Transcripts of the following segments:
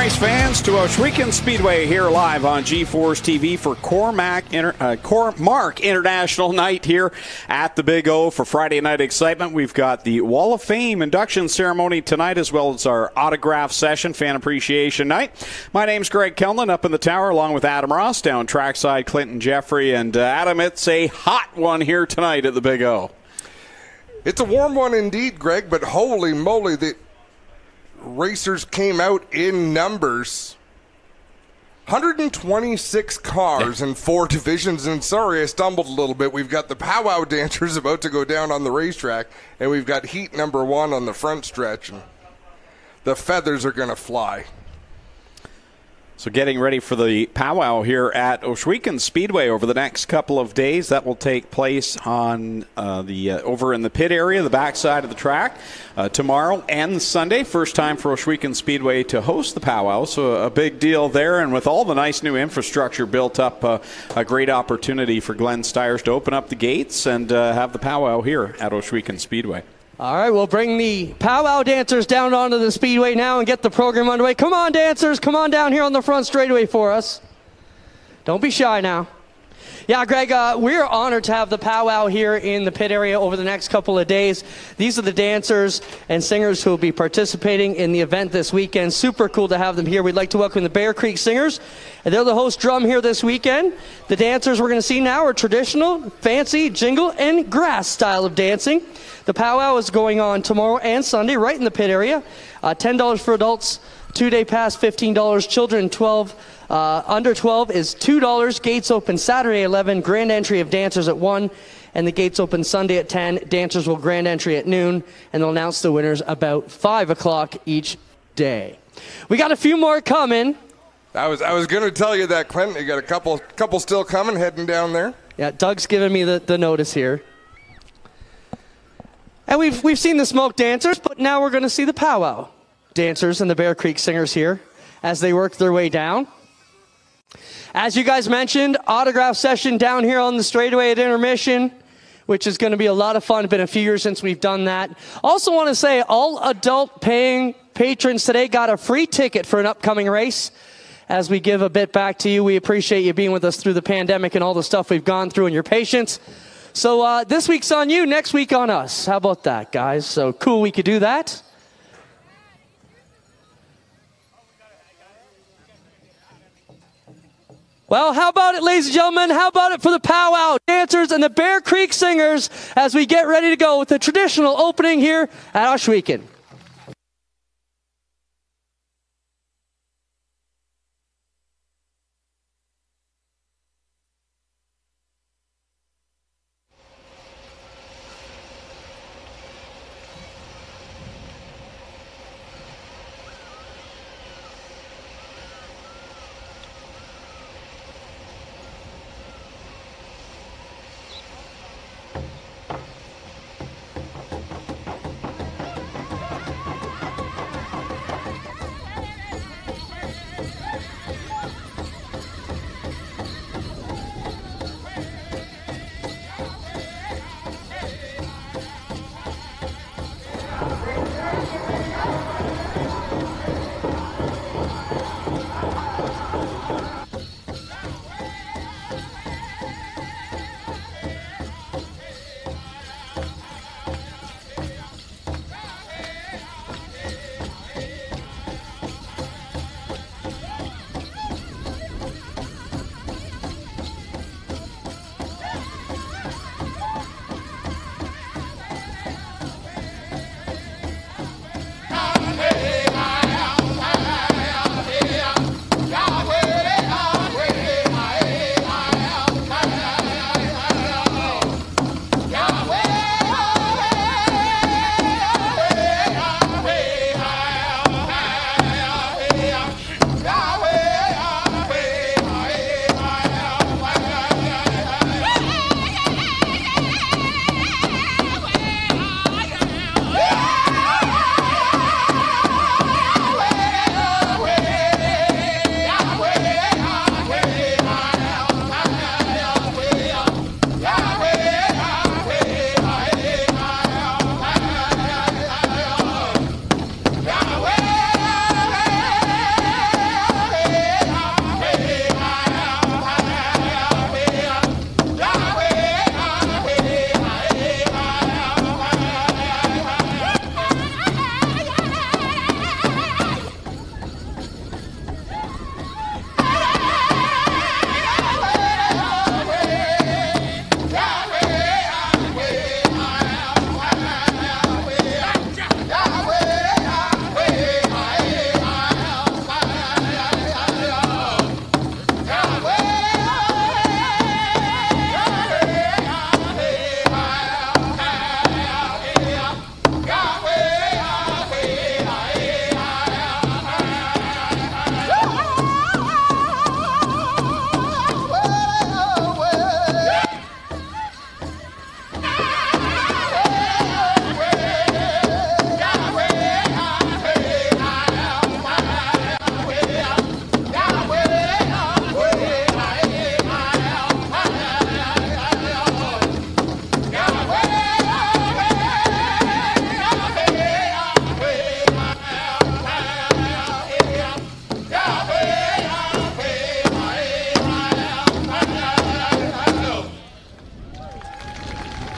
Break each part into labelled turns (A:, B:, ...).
A: race fans, to Ohsweken Speedway here live on G4's TV for Core-Mark International Night here at the Big O for Friday Night Excitement. We've got the Wall of Fame induction ceremony tonight, as well as our autograph session, fan appreciation night. My name's Greg Kellman, up in the tower along with Adam Ross, down trackside Clinton Jeffrey. And Adam, it's a hot one here tonight at the Big O.
B: It's a warm one indeed, Greg, but holy moly, the racers came out in numbers. 126 cars in 4 divisions, and sorry I stumbled a little bit. We've got the powwow dancers about to go down on the racetrack, and we've got heat number 1 on the front stretch, and the feathers are going to fly.
A: So getting ready for the powwow here at Ohsweken Speedway over the next couple of days. That will take place on over in the pit area, the backside of the track, tomorrow and Sunday. First time for Ohsweken Speedway to host the powwow, so a big deal there. And with all the nice new infrastructure built up, a great opportunity for Glenn Stiers to open up the gates and have the powwow here at Ohsweken Speedway.
C: All right, we'll bring the powwow dancers down onto the speedway now and get the program underway. Come on, dancers. Come on down here on the front straightaway for us. Don't be shy now. Yeah, Greg, we're honored to have the powwow here in the pit area over the next couple of days. These are the dancers and singers who will be participating in the event this weekend. Super cool to have them here. We'd like to welcome the Bear Creek Singers. And they're the host drum here this weekend. The dancers we're going to see now are traditional, fancy, jingle, and grass style of dancing. The powwow is going on tomorrow and Sunday right in the pit area. $10 for adults, 2-day pass, $15. Children under 12 is $2. Gates open Saturday 11, grand entry of dancers at 1, and the gates open Sunday at 10. Dancers will grand entry at noon, and they'll announce the winners about 5 o'clock each day. We got a few more coming.
B: I was going to tell you that, Clinton. You got a couple still coming, heading down there.
C: Yeah, Doug's giving me the notice here. And we've seen the smoke dancers, but now we're going to see the powwow dancers and the Bear Creek Singers here as they work their way down. As you guys mentioned, autograph session down here on the straightaway at intermission, which is going to be a lot of fun. It's been a few years since we've done that. Also want to say all adult paying patrons today got a free ticket for an upcoming race. As we give a bit back to you, we appreciate you being with us through the pandemic and all the stuff we've gone through and your patience. So this week's on you, next week on us. How about that, guys? So cool we could do that. Well, how about it, ladies and gentlemen? How about it for the powwow dancers and the Bear Creek Singers as we get ready to go with the traditional opening here at Ohsweken.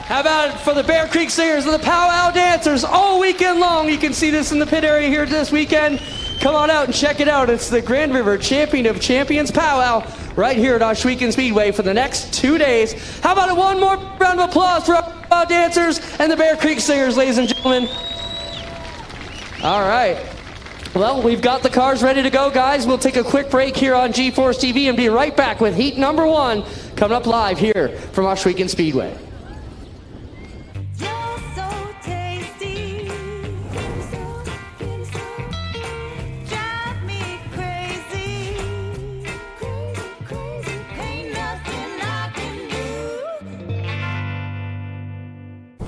C: How about it for the Bear Creek Singers and the powwow dancers all weekend long? You can see this in the pit area here this weekend. Come on out and check it out. It's the Grand River Champion of Champions powwow right here at Ohsweken Speedway for the next 2 days. How about one more round of applause for our powwow dancers and the Bear Creek Singers, ladies and gentlemen. All right. Well, we've got the cars ready to go, guys. We'll take a quick break here on G-Force TV and be right back with heat number 1 coming up live here from Ohsweken Speedway.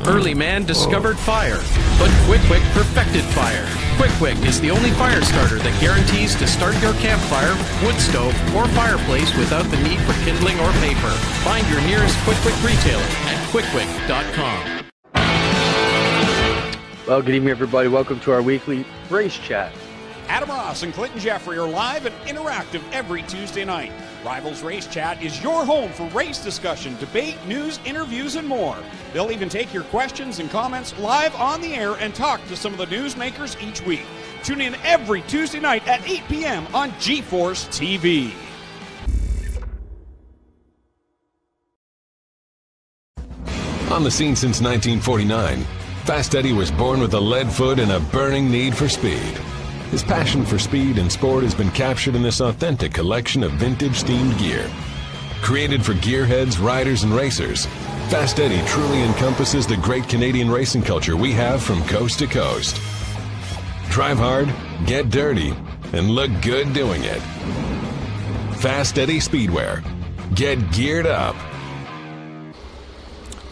D: Early man discovered fire, but Quick Wick perfected fire. Quick Wick is the only fire starter that guarantees to start your campfire, wood stove, or fireplace without the need for kindling or paper. Find your nearest Quick Wick retailer at quickwick.com.
E: Well, good evening, everybody. Welcome to our weekly race chat.
A: Adam Ross and Clinton Jeffrey are live and interactive every Tuesday night. Rivals Race Chat is your home for race discussion, debate, news, interviews, and more. They'll even take your questions and comments live on the air and talk to some of the newsmakers each week. Tune in every Tuesday night at 8 p.m. on G-Force TV.
F: On the scene since 1949, Fast Eddie was born with a lead foot and a burning need for speed. His passion for speed and sport has been captured in this authentic collection of vintage-themed gear. Created for gearheads, riders, and racers, Fast Eddie truly encompasses the great Canadian racing culture we have from coast to coast. Drive hard, get dirty, and look good doing it. Fast Eddie Speedwear. Get geared up.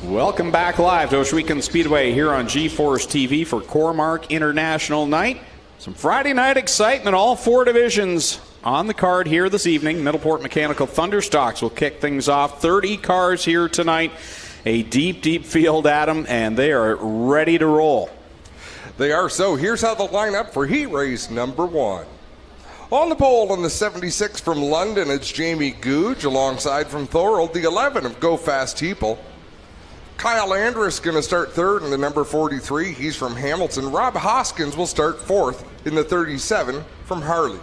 A: Welcome back live to Ohsweken Speedway here on G-Force TV for Cormark International Night. Some Friday night excitement, all 4 divisions on the card here this evening. Middleport Mechanical Thunderstocks will kick things off. 30 cars here tonight. A deep, deep field, Adam, and they are ready to roll.
B: They are. So here's how they'll line up for heat race number 1. On the pole on the 76 from London, it's Jamie Googe, alongside from Thorold, the 11 of Go Fast Heeple. Kyle Andrus going to start 3rd in the number 43. He's from Hamilton. Rob Hoskins will start 4th in the 37 from Harley.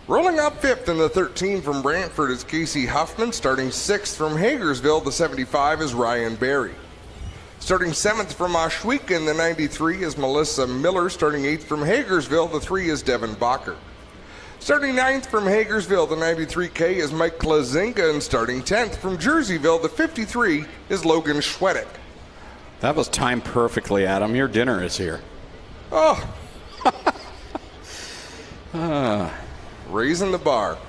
B: Rolling up 5th in the 13 from Brantford is Casey Huffman. Starting 6th from Hagersville, the 75 is Ryan Barry. Starting 7th from Ohsweken, the 93 is Melissa Miller. Starting 8th from Hagersville, the 3 is Devin Bacher. Starting 9th from Hagersville, the 93K is Mike Klazinga, and starting 10th from Jerseyville, the 53 is Logan Schwedick.
A: That was timed perfectly, Adam. Your dinner is here.
B: Oh. Raising the bar.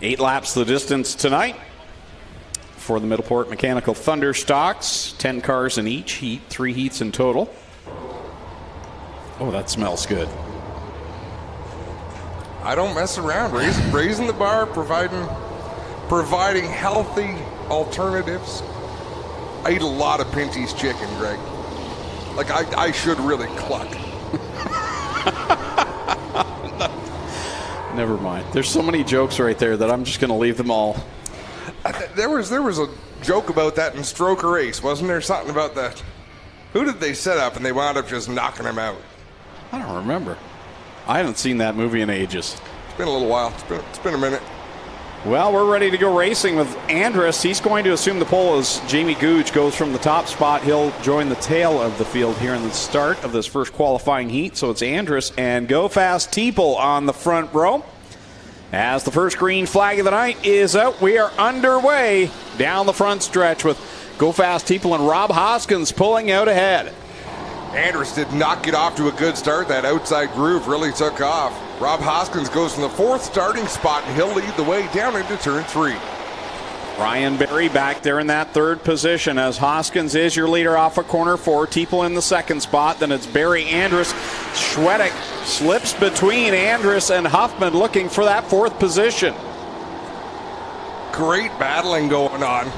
A: 8 laps the distance tonight for the Middleport Mechanical Thunderstocks. 10 cars in each heat, 3 heats in total. Oh, that smells good.
B: I don't mess around. Raising the bar, providing healthy alternatives. I eat a lot of Pinty's chicken, Greg. Like, I should really cluck.
A: Never mind. There's so many jokes right there that I'm just going to leave them all.
B: There was a joke about that in Stroker Race, wasn't there? Something about that. Who did they set up and they wound up just knocking him out?
A: I don't remember. I haven't seen that movie in ages.
B: It's been a little while. It's been a minute.
A: Well, we're ready to go racing with Andrus. He's going to assume the pole as Jamie Googe goes from the top spot. He'll join the tail of the field here in the start of this first qualifying heat. So it's Andrus and Go Fast Teeple on the front row. As the first green flag of the night is out, we are underway down the front stretch with Go Fast Teeple and Rob Hoskins pulling out ahead.
B: Andrus did not get off to a good start. That outside groove really took off. Rob Hoskins goes from the 4th starting spot, and he'll lead the way down into turn 3.
A: Ryan Barry back there in that 3rd position as Hoskins is your leader off of corner 4. Teeple in the 2nd spot. Then it's Barry, Andrus. Schwedick slips between Andrus and Huffman looking for that 4th position.
B: Great battling going on.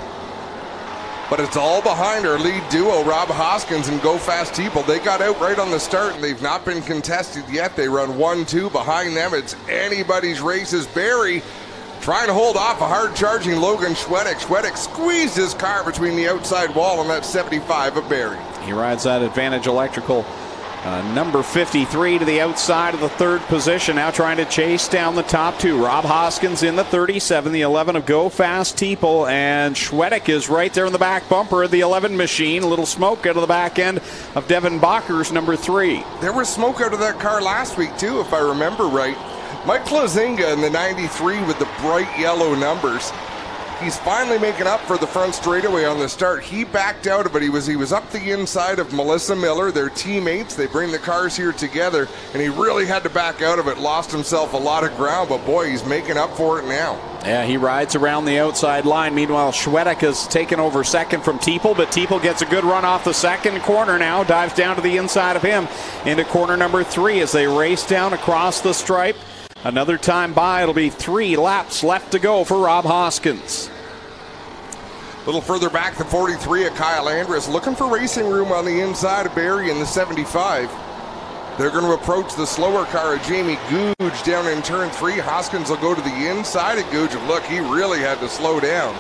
B: But it's all behind our lead duo, Rob Hoskins and Go Fast Teeple. They got out right on the start, and they've not been contested yet. They run 1-2 behind them. It's anybody's race as Barry Trying to hold off a hard-charging Logan Schwedek. Schwedek squeezed his car between the outside wall and that 75 of Barry.
A: He rides that Advantage Electrical number 53 to the outside of the third position. Now trying to chase down the top two. Rob Hoskins in the 37, the 11 of Go Fast Teeple, and Schwedek is right there in the back bumper of the 11 machine. A little smoke out of the back end of Devin Bacher's number 3.
B: There was smoke out of that car last week, too, if I remember right. Mike Klazinga in the 93 with the bright yellow numbers. He's finally making up for the front straightaway on the start. He backed out of it. He was up the inside of Melissa Miller, their teammates. They bring the cars here together, and he really had to back out of it. Lost himself a lot of ground, but boy, he's making up for it now.
A: Yeah, he rides around the outside line. Meanwhile, Schwedek has taken over second from Teeple, but Teeple gets a good run off the second corner now, dives down to the inside of him into corner number 3 as they race down across the stripe. Another time by, it'll be 3 laps left to go for Rob Hoskins.
B: A little further back, the 43 of Kyle Andrus looking for racing room on the inside of Barry in the 75. They're going to approach the slower car of Jamie Googe down in turn 3. Hoskins will go to the inside of Googe, and look, he really had to slow down.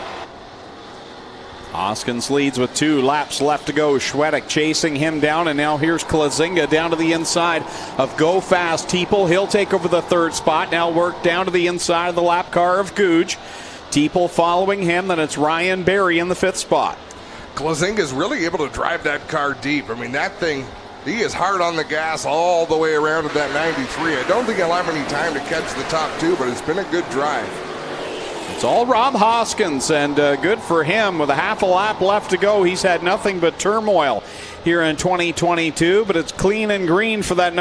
A: Hoskins leads with 2 laps left to go. Schwedek chasing him down, and now here's Klazinga down to the inside of Go Fast Teeple. He'll take over the third spot. Now work down to the inside of the lap car of Googe. Teeple following him, then it's Ryan Barry in the 5th spot.
B: Klazinga's really able to drive that car deep. I mean, that thing, he is hard on the gas all the way around to that 93. I don't think he'll have any time to catch the top 2, but it's been a good drive.
A: It's all Rob Hoskins, and good for him. With a half a lap left to go, he's had nothing but turmoil here in 2022, but it's clean and green for that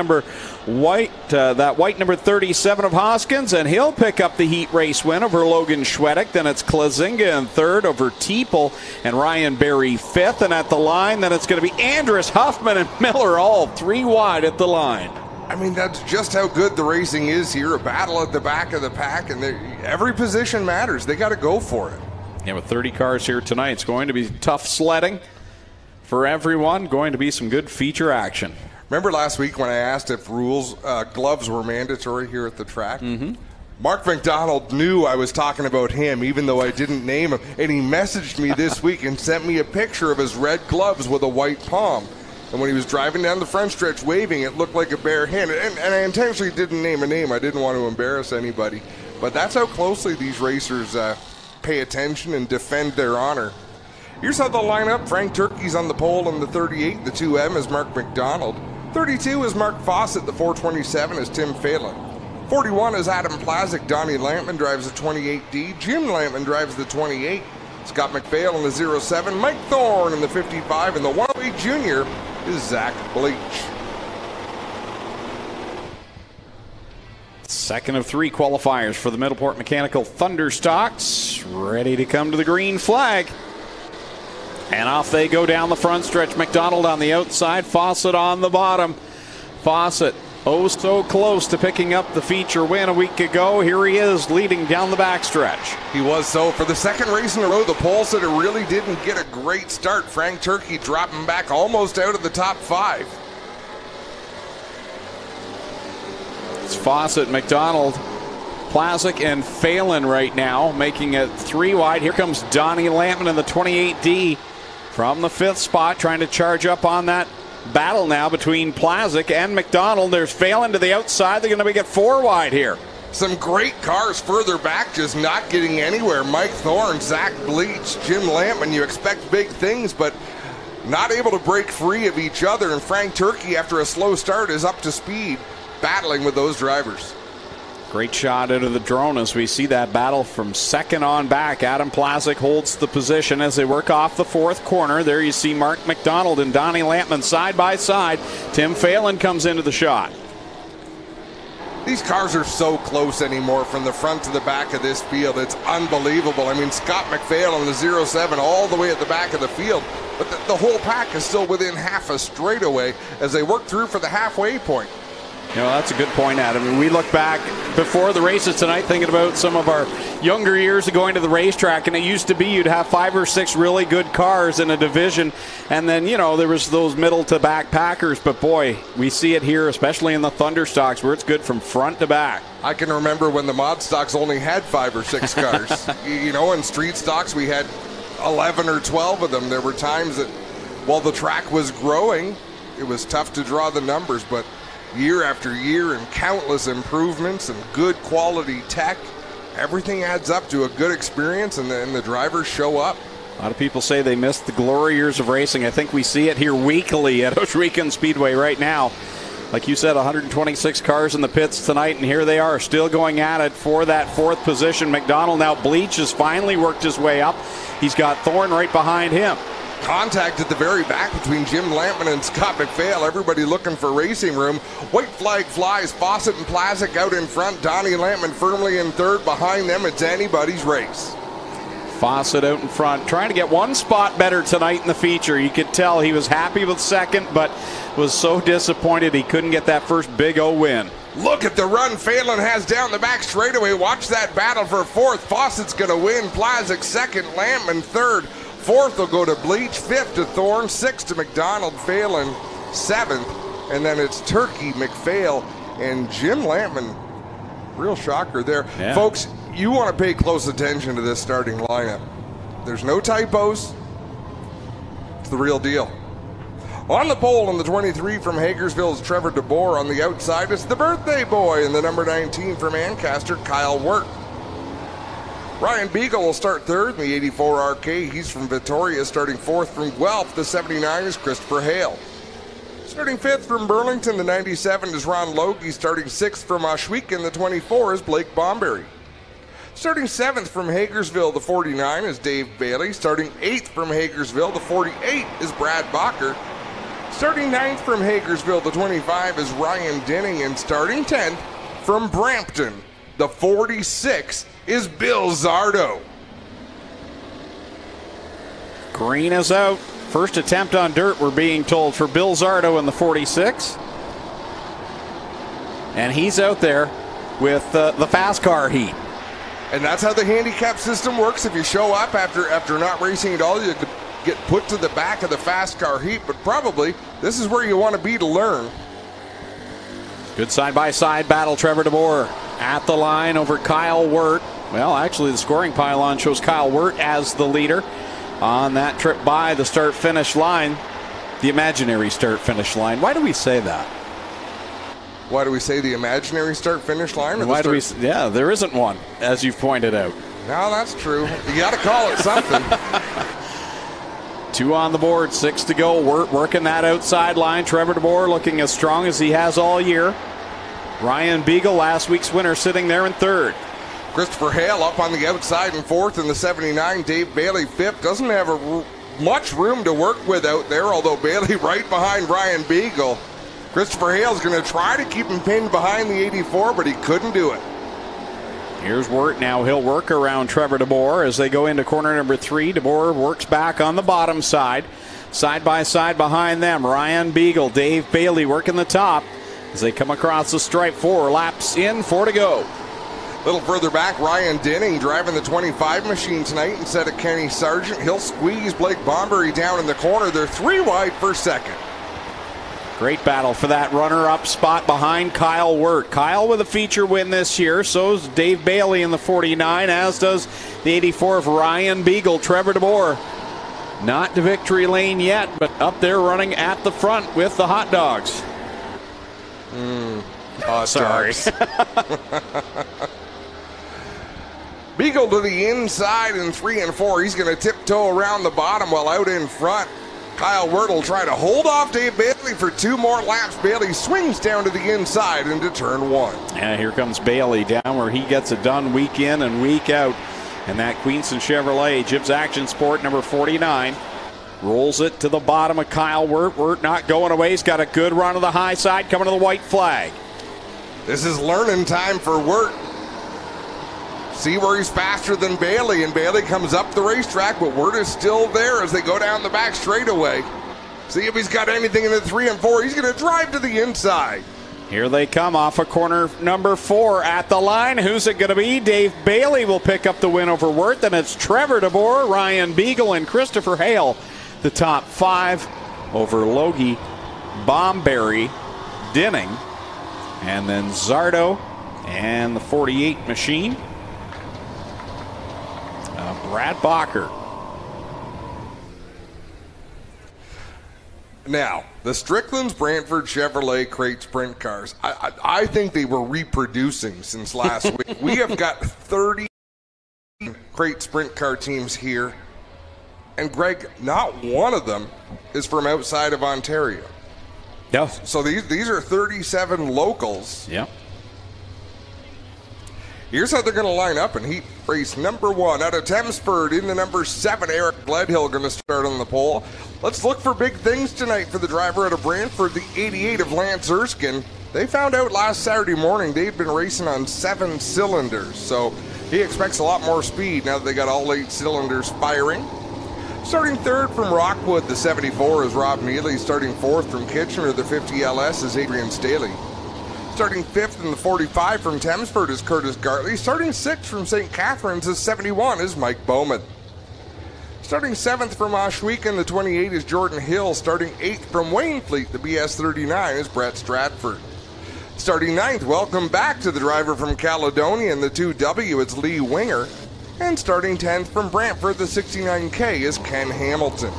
A: white number 37 of Hoskins, and he'll pick up the heat race win over Logan Schwedek. Then it's Klazinga in 3rd over Teeple and Ryan Barry 5th, and at the line, then it's going to be Andrus, Huffman, and Miller all 3 wide at the line.
B: I mean, that's just how good the racing is here. A battle at the back of the pack, and every position matters. They got to go for it.
A: Yeah, with 30 cars here tonight, it's going to be tough sledding for everyone. Going to be some good feature action.
B: Remember last week when I asked if gloves were mandatory here at the track? Mm-hmm. Mark McDonald knew I was talking about him, even though I didn't name him. And he messaged me this week and sent me a picture of his red gloves with a white palm. And when he was driving down the front stretch waving, it looked like a bare hand. And I intentionally didn't name a name. I didn't want to embarrass anybody. But that's how closely these racers pay attention and defend their honor. Here's how they'll line up. Frank Turkey's on the pole in the 38. The 2M is Mark McDonald. 32 is Mark Fawcett. The 427 is Tim Phelan. 41 is Adam Plazik. Donnie Lampman drives the 28D. Jim Lampman drives the 28. Scott McPhail in the 07. Mike Thorne in the 55. And the 108 junior is Zach Bleach.
A: Second of 3 qualifiers for the Middleport Mechanical Thunderstocks. Ready to come to the green flag. And off they go down the front stretch. McDonald on the outside, Fawcett on the bottom. Fawcett, oh so close to picking up the feature win a week ago. Here he is leading down the backstretch.
B: He was so. For the second race in a row, the pole sitter really didn't get a great start. Frank Turkey dropping back almost out of the top 5.
A: It's Fawcett, McDonald, Plazik, and Phelan right now, making it 3 wide. Here comes Donnie Lampman in the 28D from the 5th spot, trying to charge up on that battle now between Plazik and McDonald. There's Phelan to the outside. They're going to make it 4 wide here.
B: Some great cars further back, just not getting anywhere. Mike Thorne, Zach Bleach, Jim Lampman. You expect big things, but not able to break free of each other. And Frank Turkey, after a slow start, is up to speed, battling with those drivers.
A: Great shot out of the drone as we see that battle from second on back. Adam Plazik holds the position as they work off the 4th corner. There you see Mark McDonald and Donnie Lampman side by side. Tim Phelan comes into the shot.
B: These cars are so close anymore from the front to the back of this field. It's unbelievable. I mean, Scott McPhail on the 07 all the way at the back of the field. But the whole pack is still within half a straightaway as they work through for the halfway point.
A: You know, that's a good point, Adam. I mean, we look back before the races tonight thinking about some of our younger years of going to the racetrack, and it used to be you'd have 5 or 6 really good cars in a division, and then, you know, there was those middle to back packers. But boy, we see it here, especially in the Thunder stocks, where it's good from front to back.
B: I can remember when the mod stocks only had 5 or 6 cars. You know, in street stocks we had 11 or 12 of them. There were times that while the track was growing, it was tough to draw the numbers, but year after year and countless improvements and good quality tech, everything adds up to a good experience, and the drivers show up.
A: A lot of people say they missed the glory years of racing. I think we see it here weekly at Ohsweken Speedway right now. Like you said, 126 cars in the pits tonight, and here they are still going at it for that 4th position. McDonald now, Bleach has finally worked his way up. He's got Thorne right behind him.
B: Contact at the very back between Jim Lampman and Scott McPhail. Everybody looking for racing room. White flag flies. Fawcett and Plazic out in front. Donnie Lampman firmly in 3rd. Behind them, it's anybody's race.
A: Fawcett out in front, trying to get one spot better tonight in the feature. You could tell he was happy with 2nd, but was so disappointed he couldn't get that first Big O win.
B: Look at the run Phelan has down the back straightaway. Watch that battle for 4th. Fawcett's going to win. Plazic 2nd. Lampman 3rd. 4th will go to Bleach, 5th to Thorne, 6th to McDonald, Phelan 7th, and then it's Turkey, McPhail, and Jim Lampman. Real shocker there.
A: Yeah.
B: Folks, you want to pay close attention to this starting lineup. There's no typos. It's the real deal. On the pole in the 23 from Hagersville is Trevor DeBoer. On the outside, it's the birthday boy in the number 19 from Ancaster, Kyle Wirt. Ryan Beagle will start 3rd in the 84 RK. He's from Victoria. Starting 4th from Guelph, the 79 is Christopher Hale. Starting 5th from Burlington, the 97 is Ron Logie. Starting 6th from Ohsweken, the 24 is Blake Bomberry. Starting 7th from Hagersville, the 49 is Dave Bailey. Starting 8th from Hagersville, the 48 is Brad Bacher. Starting 9th from Hagersville, the 25 is Ryan Denning. And starting 10th from Brampton, the 46 is Bill Zardo.
A: Green is out. First attempt on dirt, we're being told, for Bill Zardo in the 46. And he's out there with the fast car heat.
B: And that's how the handicap system works. If you show up after not racing at all, you get put to the back of the fast car heat. But probably this is where you want to be to learn.
A: Good side-by-side battle. Trevor DeBoer at the line over Kyle Wirt. Well, actually, the scoring pylon shows Kyle Wirt as the leader on that trip by the start-finish line, the imaginary start-finish line. Why do we say that?
B: Why do we say the imaginary start-finish line?
A: Why do we? Yeah, there isn't one, as you've pointed out.
B: No, that's true. You got to call it something.
A: 2 on the board, 6 to go. Wirt working that outside line. Trevor DeBoer looking as strong as he has all year. Ryan Beagle, last week's winner, sitting there in 3rd.
B: Christopher Hale up on the outside in 4th in the 79. Dave Bailey 5th. Doesn't have much room to work with out there, although Bailey right behind Ryan Beagle. Christopher Hale's going to try to keep him pinned behind the 84, but he couldn't do it.
A: Here's Wirt now. He'll work around Trevor DeBoer as they go into corner number 3. DeBoer works back on the bottom side. Side by side behind them, Ryan Beagle, Dave Bailey working the top as they come across the stripe. 4 laps in, 4 to go.
B: A little further back, Ryan Denning driving the 25 machine tonight instead of Kenny Sargent. He'll squeeze Blake Bomberry down in the corner. They're 3 wide for 2nd.
A: Great battle for that runner-up spot behind Kyle Wirt. Kyle with a feature win this year. So's Dave Bailey in the 49, as does the 84 of Ryan Beagle. Trevor DeBoer not to victory lane yet, but up there running at the front with the hot dogs.
B: Sorry. Beagle to the inside in 3 and 4. He's going to tiptoe around the bottom while out in front. Kyle Wirt will try to hold off Dave Bailey for 2 more laps. Bailey swings down to the inside into turn 1.
A: Yeah, here comes Bailey down where he gets it done week in and week out. And that Queenston Chevrolet Gibbs Action Sport number 49 rolls it to the bottom of Kyle Wirt. Wirt not going away. He's got a good run to the high side, coming to the white flag.
B: This is learning time for Wirt. See where he's faster than Bailey, and Bailey comes up the racetrack, but Wirt is still there as they go down the back straightaway. See if he's got anything in the 3 and 4. He's going to drive to the inside.
A: Here they come off of corner number 4 at the line. Who's it going to be? Dave Bailey will pick up the win over Wirth, and it's Trevor DeBoer, Ryan Beagle, and Christopher Hale. The top 5 over Logie, Bomberry, Dinning, and then Zardo and the 48 machine. Brad Bacher.
B: Now, the Strickland's Brantford Chevrolet crate sprint cars, I think they were reproducing since last week. We have got 30 crate sprint car teams here, and Greg, not one of them is from outside of Ontario.
A: Yeah.
B: So these are 37 locals.
A: Yeah.
B: Here's how they're going to line up in heat race number 1. Out of Thamesford into number 7, Eric Gledhill going to start on the pole. Let's look for big things tonight for the driver out of Brantford, the 88 of Lance Erskine. They found out last Saturday morning they'd been racing on 7 cylinders, so he expects a lot more speed now that they got all 8 cylinders firing. Starting 3rd from Rockwood, the 74 is Rob Neely. Starting 4th from Kitchener, the 50 LS is Adrian Staley. Starting 5th in the 45 from Thamesford is Curtis Gartley. Starting 6th from St. Catharines, the 71 is Mike Bowman. Starting 7th from Ohsweken, the 28 is Jordan Hill. Starting 8th from Waynfleet, the BS39 is Brett Stratford. Starting 9th, welcome back to the driver from Caledonia in the 2W, it's Lee Winger. And starting 10th from Brantford, the 69K is Ken Hamilton.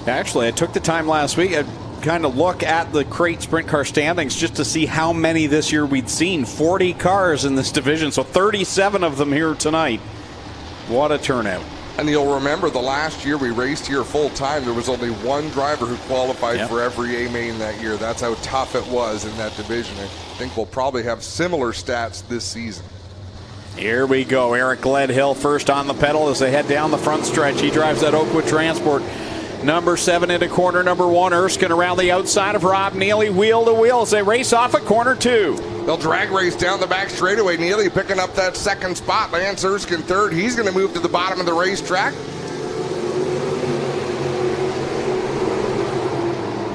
A: Actually, I took the time last week to kind of look at the crate sprint car standings just to see how many this year we'd seen. 40 cars in this division, so 37 of them here tonight. What a turnout.
B: And you'll remember the last year we raced here full time, there was only one driver who qualified for every A main that year. That's how tough it was in that division. I think we'll probably have similar stats this season.
A: Here we go. Eric Gledhill first on the pedal as they head down the front stretch. He drives that Oakwood Transport. Number 7 into corner number 1. Erskine around the outside of Rob Neely, wheel to wheel as they race off at corner 2.
B: They'll drag race down the back straightaway. Neely picking up that 2nd spot. Lance Erskine 3rd. He's going to move to the bottom of the racetrack.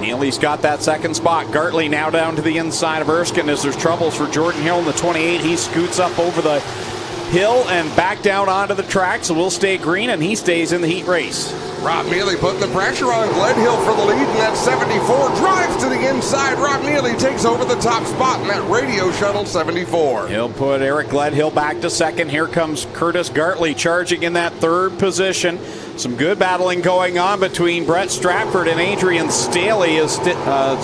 A: Neely's got that 2nd spot. Gartley now down to the inside of Erskine as there's troubles for Jordan Hill in the 28. He scoots up over the hill and back down onto the track, so we'll stay green, and he stays in the heat race.
B: Rob Neely putting the pressure on Gledhill for the lead in that 74. Drives to the inside. Rob Neely takes over the top spot in that radio shuttle 74.
A: He'll put Eric Gledhill back to 2nd. Here comes Curtis Gartley charging in that 3rd position. Some good battling going on between Brett Stratford and Adrian Staley as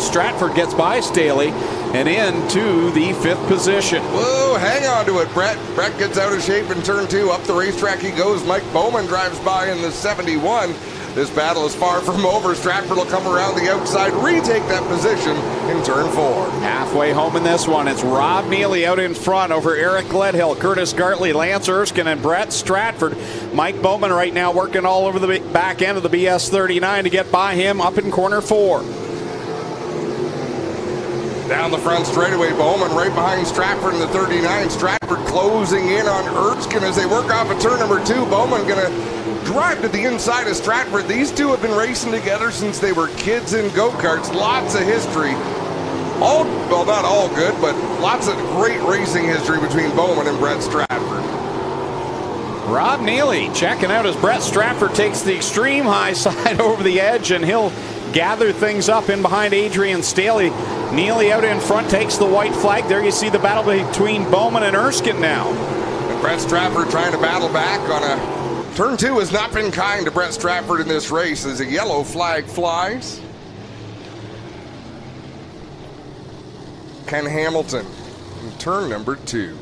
A: Stratford gets by Staley and into the 5th position.
B: Whoa, hang on to it, Brett. Brett gets out of shape in turn 2. Up the racetrack he goes. Mike Bowman drives by in the 71. This battle is far from over. Stratford will come around the outside, retake that position in turn 4.
A: Halfway home in this one, it's Rob Neely out in front over Eric Gledhill, Curtis Gartley, Lance Erskine, and Brett Stratford. Mike Bowman right now working all over the back end of the BS39 to get by him up in corner 4.
B: Down the front straightaway, Bowman right behind Stratford in the 39. Stratford closing in on Erskine as they work off of turn number 2. Bowman going to drive to the inside of Stratford. These two have been racing together since they were kids in go-karts. Lots of history. Well, not all good, but lots of great racing history between Bowman and Brett Stratford.
A: Rob Neely checking out as Brett Stratford takes the extreme high side over the edge, and he'll gather things up in behind Adrian Staley. Neely out in front takes the white flag. There you see the battle between Bowman and Erskine now.
B: And Brett Stratford trying to battle back on a... Turn 2 has not been kind to Brett Stratford in this race as a yellow flag flies. Ken Hamilton in turn number 2.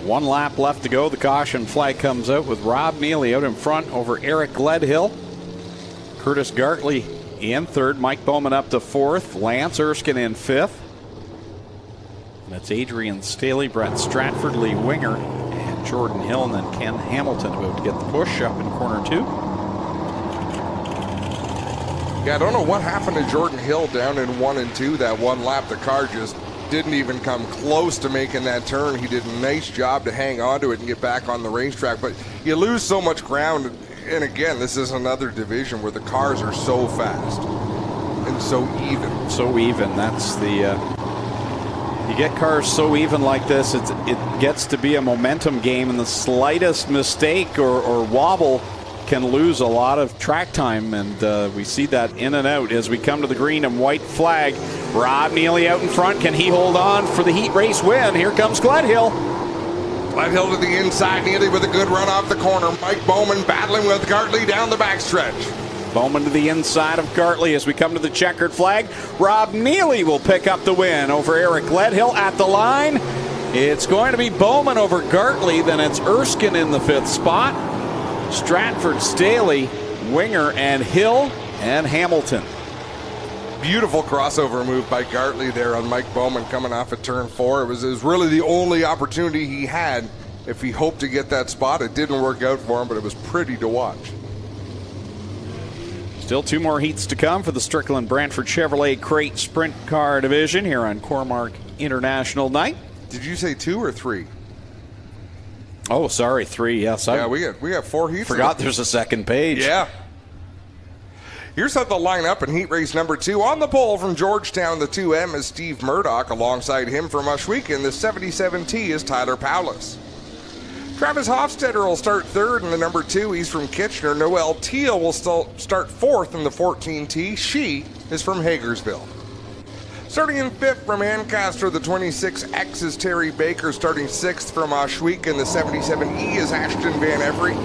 A: One lap left to go. The caution flag comes out with Rob Neely out in front over Eric Gledhill. Curtis Gartley in 3rd. Mike Bowman up to 4th. Lance Erskine in 5th. That's Adrian Staley, Brett Stratford, Lee Winger, and Jordan Hill, and then Ken Hamilton about to get the push up in corner 2.
B: Yeah, I don't know what happened to Jordan Hill down in 1 and 2. That one lap, the car just didn't even come close to making that turn. He did a nice job to hang on to it and get back on the racetrack. But you lose so much ground. And again, this is another division where the cars are so fast and so even.
A: So even. That's the... you get cars so even like this, it gets to be a momentum game, and the slightest mistake or wobble can lose a lot of track time, and we see that in and out as we come to the green and white flag. Rob Neely out in front. Can he hold on for the heat race win? Here comes Gledhill.
B: Gledhill to the inside, Neely with a good run off the corner. Mike Bowman battling with Gartley down the backstretch.
A: Bowman to the inside of Gartley as we come to the checkered flag. Rob Neely will pick up the win over Eric Gledhill at the line. It's going to be Bowman over Gartley, then it's Erskine in the 5th spot. Stratford, Staley, Winger, and Hill, and Hamilton.
B: Beautiful crossover move by Gartley there on Mike Bowman coming off of turn 4. It was really the only opportunity he had if he hoped to get that spot. It didn't work out for him, but it was pretty to watch.
A: Still 2 more heats to come for the Strickland Brantford Chevrolet Crate Sprint Car Division here on Cormark International Night.
B: Did you say 2 or 3?
A: Oh, sorry, 3. Yes,
B: yeah, we got 4 heats.
A: Forgot there's a second page.
B: Yeah. Here's how they'll line up in heat race number 2. On the pole from Georgetown, the 2M is Steve Murdoch. Alongside him from Ohsweken, the 77T is Tyler Powless. Travis Hofstetter will start 3rd in the number 2. He's from Kitchener. Noel Teal will start 4th in the 14T. She is from Hagersville. Starting in 5th from Ancaster, the 26X is Terry Baker. Starting 6th from Ohsweken, the 77E is Ashton Van Every.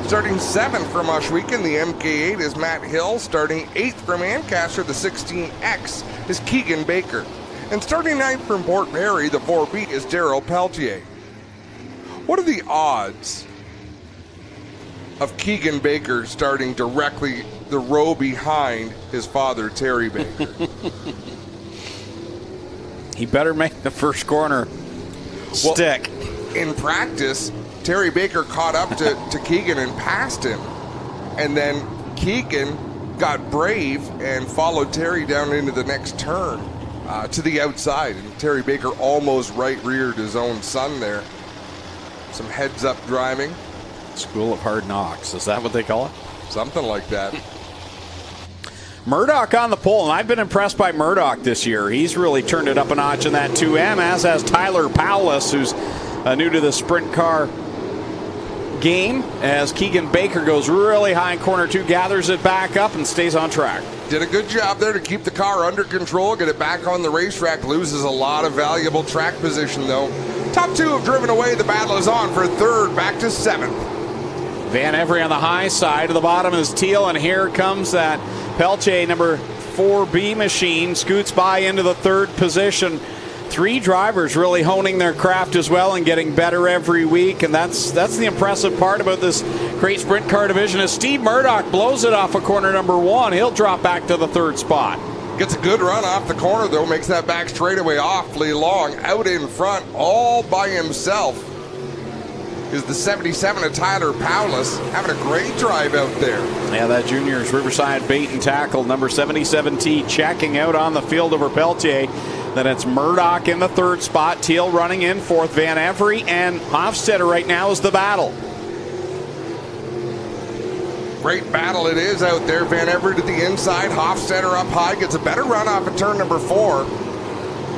B: Starting 7th from Ohsweken, the MK8 is Matt Hill. Starting 8th from Ancaster, the 16X is Keegan Baker. And starting 9th from Port Perry, the 4B is Daryl Peltier. What are the odds of Keegan Baker starting directly the row behind his father, Terry Baker?
A: He better make the first corner stick.
B: In practice, Terry Baker caught up to Keegan and passed him. And then Keegan got brave and followed Terry down into the next turn to the outside. And Terry Baker almost right-reared his own son there. Some heads-up driving.
A: School of Hard Knocks. Is that what they call it?
B: Something like that.
A: Murdoch on the pole, and I've been impressed by Murdoch this year. He's really turned it up a notch in that 2M, as has Tyler Powless, who's new to the sprint car game, as Keegan Baker goes really high in corner 2, gathers it back up, and stays on track.
B: Did a good job there to keep the car under control, get it back on the racetrack. Loses a lot of valuable track position, though. Top 2 have driven away. The battle is on for 3rd, back to 7th.
A: Van Every on the high side. To the bottom is Teal, and here comes that Peltier number 4B machine. Scoots by into the 3rd position. 3 drivers really honing their craft as well and getting better every week, and that's the impressive part about this great sprint car division. As Steve Murdoch blows it off of corner number 1, he'll drop back to the 3rd spot.
B: Gets a good run off the corner, though. Makes that back straightaway awfully long. Out in front, all by himself, is the 77 of Tyler Powless, having a great drive out there.
A: Yeah, that junior's Riverside bait and tackle. Number 77T checking out on the field over Peltier. Then it's Murdoch in the 3rd spot. Teal running in 4th. Van Every and Hofstetter right now is the battle.
B: Great battle it is out there. Van Every to the inside. Hofstetter up high. Gets a better run off of turn number 4.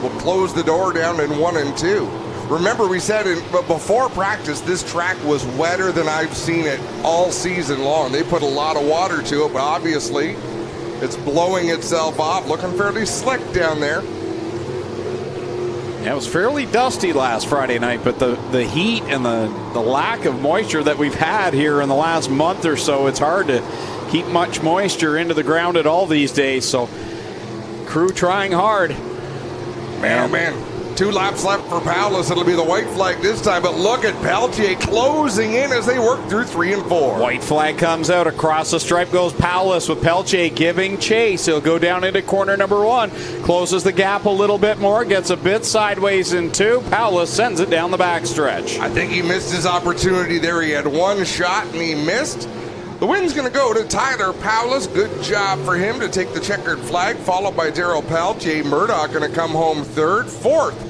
B: Will close the door down in 1 and 2. Remember, we said before practice, this track was wetter than I've seen it all season long. They put a lot of water to it, but obviously it's blowing itself off. Looking fairly slick down there.
A: Yeah, it was fairly dusty last Friday night, but the heat and the lack of moisture that we've had here in the last month or so, it's hard to keep much moisture into the ground at all these days. So, crew trying hard.
B: Man, oh man. 2 laps left for Powless. It'll be the white flag this time, but look at Peltier closing in as they work through 3 and 4.
A: White flag comes out. Across the stripe goes Powless with Peltier giving chase. He'll go down into corner number 1. Closes the gap a little bit more. Gets a bit sideways in 2. Powless sends it down the backstretch.
B: I think he missed his opportunity there. He had 1 shot and he missed. The win's going to go to Tyler Paulus. Good job for him to take the checkered flag, followed by Darryl Peltier. Murdoch going to come home third. Fourth,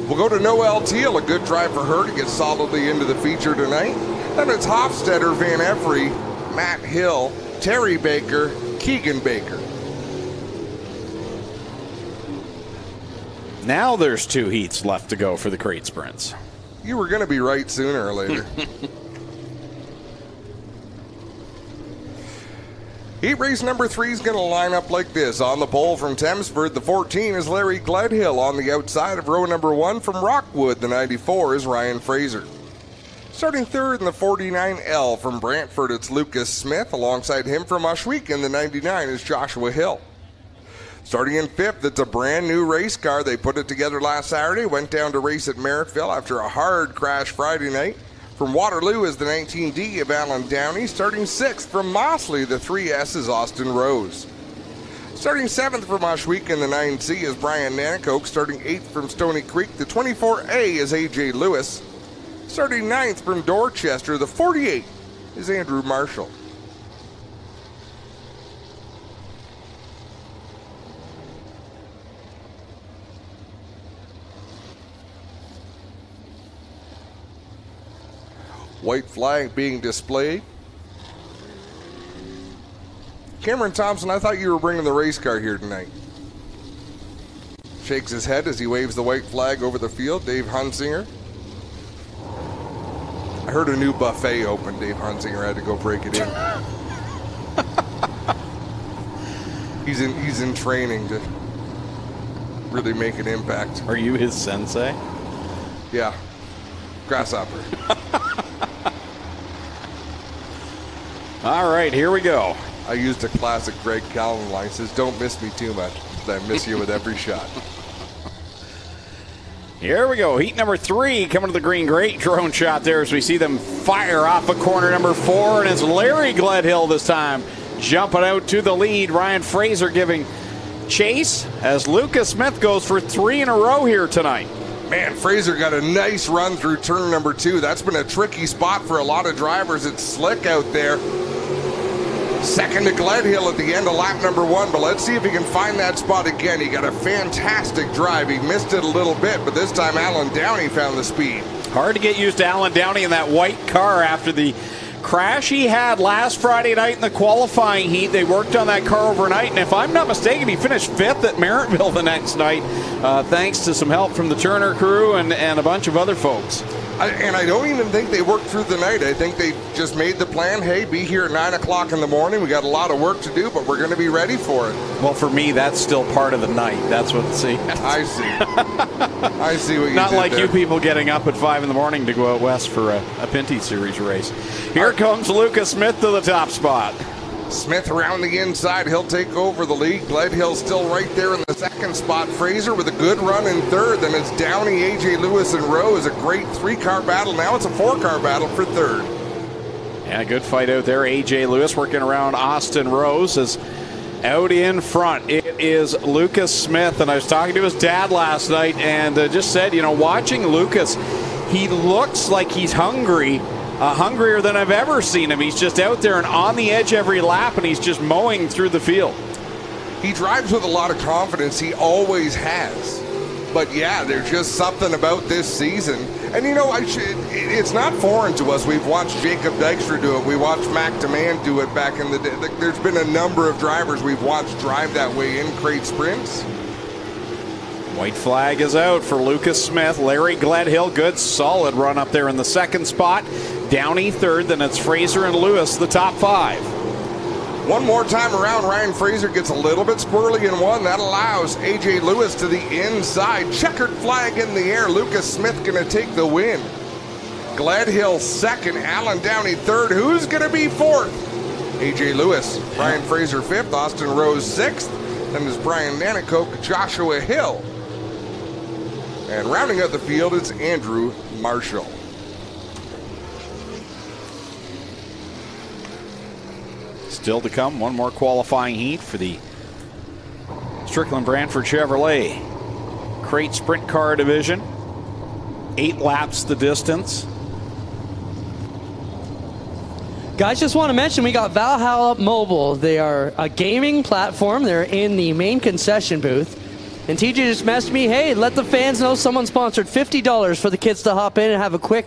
B: we'll go to Noelle Teal. A good drive for her to get solidly into the feature tonight. Then it's Hofstetter, Van Every, Matt Hill, Terry Baker, Keegan Baker.
A: Now there's 2 heats left to go for the crate sprints.
B: You were going to be right sooner or later. Heat race number 3 is going to line up like this. On the pole from Thamesford, the 14 is Larry Gledhill. On the outside of row number 1 from Rockwood, the 94 is Ryan Fraser. Starting third in the 49L from Brantford, it's Lucas Smith. Alongside him from Ohsweken, the 99 is Joshua Hill. Starting in 5th, it's a brand new race car. They put it together last Saturday, went down to race at Merrittville after a hard crash Friday night. From Waterloo is the 19D of Alan Downey. Starting 6th from Mossley, the 3S is Austin Rose. Starting 7th from Ohsweken, the 9C is Brian Nanakoke. Starting 8th from Stony Creek, the 24A is AJ Lewis. Starting 9th from Dorchester, the 48 is Andrew Marshall. White flag being displayed. Cameron Thompson, I thought you were bringing the race car here tonight. Shakes his head as he waves the white flag over the field. Dave Hunsinger. I heard a new buffet open. Dave Hunsinger had to go break it in. He's in training to really make an impact.
A: Are you his sensei?
B: Yeah. Grasshopper.
A: All right, here we go.
B: I used a classic Greg Callan line. Says, "Don't miss me too much. I miss you with every shot."
A: Here we go. Heat number 3 coming to the green. Great drone shot there as we see them fire off of corner number 4. And it's Larry Gledhill this time jumping out to the lead. Ryan Fraser giving chase as Lucas Smith goes for 3 in a row here tonight.
B: Man, Fraser got a nice run through turn number 2. That's been a tricky spot for a lot of drivers. It's slick out there. Second to Gledhill at the end of lap number 1, but let's see if he can find that spot again. He got a fantastic drive. He missed it a little bit, but this time Alan Downey found the speed.
A: Hard to get used to Alan Downey in that white car after the crash he had last Friday night in the qualifying heat. They worked on that car overnight, and if I'm not mistaken, he finished 5th at Merrittville the next night, thanks to some help from the Turner crew and a bunch of other folks.
B: I don't even think they worked through the night. I think they just made the plan, hey, be here at 9 o'clock in the morning. We got a lot of work to do, but we're going to be ready for it.
A: Well, for me, that's still part of the night. That's what, see.
B: I see. I see what you
A: Not
B: did
A: like
B: there.
A: you people getting up at 5 in the morning to go out west for a Pinty Series race. Here comes Lucas Smith to the top spot.
B: Smith around the inside. He'll take over the lead. Gledhill's still right there in the second spot. Fraser with a good run in third. Then it's Downey, AJ Lewis, and Rose. A great 3-car battle. Now it's a 4-car battle for third.
A: Yeah, good fight out there. AJ Lewis working around Austin Rose is out in front. It is Lucas Smith, and I was talking to his dad last night and just said, you know, watching Lucas, he looks like he's hungry. Hungrier than I've ever seen him. He's just out there and on the edge every lap, and he's just mowing through the field.
B: He drives with a lot of confidence. He always has. But yeah, there's just something about this season. And you know, it's not foreign to us. We've watched Jacob Dykstra do it. We watched Mac Demand do it back in the day. There's been a number of drivers we've watched drive that way in crate sprints.
A: White flag is out for Lucas Smith. Larry Gledhill, good solid run up there in the second spot. Downey third, then it's Fraser and Lewis, the top 5.
B: One more time around, Ryan Fraser gets a little bit squirrely in one. That allows AJ Lewis to the inside. Checkered flag in the air. Lucas Smith going to take the win. Gledhill second, Alan Downey third. Who's going to be fourth? AJ Lewis. Ryan Fraser fifth, Austin Rose sixth. Then there's Brian Nanakoke, Joshua Hill. And rounding out the field, it's Andrew Marshall.
A: Still to come, one more qualifying heat for the Strickland Brantford Chevrolet Crate Sprint Car Division. 8 laps the distance.
C: Guys, just want to mention we got Valhalla Mobile. They are a gaming platform. They're in the main concession booth. And TJ just messaged me, hey, let the fans know someone sponsored $50 for the kids to hop in and have a quick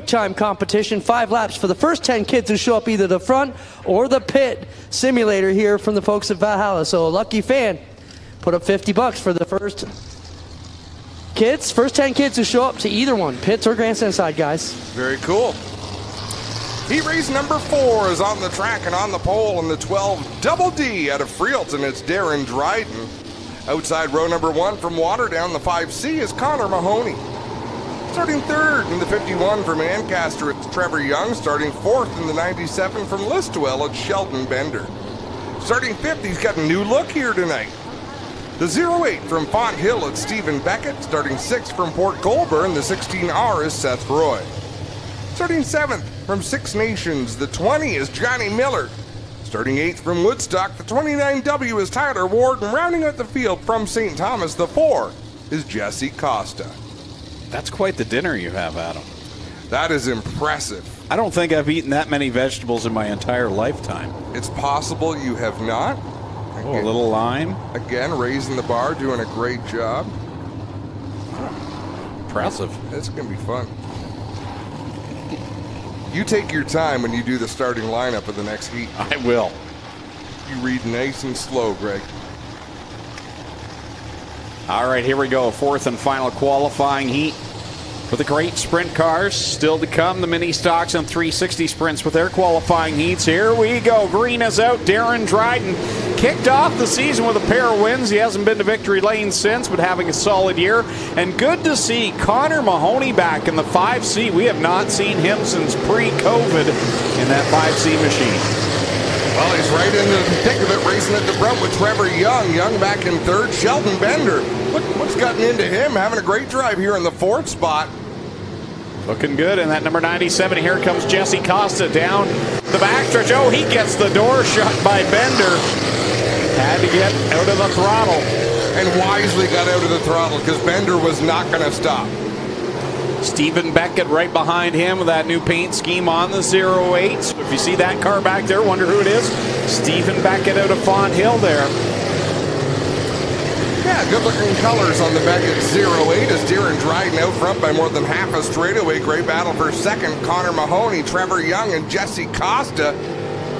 C: time competition. 5 laps for the first 10 kids who show up either the front or the pit simulator here from the folks at Valhalla. So a lucky fan put up $50 for the first 10 kids who show up to either one, pits or grandstand side, guys.
B: Very cool. Heat race number 4 is on the track and on the pole in the 12 Double D out of Freelton. It's Darren Dryden. Outside row number 1 from Waterdown, the 5C is Connor Mahoney. Starting 3rd in the 51 from Ancaster, it's Trevor Young. Starting 4th in the 97 from Listowel, it's Sheldon Bender. Starting 5th, he's got a new look here tonight. The 08 from Font Hill, it's Stephen Beckett. Starting 6th from Port Colborne, the 16R is Seth Roy. Starting 7th from Six Nations, the 20 is Johnny Miller. Starting 8th from Woodstock, the 29W is Tyler Ward. And rounding out the field from St. Thomas, the 4 is Jesse Costa.
A: That's quite the dinner you have, Adam.
B: That is impressive.
A: I don't think I've eaten that many vegetables in my entire lifetime.
B: It's possible you have not.
A: Oh, a little lime.
B: Again, raising the bar, doing a great job.
A: Impressive.
B: It's going to be fun. You take your time when you do the starting lineup of the next heat.
A: I will.
B: You read nice and slow, Greg.
A: All right, here we go. 4th and final qualifying heat for the great sprint cars. Still to come, the mini stocks and 360 sprints with their qualifying heats. Here we go. Green is out. Darren Dryden kicked off the season with a pair of wins. He hasn't been to victory lane since, but having a solid year. And good to see Connor Mahoney back in the 5C. We have not seen him since pre-COVID in that 5C machine.
B: Well, he's right in the thick of it, racing at the front with Trevor Young. Young back in 3rd. Sheldon Bender. What's gotten into him? Having a great drive here in the 4th spot.
A: Looking good in that number 97. Here comes Jesse Costa down the backstretch. Oh, he gets the door shut by Bender. Had to get out of the throttle.
B: And wisely got out of the throttle because Bender was not going to stop.
A: Stephen Beckett right behind him with that new paint scheme on the 08. So if you see that car back there, wonder who it is. Stephen Beckett out of Font Hill there.
B: Yeah, good-looking colors on the Beckett 08 as Darren Dryden out front by more than half a straightaway. Great battle for 2nd. Connor Mahoney, Trevor Young, and Jesse Costa.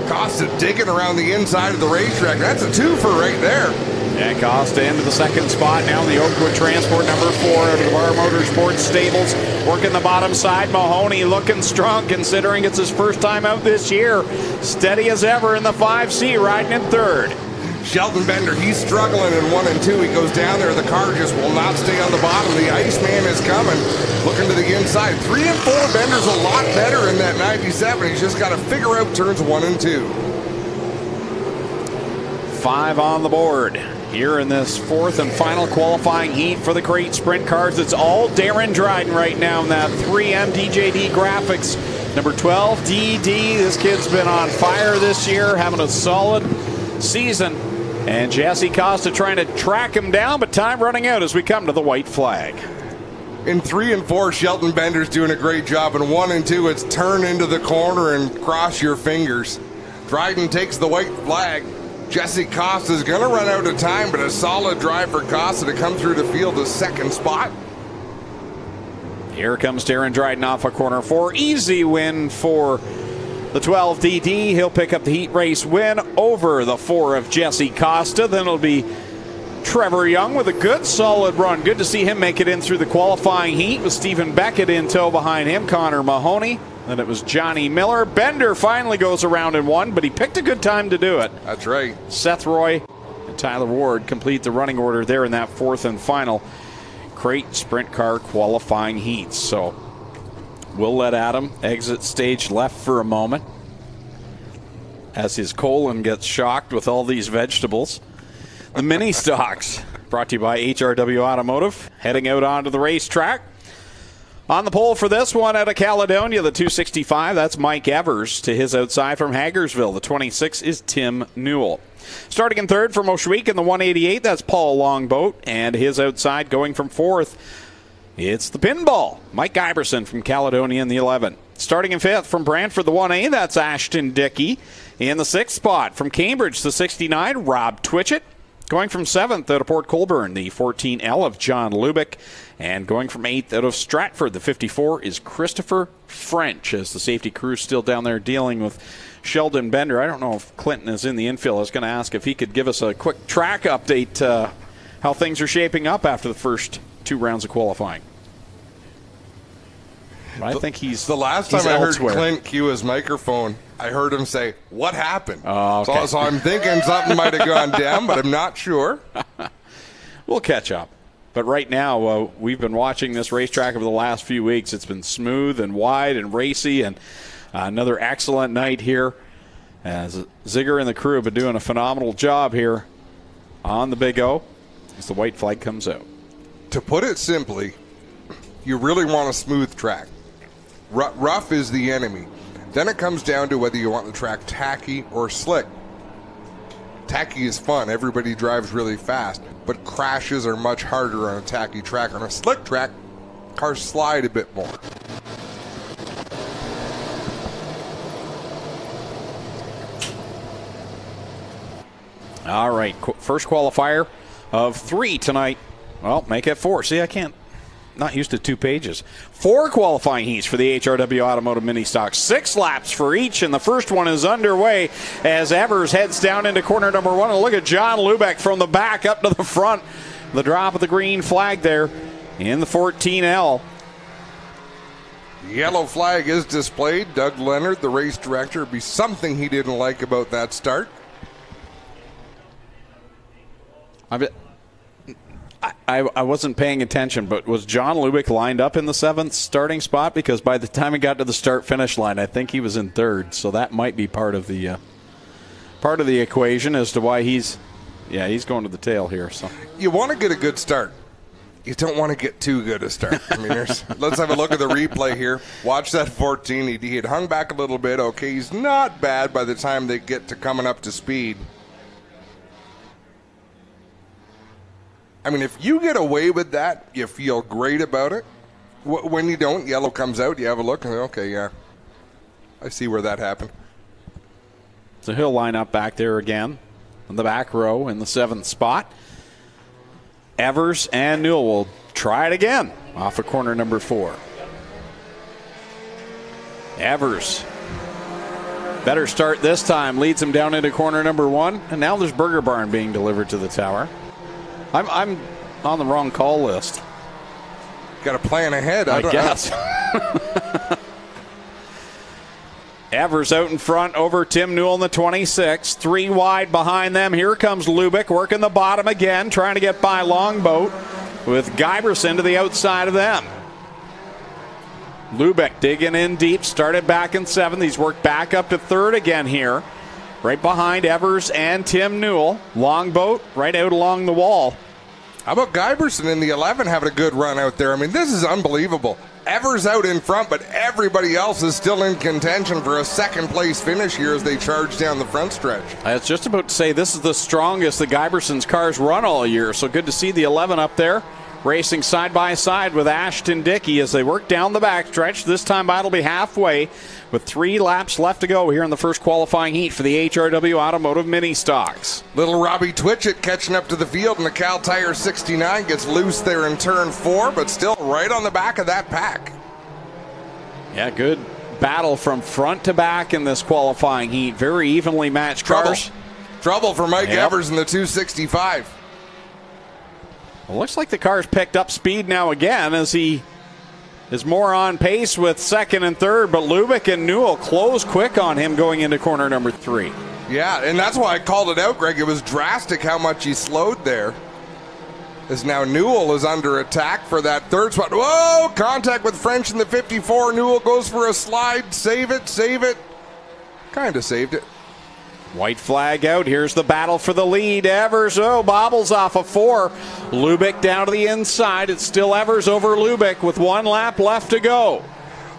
B: Costa digging around the inside of the racetrack. That's a twofer right there.
A: Yeah, Costa into the 2nd spot now in the Oakwood Transport number 4 out of the Bar Motorsports stables. Working the bottom side. Mahoney looking strong considering it's his first time out this year. Steady as ever in the 5C, riding in 3rd.
B: Sheldon Bender, he's struggling in 1 and 2. He goes down there. The car just will not stay on the bottom. The Iceman is coming. Looking to the inside. 3 and 4. Bender's a lot better in that 97. He's just got to figure out turns 1 and 2.
A: 5 on the board. Here in this 4th and final qualifying heat for the great sprint cars. It's all Darren Dryden right now in that 3M DJD graphics. Number 12, DD. This kid's been on fire this year, having a solid season. And Jesse Costa trying to track him down, but time running out as we come to the white flag.
B: In 3 and 4, Sheldon Bender's doing a great job. In 1 and 2, it's turn into the corner and cross your fingers. Dryden takes the white flag. Jesse Costa's going to run out of time, but a solid drive for Costa to come through the field to 2nd spot.
A: Here comes Darren Dryden off of corner 4. Easy win for the 12 DD. He'll pick up the heat race win over the 4 of Jesse Costa. Then it'll be Trevor Young with a good solid run. Good to see him make it in through the qualifying heat with Stephen Beckett in tow behind him. Connor Mahoney. Then it was Johnny Miller. Bender finally goes around in 1, but he picked a good time to do it.
B: That's right.
A: Seth Roy and Tyler Ward complete the running order there in that 4th and final crate sprint car qualifying heats. So we'll let Adam exit stage left for a moment as his colon gets shocked with all these vegetables. The mini stocks brought to you by HRW Automotive, heading out onto the racetrack. On the pole for this one out of Caledonia, the 265, that's Mike Evers. To his outside from Hagersville, the 26 is Tim Newell. Starting in 3rd from Ohsweken, the 188, that's Paul Longboat. And his outside going from 4th, it's the pinball, Mike Iverson from Caledonia in the 11. Starting in 5th from Brantford, the 1A, that's Ashton Dickey. In the 6th spot from Cambridge, the 69, Rob Twitchett. Going from 7th out of Port Colborne, the 14L of John Lubick. And going from 8th out of Stratford, the 54 is Christopher French, as the safety crew's still down there dealing with Sheldon Bender. I don't know if Clinton is in the infield. I was going to ask if he could give us a quick track update, how things are shaping up after the first 2 rounds of qualifying. I think he's
B: the last time I
A: elsewhere.
B: heard Clint cue his microphone, I heard him say, "What happened?"
A: Oh, okay.
B: So I'm thinking something might have gone down, but I'm not sure.
A: We'll catch up. But right now, we've been watching this racetrack over the last few weeks. It's been smooth and wide and racy, and another excellent night here. As Zigger and the crew have been doing a phenomenal job here on the Big O as the white flag comes out.
B: To put it simply, you really want a smooth track. Rough is the enemy. Then it comes down to whether you want the track tacky or slick. Tacky is fun. Everybody drives really fast, but crashes are much harder on a tacky track. On a slick track, cars slide a bit more.
A: All right, first qualifier of 3 tonight. Well, make it 4. See, I can't. Not used to 2 pages. 4 qualifying heats for the HRW Automotive Mini Stock. 6 laps for each, and the first one is underway as Evers heads down into corner number 1. And look at John Lubeck from the back up to the front. The drop of the green flag there in the 14L.
B: Yellow flag is displayed. Doug Leonard, the race director, would be something he didn't like about that start.
A: I wasn't paying attention, but was John Lubick lined up in the 7th starting spot? Because by the time he got to the start-finish line, I think he was in 3rd. So that might be part of the equation as to why he's going to the tail here. So
B: you want to get a good start. You don't want to get too good a start. I mean, let's have a look at the replay here. Watch that 14. He had hung back a little bit. Okay, he's not bad by the time they get to coming up to speed. I mean, if you get away with that, you feel great about it. When you don't, yellow comes out, you have a look, and okay, yeah, I see where that happened.
A: So he'll line up back there again in the back row in the 7th spot. Evers and Newell will try it again off of corner number 4. Evers, better start this time, leads him down into corner number 1, and now there's Burger Barn being delivered to the tower. I'm on the wrong call list.
B: Got to plan ahead,
A: I guess. Evers out in front over Tim Newell in the 26. 3 wide behind them. Here comes Lubick working the bottom again, trying to get by Longboat with Giberson to the outside of them. Lubick digging in deep, started back in 7th. He's worked back up to 3rd again here. Right behind Evers and Tim Newell. Longboat right out along the wall.
B: How about Giberson in the 11 having a good run out there? I mean, this is unbelievable. Evers out in front, but everybody else is still in contention for a 2nd place finish here as they charge down the front stretch.
A: I was just about to say this is the strongest the Giberson's cars run all year, so good to see the 11 up there racing side by side with Ashton Dickey as they work down the backstretch. This time by it'll be halfway with 3 laps left to go here in the first qualifying heat for the HRW Automotive Mini Stocks.
B: Little Robbie Twitchett catching up to the field, and the Cal Tire 69 gets loose there in turn 4, but still right on the back of that pack.
A: Yeah, good battle from front to back in this qualifying heat. Very evenly matched cars.
B: Trouble for Mike Evers in the 265.
A: Well, looks like the car's picked up speed now again as he is more on pace with 2nd and 3rd, but Lubick and Newell close quick on him going into corner number 3.
B: Yeah, and that's why I called it out, Greg. It was drastic how much he slowed there. As now Newell is under attack for that 3rd spot. Whoa, contact with French in the 54. Newell goes for a slide. Save it. Kind of saved it.
A: White flag out. Here's the battle for the lead. Evers, bobbles off of 4. Lubick down to the inside. It's still Evers over Lubick with 1 lap left to go.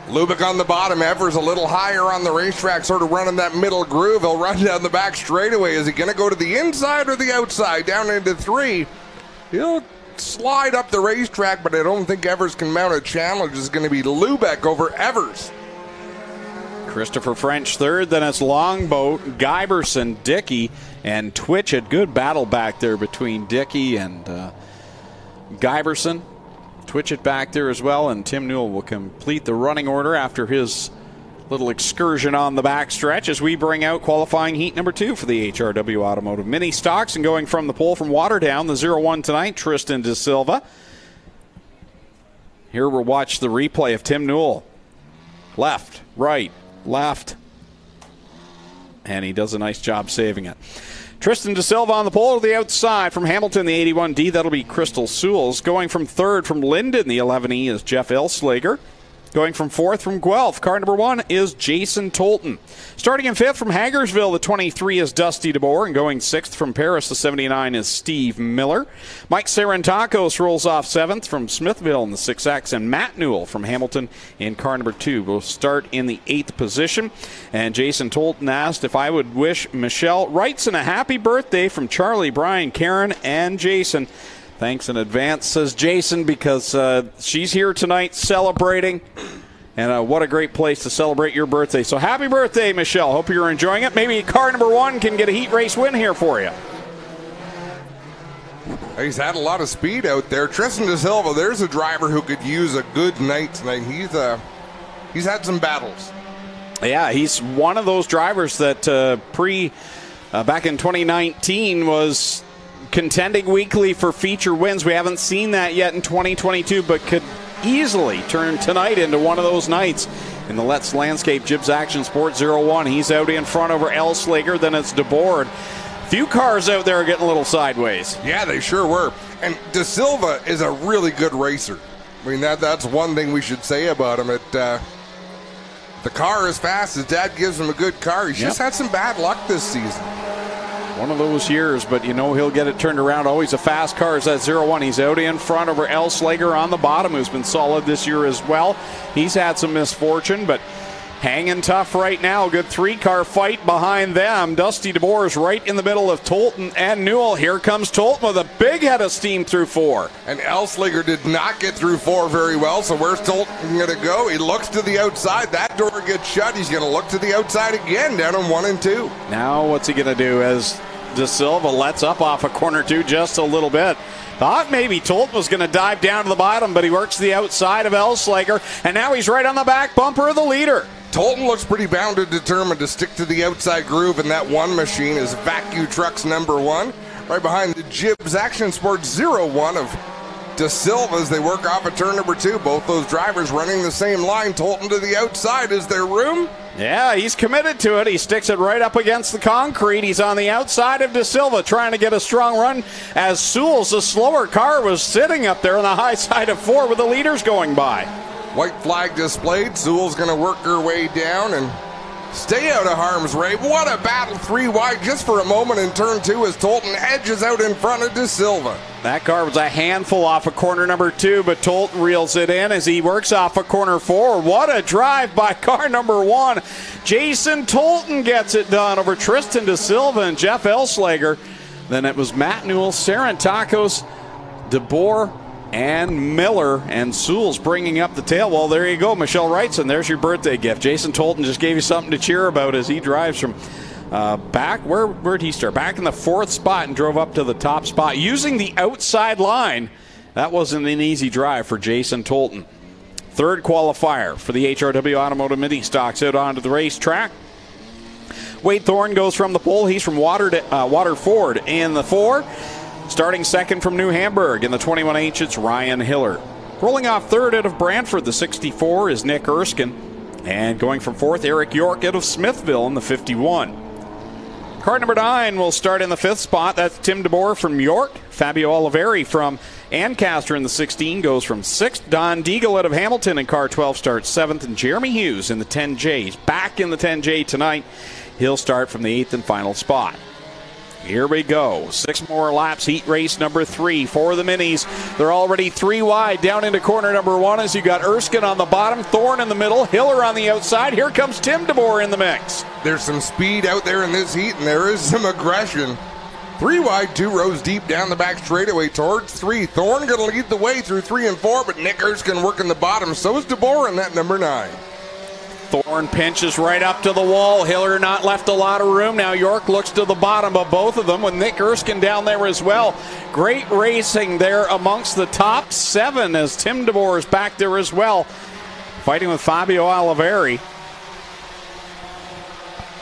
B: Lubick on the bottom. Evers a little higher on the racetrack, sort of running that middle groove. He'll run down the back straightaway. Is he going to go to the inside or the outside? Down into 3. He'll slide up the racetrack, but I don't think Evers can mount a challenge. It's going to be Lubick over Evers.
A: Christopher French third, then it's Longboat, Guyberson, Dickey, and Twitchett. Good battle back there between Dickey and Guyberson. Twitchett back there as well, and Tim Newell will complete the running order after his little excursion on the backstretch as we bring out qualifying heat number 2 for the HRW Automotive Mini Stocks. And going from the pole from Waterdown, the 0-1 tonight, Tristan De Silva. Here we'll watch the replay of Tim Newell. Left, right, left. And he does a nice job saving it. Tristan De Silva on the pole to the outside from Hamilton, the 81D. That'll be Crystal Sewells. Going from third from Linden, the 11E, is Jeff Elslager. Going from fourth from Guelph, car number 1 is Jason Tolton. Starting in fifth from Hagersville, the 23 is Dusty DeBoer. And going sixth from Paris, the 79 is Steve Miller. Mike Sarantakos rolls off seventh from Smithville in the 6X. And Matt Newell from Hamilton in car number 2 will start in the 8th position. And Jason Tolton asked if I would wish Michelle Wrightson a happy birthday from Charlie, Brian, Karen, and Jason. Thanks in advance, says Jason, because she's here tonight celebrating. And what a great place to celebrate your birthday. So happy birthday, Michelle. Hope you're enjoying it. Maybe car number 1 can get a heat race win here for you.
B: He's had a lot of speed out there. Tristan De Silva, there's a driver who could use a good night tonight. He's had some battles.
A: Yeah, he's one of those drivers that back in 2019 was contending weekly for feature wins. We haven't seen that yet in 2022, but could easily turn tonight into one of those nights. In the Let's Landscape Jibs Action Sports 0-1, he's out in front over Elslager, then it's DeBoer. Few cars out there are getting a little sideways.
B: Yeah, they sure were. And De Silva is a really good racer. I mean, that's one thing we should say about him. The car is fast. His dad gives him a good car. He's just had some bad luck this season.
A: One of those years, but you know he'll get it turned around. Always a fast car is that 0-1. He's out in front over Elslager on the bottom, who's been solid this year as well. He's had some misfortune, but hanging tough right now. Good 3-car fight behind them. Dusty DeBoer is right in the middle of Tolton and Newell. Here comes Tolton with a big head of steam through 4.
B: And Elslager did not get through 4 very well, so where's Tolton going to go? He looks to the outside. That door gets shut. He's going to look to the outside again down in 1 and 2.
A: Now what's he going to do as De Silva lets up off of corner 2 just a little bit? Thought maybe Tolton was going to dive down to the bottom, but he works to the outside of Elslager, and now he's right on the back bumper of the leader.
B: Tolton looks pretty bound and determined to stick to the outside groove, and that one machine is Vacu Trucks number 1. Right behind the Jibs Action Sports 0-1 of De Silva as they work off of turn number 2. Both those drivers running the same line. Tolton to the outside. Is there room?
A: Yeah, he's committed to it. He sticks it right up against the concrete. He's on the outside of De Silva trying to get a strong run as Sewells, the slower car, was sitting up there on the high side of 4 with the leaders going by.
B: White flag displayed. Sewell's going to work her way down and stay out of harm's way. What a battle 3 wide just for a moment in turn 2 as Tolton edges out in front of De Silva.
A: That car was a handful off of corner number 2, but Tolton reels it in as he works off of corner 4. What a drive by car number 1. Jason Tolton gets it done over Tristan De Silva and Jeff Elslager. Then it was Matt Newell, Sarantakos, DeBoer, and Miller, and Sewells bringing up the tail. Well, there you go, Michelle Wrightson. There's your birthday gift. Jason Tolton just gave you something to cheer about as he drives from back. Where'd he start? Back in the 4th spot and drove up to the top spot using the outside line. That wasn't an easy drive for Jason Tolton. 3rd qualifier for the HRW Automotive Mini Stocks out onto the racetrack. Wade Thorne goes from the pole. He's from Waterford in the 4. Starting second from New Hamburg in the 21H, it's Ryan Hiller. Rolling off third out of Brantford, the 64, is Nick Erskine. And going from 4th, Eric York out of Smithville in the 51. Car number 9 will start in the 5th spot. That's Tim DeBoer from York. Fabio Oliveri from Ancaster in the 16 goes from 6th. Don Deagle out of Hamilton in car 12 starts 7th. And Jeremy Hughes in the 10J. He's back in the 10J tonight. He'll start from the 8th and final spot. Here we go. 6 more laps. Heat race number 3 for the minis. They're already 3 wide down into corner number 1 as you got Erskine on the bottom, Thorne in the middle, Hiller on the outside. Here comes Tim DeBoer in the mix.
B: There's some speed out there in this heat, and there is some aggression. 3 wide, 2 rows deep down the back straightaway towards 3. Thorne going to lead the way through 3 and 4, but Nick Erskine working the bottom. So is DeBoer in that number 9.
A: Thorne pinches right up to the wall. Hiller not left a lot of room. Now York looks to the bottom of both of them with Nick Erskine down there as well. Great racing there amongst the top 7 as Tim DeBoer is back there as well, fighting with Fabio Oliveri.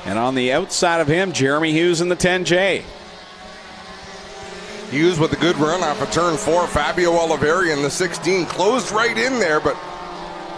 A: And on the outside of him, Jeremy Hughes in the 10J.
B: Hughes with a good run off of turn 4. Fabio Oliveri in the 16 closed right in there, but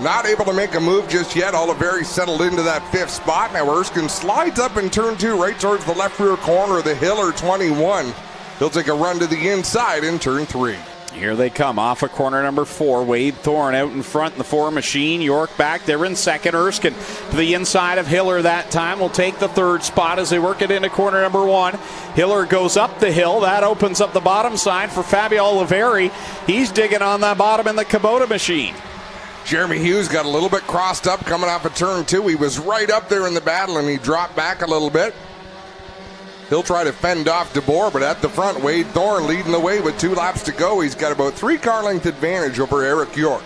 B: not able to make a move just yet. Oliveri settled into that 5th spot. Now Erskine slides up in turn 2 right towards the left rear corner of the Hiller 21. He'll take a run to the inside in turn 3.
A: Here they come off of corner number 4. Wade Thorne out in front in the 4 machine. York back there in second. Erskine to the inside of Hiller that time. Will take the 3rd spot as they work it into corner number 1. Hiller goes up the hill. That opens up the bottom side for Fabio Oliveri. He's digging on that bottom in the Kubota machine.
B: Jeremy Hughes got a little bit crossed up coming off of turn 2. He was right up there in the battle and he dropped back a little bit. He'll try to fend off DeBoer, but at the front, Wade Thorne leading the way with 2 laps to go. He's got about 3 car length advantage over Eric York.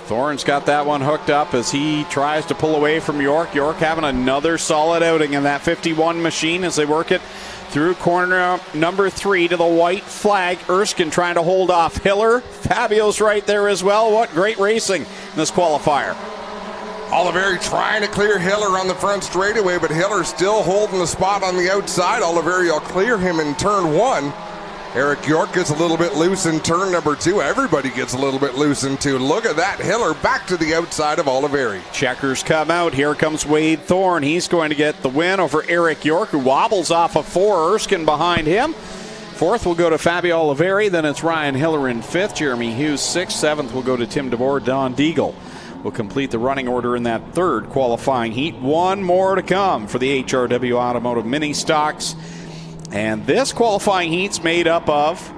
A: Thorne's got that one hooked up as he tries to pull away from York. York having another solid outing in that 51 machine as they work it through corner number 3 to the white flag. Erskine trying to hold off Hiller. Fabio's right there as well. What great racing in this qualifier.
B: Oliveri trying to clear Hiller on the front straightaway, but Hiller still holding the spot on the outside. Oliveri will clear him in turn 1. Eric York gets a little bit loose in turn number 2. Everybody gets a little bit loose in 2. Look at that. Hiller back to the outside of Oliveri.
A: Checkers come out. Here comes Wade Thorne. He's going to get the win over Eric York, who wobbles off of 4. Erskine behind him. 4th will go to Fabio Oliveri. Then it's Ryan Hiller in 5th. Jeremy Hughes 6th. 7th will go to Tim DeBoer. Don Deagle will complete the running order in that 3rd qualifying heat. 1 more to come for the HRW Automotive Mini Stocks. And this qualifying heat's made up of,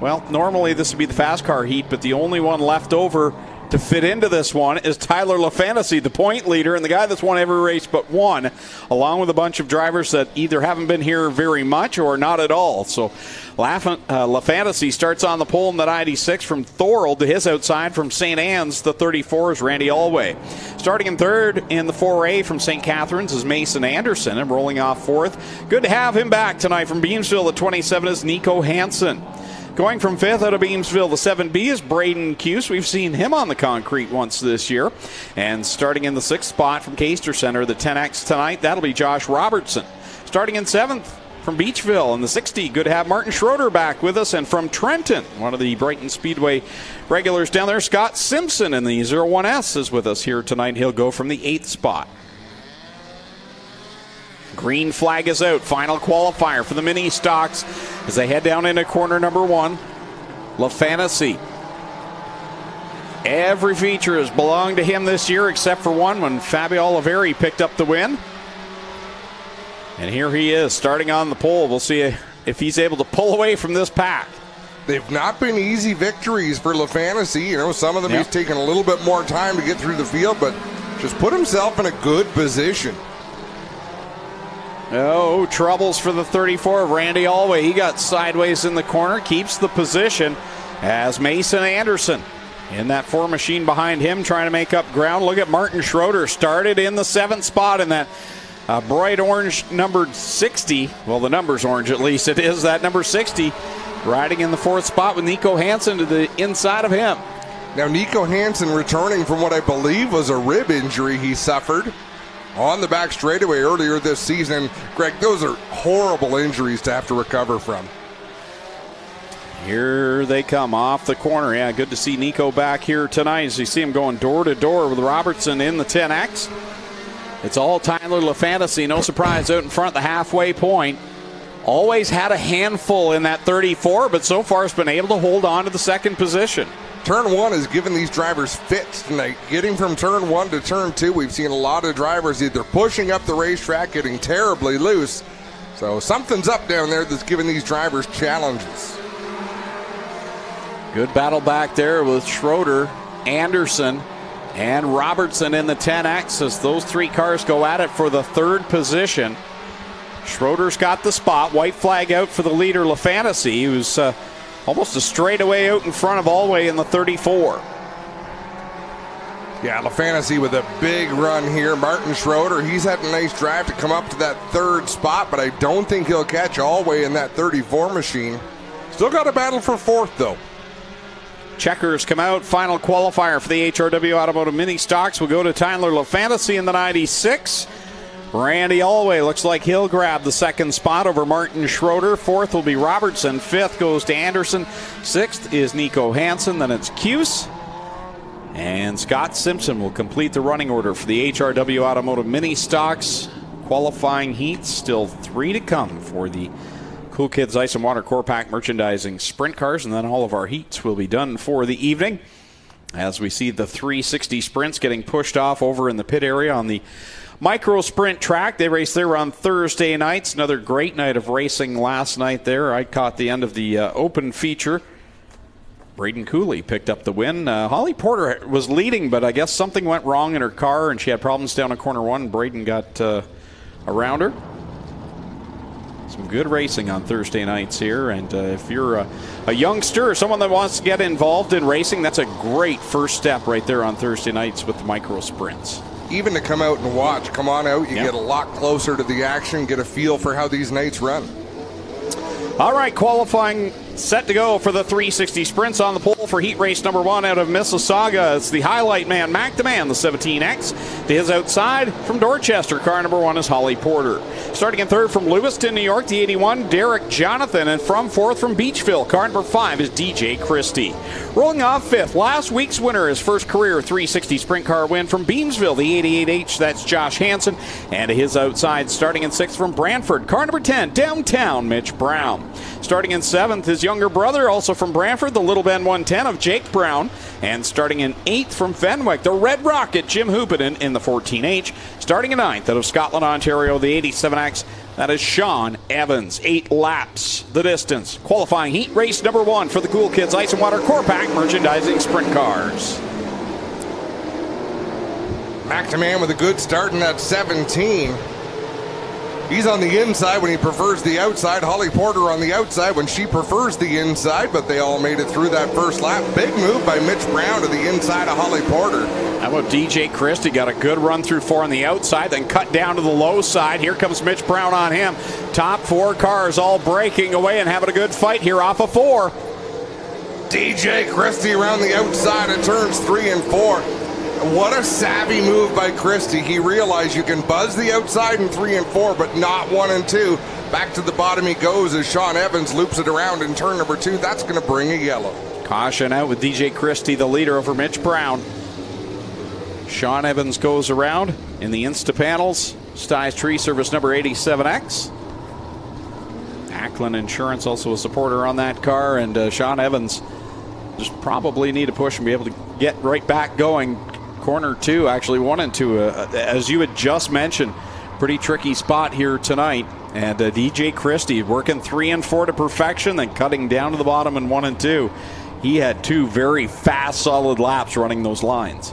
A: well, normally this would be the fast car heat, but the only one left over to fit into this one is Tyler LaFantasy, the point leader, and the guy that's won every race but one, along with a bunch of drivers that either haven't been here very much or not at all. So LaFantasy starts on the pole in the 96 from Thorold. To his outside from St. Anne's, the 34 is Randy Alway. Starting in 3rd in the 4A from St. Catharines is Mason Anderson, and rolling off 4th. Good to have him back tonight from Beamsville. The 27 is Nico Hansen. Going from 5th out of Beamsville, the 7B is Braden Cuse. We've seen him on the concrete once this year. And starting in the 6th spot from Caister Center, the 10X tonight, that'll be Josh Robertson. Starting in 7th from Beachville in the 60, good to have Martin Schroeder back with us. And from Trenton, one of the Brighton Speedway regulars down there, Scott Simpson in the 01S is with us here tonight. He'll go from the 8th spot. Green flag is out. Final qualifier for the mini stocks as they head down into corner number 1. LaFantasy. Every feature has belonged to him this year except for one when Fabio Oliveri picked up the win. And here he is starting on the pole. We'll see if he's able to pull away from this pack.
B: They've not been easy victories for LaFantasy. You know, some of them he's taken a little bit more time to get through the field, but just put himself in a good position.
A: Oh, troubles for the 34, Randy Alway. He got sideways in the corner, keeps the position as Mason Anderson in that 4 machine behind him trying to make up ground. Look at Martin Schroeder, started in the 7th spot in that bright orange numbered 60. Well, the number's orange at least. It is that number 60, riding in the 4th spot with Nico Hansen to the inside of him.
B: Now, Nico Hansen returning from what I believe was a rib injury he suffered on the back straightaway earlier this season. Greg, those are horrible injuries to have to recover from.
A: Here they come off the corner. Yeah, good to see Nico back here tonight as you see him going door to door with Robertson in the 10X. It's all Tyler LaFantasy. No surprise out in front, the halfway point. Always had a handful in that 34, but so far has been able to hold on to the 2nd position.
B: Turn 1 has given these drivers fits tonight. Getting from turn 1 to turn 2, we've seen a lot of drivers either pushing up the racetrack, getting terribly loose. So something's up down there that's giving these drivers challenges.
A: Good battle back there with Schroeder, Anderson, and Robertson in the 10X as those 3 cars go at it for the 3rd position. Schroeder's got the spot. White flag out for the leader, LaFantasy, who's almost a straightaway out in front of Alway in the 34.
B: Yeah, LaFantasy with a big run here. Martin Schroeder, he's had a nice drive to come up to that third spot, but I don't think he'll catch all the way in that 34 machine. Still got a battle for fourth, though.
A: Checkers come out. Final qualifier for the HRW Automotive Mini Stocks will go to Tyler LaFantasy in the 96. Randy Alway looks like he'll grab the second spot over Martin Schroeder. Fourth will be Robertson. Fifth goes to Anderson. Sixth is Nico Hansen. Then it's Cuse. And Scott Simpson will complete the running order for the HRW Automotive Mini Stocks. Qualifying heats, still 3 to come for the Cool Kids Ice and Water Core Pack merchandising sprint cars. And then all of our heats will be done for the evening. As we see the 360 sprints getting pushed off over in the pit area on the Micro Sprint track. They raced there on Thursday nights. Another great night of racing last night there. I caught the end of the open feature. Braden Cooley picked up the win. Holly Porter was leading, but I guess something went wrong in her car, and she had problems down in corner one. Braden got around her. Some good racing on Thursday nights here, and if you're a youngster or someone that wants to get involved in racing, that's a great first step right there on Thursday nights with the micro sprints.
B: Even to come out and watch, come on out, you get a lot closer to the action, get a feel for how these nights run.
A: All right, qualifying set to go for the 360 sprints. On the pole for heat race number 1 out of Mississauga. It's the highlight man, Mac DeMan, the 17X. To his outside from Dorchester, car number 1 is Holly Porter. Starting in third from Lewiston, New York, the 81, Derek Jonathan. And from fourth from Beachville, car number 5 is DJ Christie. Rolling off fifth, last week's winner, his first career 360 sprint car win from Beamsville, the 88H, that's Josh Hansen. And to his outside, starting in sixth from Brantford, car number 10, Downtown, Mitch Brown. Starting in seventh, his younger brother, also from Brantford, the Little Ben 110 of Jake Brown. And starting in eighth from Fenwick, the Red Rocket, Jim Hoopenden in the 14H. Starting in ninth, out of Scotland, Ontario, the 87X, that is Sean Evans. 8 laps, the distance. Qualifying heat race number 1 for the Cool Kids Ice and Water Core Pack merchandising sprint cars.
B: Mac DeMan with a good start in that 17. He's on the inside when he prefers the outside. Holly Porter on the outside when she prefers the inside, but they all made it through that first lap. Big move by Mitch Brown to the inside of Holly Porter.
A: How about DJ Christie? Got a good run through 4 on the outside, then cut down to the low side. Here comes Mitch Brown on him. Top 4 cars all breaking away and having a good fight here off of 4.
B: DJ Christie around the outside of turns 3 and 4. What a savvy move by Christie. He realized you can buzz the outside in 3 and 4, but not 1 and 2. Back to the bottom he goes as Sean Evans loops it around in turn number 2. That's going to bring a yellow.
A: Caution out with DJ Christie, the leader, over Mitch Brown. Sean Evans goes around in the Insta panels. Styes Tree Service number 87X. Ackland Insurance also a supporter on that car, and Sean Evans just probably need to push and be able to get right back going. Corner 2, actually 1 and 2, as you had just mentioned, pretty tricky spot here tonight. And DJ Christie working 3 and 4 to perfection, then cutting down to the bottom in 1 and 2. He had 2 very fast, solid laps running those lines.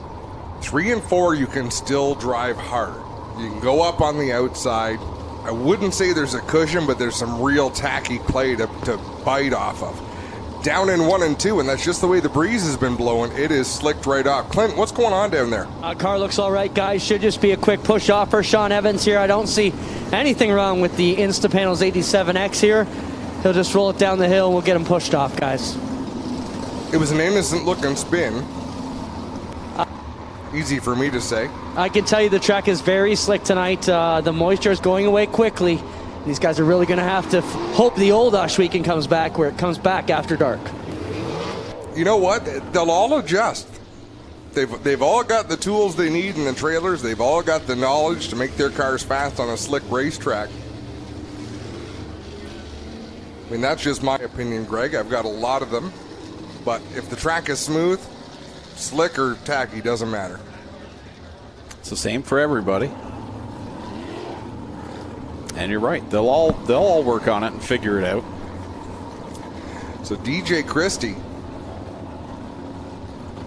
B: 3 and 4, you can still drive hard. You can go up on the outside. I wouldn't say there's a cushion, but there's some real tacky play to bite off of. Down in 1 and 2, and that's just the way the breeze has been blowing. It is slicked right off. Clint, what's going on down there?
C: Car looks all right, guys. Should just be a quick push off for Sean Evans here. I don't see anything wrong with the Instapanels 87X here. He'll just roll it down the hill and we'll get him pushed off, guys.
B: It was an innocent looking spin. Easy for me to say.
C: I can tell you the track is very slick tonight. The moisture is going away quickly. These guys are really going to have to hope the old Ohsweken comes back, where it comes back after dark.
B: You know what? They'll all adjust. They've all got the tools they need in the trailers. They've all got the knowledge to make their cars fast on a slick racetrack. I mean, that's just my opinion, Greg. I've got a lot of them. But if the track is smooth, slick or tacky, doesn't matter.
A: It's the same for everybody. And you're right. They'll all work on it and figure it out.
B: So DJ Christie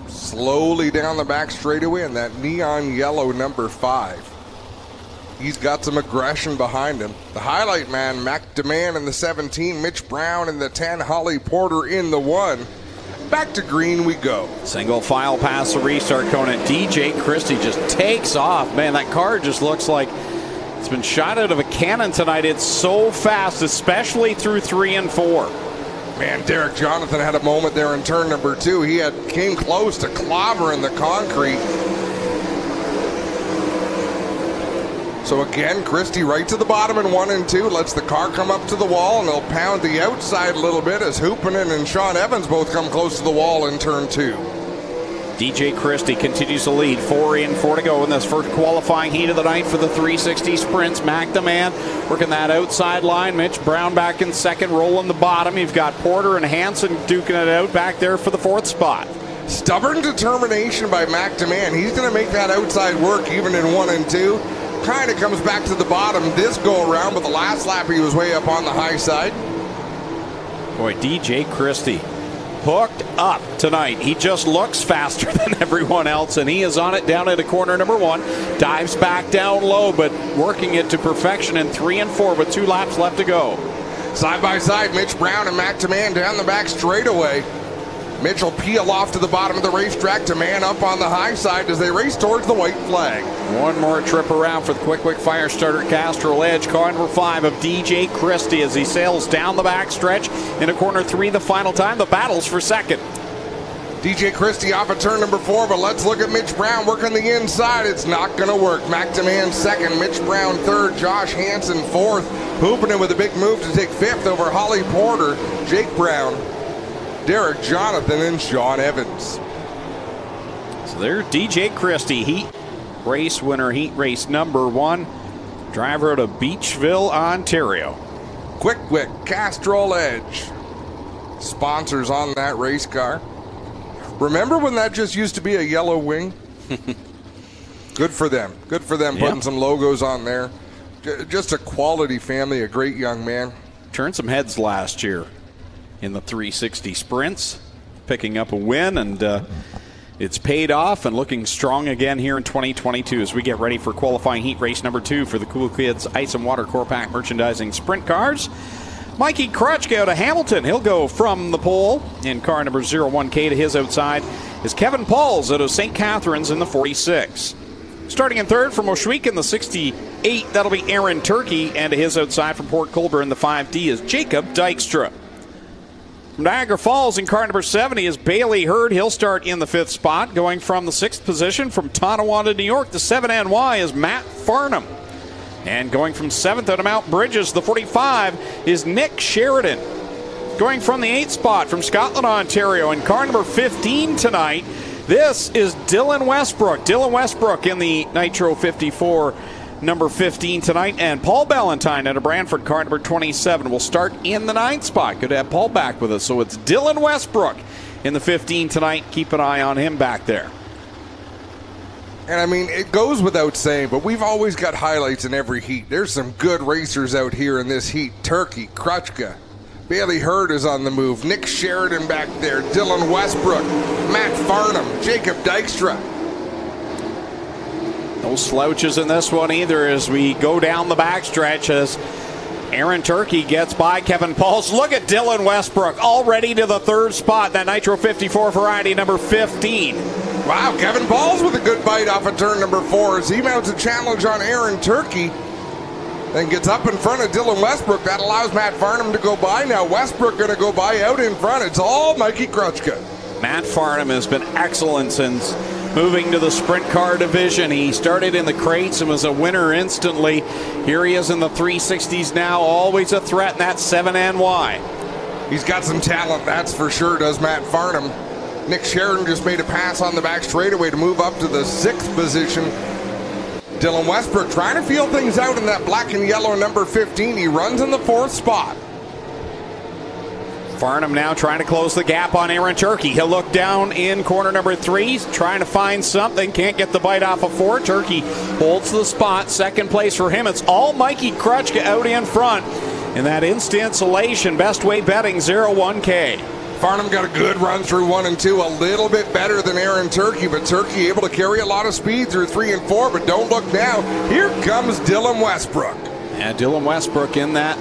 B: slowly down the back straightaway in that neon yellow number 5. He's got some aggression behind him. The highlight man, Mac DeMan in the 17, Mitch Brown in the 10, Holly Porter in the 1. Back to green we go.
A: Single file past the restart cone, and DJ Christie just takes off. Man, that car just looks like it's been shot out of a cannon tonight. It's so fast, especially through 3 and 4.
B: Man, Derek Jonathan had a moment there in turn number 2. He came close to clobbering the concrete. So again, Christie right to the bottom in 1 and 2. Lets the car come up to the wall, and they'll pound the outside a little bit as Hoopinen and Sean Evans both come close to the wall in turn 2.
A: DJ Christie continues to lead. 4 and 4 to go in this first qualifying heat of the night for the 360 sprints. McDeman working that outside line. Mitch Brown back in second, rolling the bottom. You've got Porter and Hansen duking it out back there for the 4th spot.
B: Stubborn determination by McDeman. He's going to make that outside work even in 1 and 2. Kind of comes back to the bottom this go around, but the last lap he was way up on the high side.
A: Boy, DJ Christie hooked up tonight. He just looks faster than everyone else, and he is on it down into corner number 1. Dives back down low, but working it to perfection in 3 and 4 with 2 laps left to go.
B: Side by side, Mitch Brown and McDeman down the back straightaway. Mitch will peel off to the bottom of the racetrack to man up on the high side as they race towards the white flag.
A: One more trip around for the quick fire starter at Castrol Edge. Car number 5 of DJ Christie as he sails down the back stretch into corner 3 the final time. The battles for second.
B: DJ Christie off of turn number 4, but let's look at Mitch Brown working the inside. It's not going to work. McDeman second, Mitch Brown third, Josh Hansen fourth. Hoopinen with a big move to take 5th over Holly Porter, Jake Brown, Derek Jonathan, and Sean Evans.
A: So there's DJ Christie, heat race winner, heat race number 1. Driver out of Beachville, Ontario.
B: Quick, Castrol Edge. Sponsors on that race car. Remember when that just used to be a yellow wing? Good for them. Good for them putting some logos on there. Just a quality family, a great young man.
A: Turned some heads last year in the 360 sprints, picking up a win, and it's paid off and looking strong again here in 2022 as we get ready for qualifying heat race number 2 for the Cool Kids Ice and Water Core Pack Merchandising Sprint Cars. Mikey Krutchka out of Hamilton. He'll go from the pole in car number 01K. To his outside is Kevin Pauls out of St. Catharines in the 46. Starting in third from Ohsweken, the 68, that'll be Aaron Turkey. And to his outside from Port Colborne, the 5D is Jacob Dykstra. From Niagara Falls in car number 70 is Bailey Hurd. He'll start in the 5th spot. Going from the 6th position from Tonawanda, New York, the 7NY is Matt Farnham. And going from 7th out of Mount Bridges, the 45 is Nick Sheridan. Going from the 8th spot from Scotland, Ontario, in car number 15 tonight, this is Dylan Westbrook. Dylan Westbrook in the Nitro 54, number 15 tonight. And Paul Ballantyne out of Brantford, car number 27, will start in the 9th spot. Good to have Paul back with us. So it's Dylan Westbrook in the 15 tonight. Keep an eye on him back there.
B: And I mean, it goes without saying, but we've always got highlights in every heat. There's some good racers out here in this heat. Turkey, Krutchka, Bailey Hurd is on the move. Nick Sheridan back there. Dylan Westbrook, Matt Farnham, Jacob Dykstra.
A: No slouches in this one either as we go down the backstretch as Aaron Turkey gets by Kevin Pauls. Look at Dylan Westbrook already to the 3rd spot. That Nitro 54 variety number 15.
B: Wow, Kevin Pauls with a good bite off of turn number 4 as he mounts a challenge on Aaron Turkey. Then gets up in front of Dylan Westbrook. That allows Matt Farnham to go by. Now Westbrook going to go by out in front. It's all Mikey Krutchka.
A: Matt Farnham has been excellent since moving to the sprint car division. He started in the crates and was a winner instantly. Here he is in the 360s now, always a threat in that 7NY.
B: He's got some talent, that's for sure, does Matt Farnham. Nick Sheridan just made a pass on the back straightaway to move up to the 6th position. Dylan Westbrook trying to feel things out in that black and yellow number 15. He runs in the 4th spot.
A: Farnham now trying to close the gap on Aaron Turkey. He'll look down in corner number 3. He's trying to find something. Can't get the bite off of 4. Turkey holds the spot. 2nd place for him. It's all Mikey Krutchka out in front. In that installation, Best Way Betting 01K.
B: Farnham got a good run through 1 and 2, a little bit better than Aaron Turkey, but Turkey able to carry a lot of speed through 3 and 4, but don't look now. Here comes Dylan Westbrook.
A: Yeah, Dylan Westbrook in that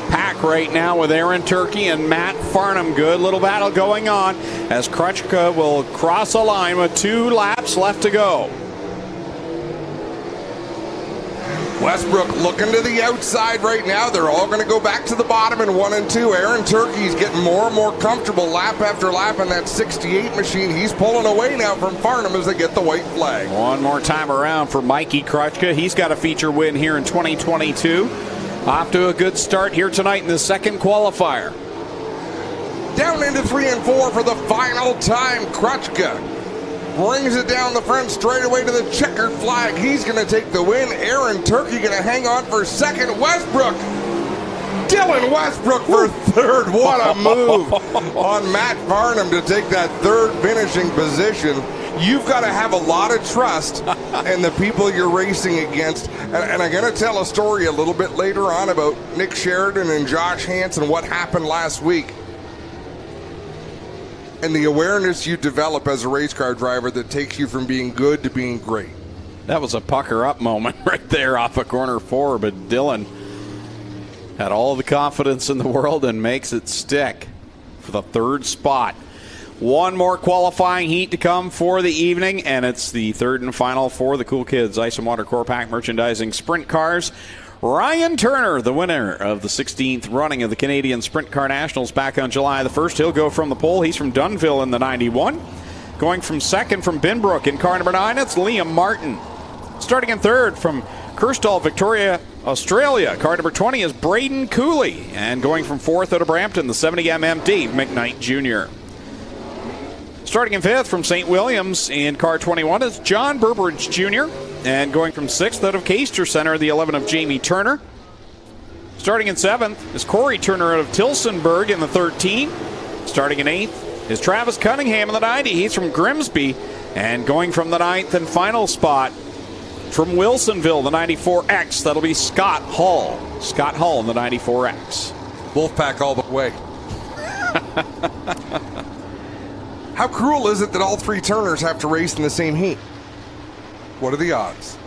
A: pack track right now with Aaron Turkey and Matt Farnham. Good little battle going on as Kruchka will cross a line with 2 laps left to go.
B: Westbrook looking to the outside right now. They're all going to go back to the bottom in 1 and 2. Aaron Turkey's getting more and more comfortable lap after lap in that 68 machine. He's pulling away now from Farnham as they get the white flag.
A: One more time around for Mikey Kruchka. He's got a feature win here in 2022. Off to a good start here tonight in the second qualifier.
B: Down into 3 and 4 for the final time. Kruchka brings it down the front straightaway to the checkered flag. He's going to take the win. Aaron Turkey going to hang on for second. Westbrook. Dylan Westbrook for third. What a move on Matt Farnham to take that third finishing position. You've got to have a lot of trust in the people you're racing against. And I'm going to tell a story a little bit later on about Nick Sheridan and Josh Hansen, what happened last week. And the awareness you develop as a race car driver that takes you from being good to being great.
A: That was a pucker up moment right there off of corner 4, but Dylan had all the confidence in the world and makes it stick for the third spot. One more qualifying heat to come for the evening, and it's the third and final for the Cool Kids Ice and Water Core Pack Merchandising Sprint Cars. Ryan Turner, the winner of the 16th running of the Canadian Sprint Car Nationals back on July the 1st. He'll go from the pole. He's from Dunnville in the 91. Going from second from Binbrook in car number 9, it's Liam Martin. Starting in third from Kirstall, Victoria, Australia. Car number 20 is Braden Cooley. And going from fourth out of Brampton, the 70mm Dave McKnight Jr. Starting in fifth from St. Williams in car 21 is John Burbridge Jr. And going from sixth out of Caister Center, the 11 of Jamie Turner. Starting in seventh is Corey Turner out of Tilsonburg in the 13. Starting in eighth is Travis Cunningham in the 90. He's from Grimsby. And going from the ninth and final spot from Wilsonville, the 94X, that'll be Scott Hall. Scott Hall in the 94X.
B: Wolfpack all the way. How cruel is it that all 3 Turners have to race in the same heat? What are the odds?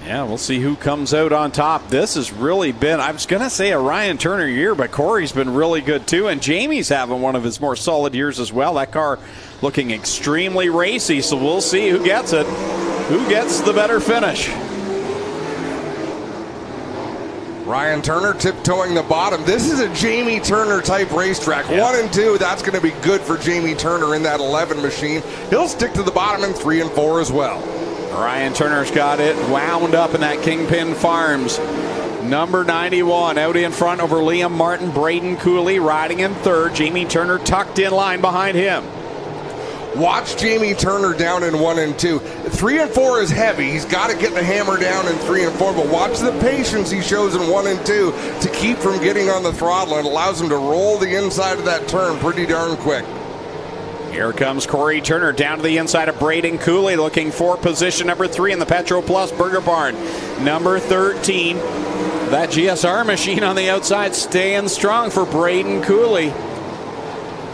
A: Yeah, we'll see who comes out on top. This has really been, I was going to say a Ryan Turner year, but Corey's been really good too. And Jamie's having one of his more solid years as well. That car looking extremely racy, so we'll see who gets it. Who gets the better finish?
B: Ryan Turner tiptoeing the bottom. This is a Jamie Turner type racetrack. Yeah. 1 and 2, that's going to be good for Jamie Turner in that 11 machine. He'll stick to the bottom in 3 and 4 as well.
A: Ryan Turner's got it wound up in that Kingpin Farms. Number 91 out in front over Liam Martin. Braden Cooley riding in third. Jamie Turner tucked in line behind him.
B: Watch Jamie Turner down in 1 and 2. 3 and 4 is heavy. He's got to get the hammer down in 3 and 4, but watch the patience he shows in 1 and 2 to keep from getting on the throttle. It allows him to roll the inside of that turn pretty darn quick.
A: Here comes Corey Turner down to the inside of Braden Cooley, looking for position number 3 in the Petro Plus Burger Barn. Number 13, that GSR machine on the outside staying strong for Braden Cooley.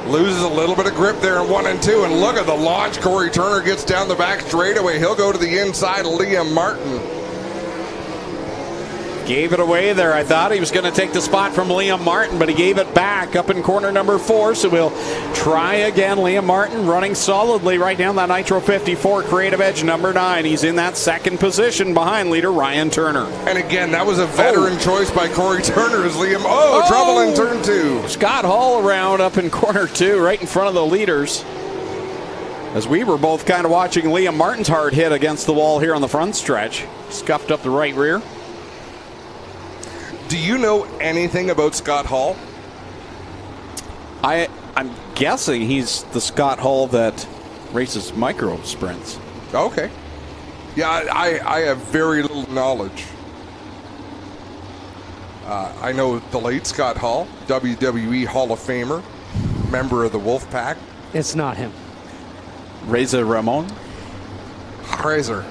B: Loses a little bit of grip there in 1 and 2, and look at the launch. Corey Turner gets down the back straightaway. He'll go to the inside of Liam Martin.
A: Gave it away there. I thought he was going to take the spot from Liam Martin, but he gave it back up in corner number 4, so we'll try again. Liam Martin running solidly right down that Nitro 54 Creative Edge number 9. He's in that second position behind leader Ryan Turner.
B: And again, that was a veteran choice by Corey Turner as Liam. Trouble in turn 2.
A: Scott Hall around up in corner 2, right in front of the leaders. As we were both kind of watching Liam Martin's hard hit against the wall here on the front stretch. Scuffed up the right rear.
B: Do you know anything about Scott Hall?
A: I'm guessing he's the Scott Hall that races micro sprints.
B: Okay. Yeah, I have very little knowledge. I know the late Scott Hall, WWE Hall of Famer, member of the Wolfpack.
C: It's not him.
A: Reza Ramon?
B: Reza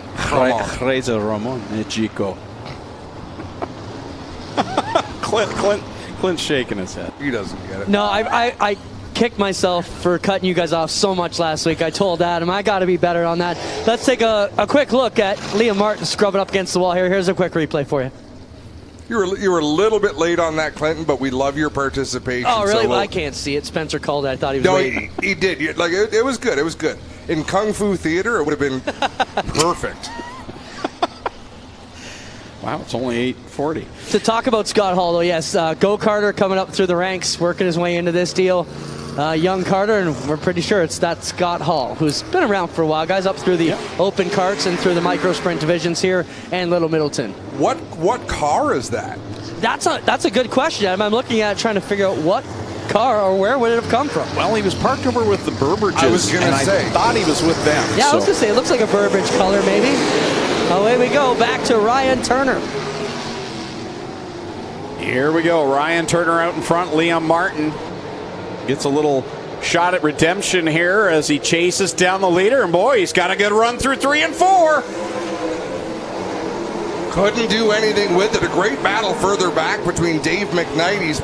A: Ramon. Chico. Clint's shaking his head.
B: He doesn't get it.
C: No, I kicked myself for cutting you guys off so much last week. I told Adam I got to be better on that. Let's take a quick look at Liam Martin scrubbing up against the wall here. Here's a quick replay for you.
B: You were a little bit late on that, Clinton, but we love your participation.
C: Oh, really?
B: So
C: well, I can't see it. Spencer called it. I thought he was waiting.
B: He did. It was good. It was good. In Kung Fu Theater, it would have been perfect.
A: Wow, it's only 8:40.
C: To talk about Scott Hall, though, yes, go-karter coming up through the ranks, working his way into this deal. Young Carter, and we're pretty sure it's that Scott Hall, who's been around for a while, guys, up through the open carts and through the micro sprint divisions here and Little Middleton.
B: What car is that?
C: That's a good question. I'm looking at it, trying to figure out what car or where would it have come from.
A: Well, he was parked over with the Burbages.
B: I was going to say.
A: I thought he was with them.
C: Yeah, I was going to say, it looks like a Burbage color, maybe. Away we go, back to Ryan Turner.
A: Here we go, Ryan Turner out in front. Liam Martin gets a little shot at redemption here as he chases down the leader, and boy, he's got a good run through 3 and 4.
B: Couldn't do anything with it. A great battle further back between Dave McKnight. He's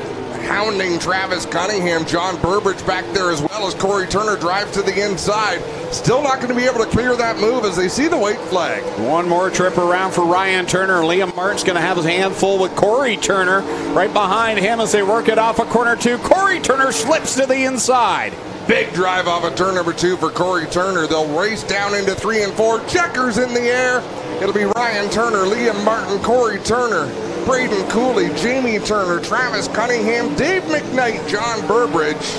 B: hounding Travis Cunningham. John Burbage back there as well as Corey Turner drives to the inside. Still not going to be able to clear that move as they see the white flag.
A: One more trip around for Ryan Turner. Liam Martin's going to have his hand full with Corey Turner right behind him as they work it off of corner 2. Corey Turner slips to the inside.
B: Big drive off of turn number 2 for Corey Turner. They'll race down into 3 and 4. Checkers in the air. It'll be Ryan Turner, Liam Martin, Corey Turner, Braden Cooley, Jamie Turner, Travis Cunningham, Dave McKnight, John Burbridge,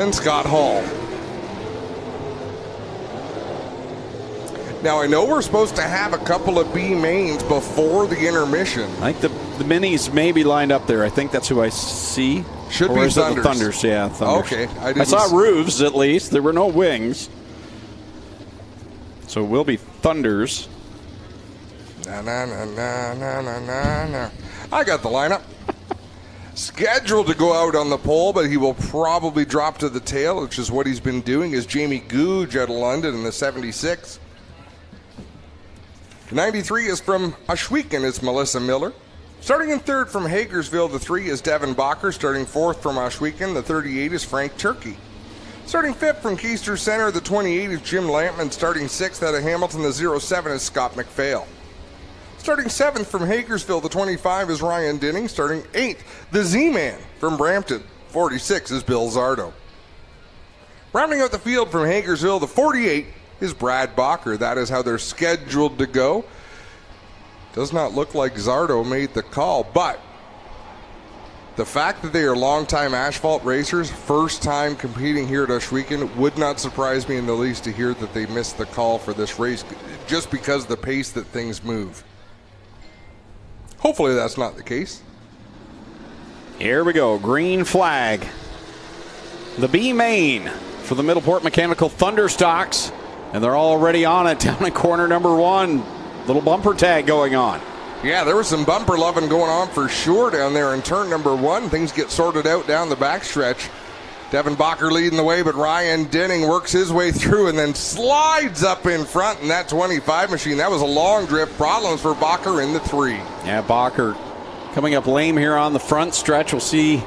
B: and Scott Hall. Now, I know we're supposed to have a couple of B mains before the intermission.
A: I think the minis may be lined up there. I think that's who I see.
B: Should
A: or
B: be
A: is it
B: Thunders.
A: The Thunders, yeah. Thunders.
B: Okay.
A: I saw roofs, at least. There were no wings. So it will be Thunders.
B: Na, na, na, na, na, na, na. I got the lineup. Scheduled to go out on the pole, but he will probably drop to the tail, which is what he's been doing, is Jamie Googe out of London in the 76. 93 is from Ohsweken is Melissa Miller. Starting in third from Hagersville, the 3 is Devin Bacher. Starting fourth from Ohsweken, the 38 is Frank Turkey. Starting fifth from Keister Center, the 28 is Jim Lampman. Starting sixth out of Hamilton, the 07 is Scott McPhail. Starting seventh from Hagersville, the 25 is Ryan Dinning. Starting eighth, the Z-Man from Brampton, 46 is Bill Zardo. Rounding out the field from Hagersville, the 48 is Brad Bacher. That is how they're scheduled to go. Does not look like Zardo made the call, but the fact that they are longtime asphalt racers, first time competing here at Ohsweken, would not surprise me in the least to hear that they missed the call for this race just because of the pace that things move. Hopefully that's not the case.
A: Here we go, green flag. The B main for the Middleport Mechanical Thunderstocks, and they're already on it down in corner number 1. Little bumper tag going on.
B: Yeah, there was some bumper loving going on for sure down there in turn number 1. Things get sorted out down the backstretch. Devin Bacher leading the way, but Ryan Dinning works his way through and then slides up in front in that 25 machine. That was a long drift. Problems for Bacher in the 3.
A: Yeah, Bacher coming up lame here on the front stretch. We'll see.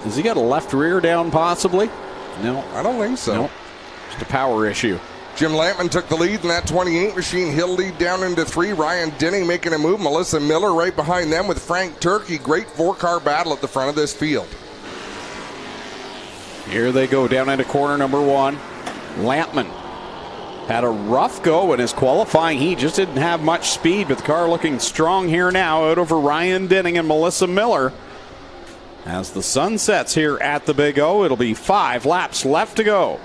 A: Has he got a left rear down possibly? No.
B: I don't think so.
A: No. Just a power issue.
B: Jim Lampman took the lead in that 28 machine. He'll lead down into 3. Ryan Dinning making a move. Melissa Miller right behind them with Frank Turkey. Great 4-car battle at the front of this field.
A: Here they go down into corner number 1. Lampman had a rough go in his qualifying. He just didn't have much speed, but the car looking strong here now out over Ryan Dinning and Melissa Miller. As the sun sets here at the Big O, it'll be 5 laps left to go.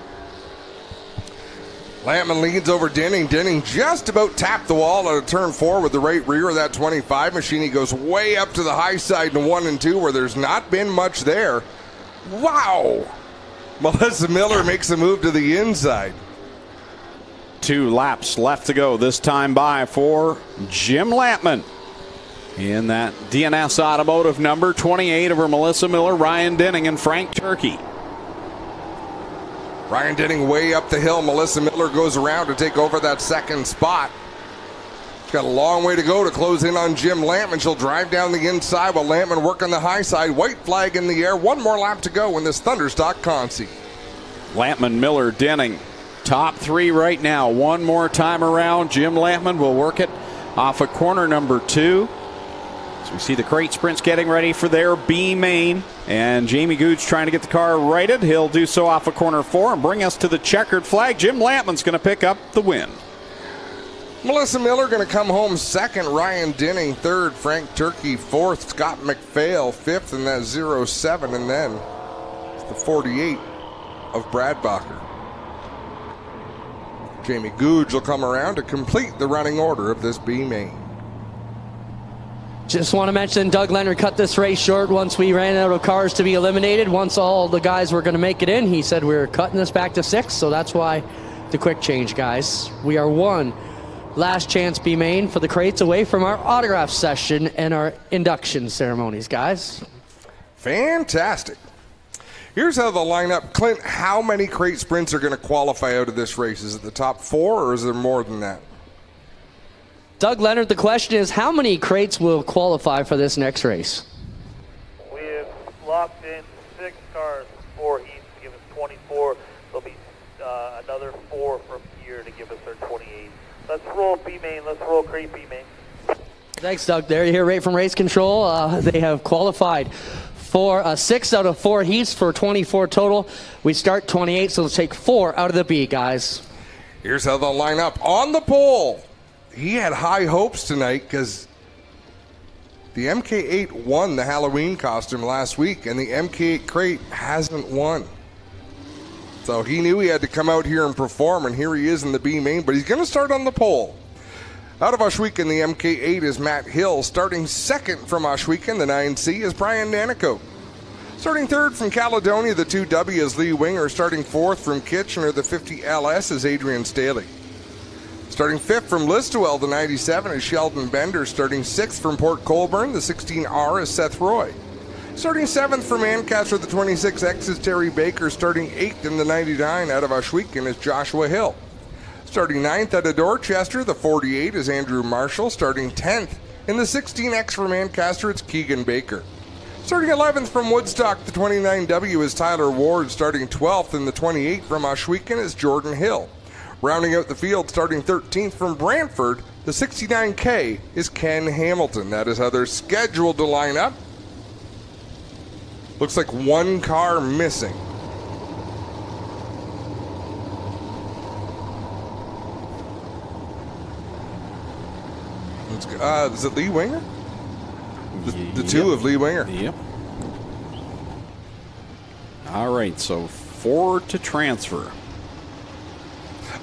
B: Lampman leads over Dinning. Dinning just about tapped the wall out of turn 4 with the right rear of that 25 machine. He goes way up to the high side in 1 and 2 where there's not been much there. Wow! Melissa Miller makes a move to the inside.
A: 2 laps left to go this time by for Jim Lampman. In that DNS Automotive number 28 over Melissa Miller, Ryan Dinning, and Frank Turkey.
B: Ryan Dinning way up the hill. Melissa Miller goes around to take over that second spot. She's got a long way to go to close in on Jim Lampman. She'll drive down the inside while Lampman work on the high side. White flag in the air. 1 more lap to go in this Thunderstock Consi.
A: Lampman, Miller, Dinning. Top 3 right now. 1 more time around. Jim Lampman will work it off of corner number 2. So we see the crate sprints getting ready for their B main, and Jamie Gooch trying to get the car righted. He'll do so off of corner 4 and bring us to the checkered flag. Jim Lampman's going to pick up the win.
B: Melissa Miller going to come home second. Ryan Dinning third. Frank Turkey fourth. Scott McPhail fifth in that 07. And then the 48 of Brad Bacher. Jamie Googe will come around to complete the running order of this B main.
C: Just want to mention Doug Leonard cut this race short once we ran out of cars to be eliminated. Once all the guys were going to make it in, he said we were cutting this back to 6, so that's why the quick change, guys. We are one last chance B main for the crates away from our autograph session and our induction ceremonies, guys.
B: Fantastic. Here's how they'll line up. Clint, how many crate sprints are going to qualify out of this race? Is it the top 4 or is there more than that?
C: Doug Leonard, the question is, how many crates will qualify for this next race?
G: We have locked in 6 cars, 4 heats to give us 24. There'll be another 4 from here to give us our 28. Let's roll B main. Let's roll crate B main.
C: Thanks, Doug. There you hear right from race control. They have qualified for 6 out of 4 heats for 24 total. We start 28, so let's take 4 out of the B, guys.
B: Here's how they'll line up. On the pole, he had high hopes tonight because the MK8 won the Halloween costume last week, and the MK8 crate hasn't won. So he knew he had to come out here and perform, and here he is in the B main, but he's going to start on the pole. Out of Ohsweken, the MK8 is Matt Hill. Starting second from Ohsweken, the 9C, is Brian Nanico. Starting third from Caledonia, the 2W is Lee Winger. Starting fourth from Kitchener, the 50LS is Adrian Staley. Starting fifth from Listowel, the 97 is Sheldon Bender. Starting sixth from Port Colborne, the 16R is Seth Roy. Starting seventh from Ancaster, the 26X is Terry Baker. Starting eighth in the 99 out of Ohsweken is Joshua Hill. Starting ninth out of Dorchester, the 48 is Andrew Marshall. Starting 10th in the 16X from Ancaster, it's Keegan Baker. Starting 11th from Woodstock, the 29W is Tyler Ward. Starting 12th in the 28 from Ohsweken is Jordan Hill. Rounding out the field, starting 13th from Brantford, the 69K is Ken Hamilton. That is how they're scheduled to line up. Looks like one car missing. Is it Lee Winger? The two of Lee Winger.
A: Yep. All right, so 4 to transfer.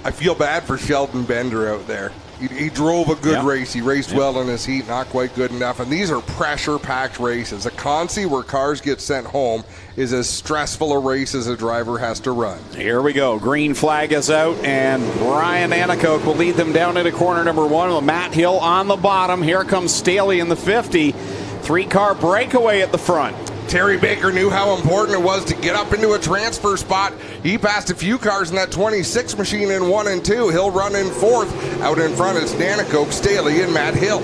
B: I feel bad for Sheldon Bender out there. He drove a good race. He raced well in his heat, not quite good enough. And these are pressure-packed races. A Consi where cars get sent home is as stressful a race as a driver has to run.
A: Here we go. Green flag is out, and Brian Anacoke will lead them down into corner number 1 with Matt Hill on the bottom. Here comes Staley in the 50. 3-car breakaway at the front.
B: Terry Baker knew how important it was to get up into a transfer spot. He passed a few cars in that 26 machine in 1 and 2. He'll run in 4th. Out in front is Nanicoke, Staley, and Matt Hill.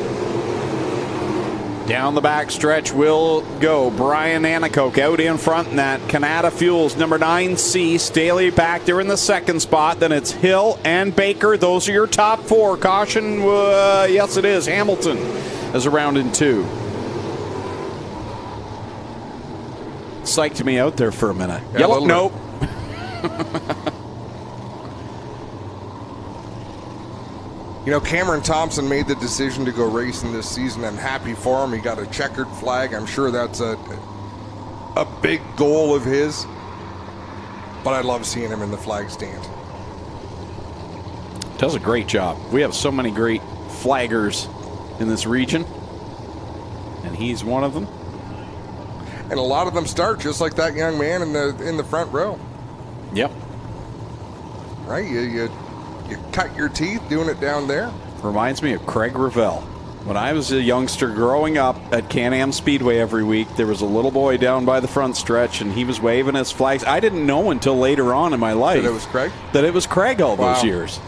A: Down the back stretch will go Brian Anacoke out in front in that Canada Fuels number 9C. Staley back there in the 2nd spot. Then it's Hill and Baker. Those are your top 4. Caution, yes it is. Hamilton is around in 2. Psyched me out there for a minute.
B: Yeah,
A: Yellow, nope.
B: You know, Cameron Thompson made the decision to go racing this season. I'm happy for him. He got a checkered flag. I'm sure that's a big goal of his. But I love seeing him in the flag stand.
A: Does a great job. We have so many great flaggers in this region, and he's one of them.
B: And a lot of them start just like that young man in the front row.
A: Yep.
B: Right? You cut your teeth doing it down there.
A: Reminds me of Craig Revelle. When I was a youngster growing up at Can-Am Speedway every week, there was a little boy down by the front stretch, and he was waving his flags. I didn't know until later on in my life
B: that it was Craig?
A: That it was Craig all those years.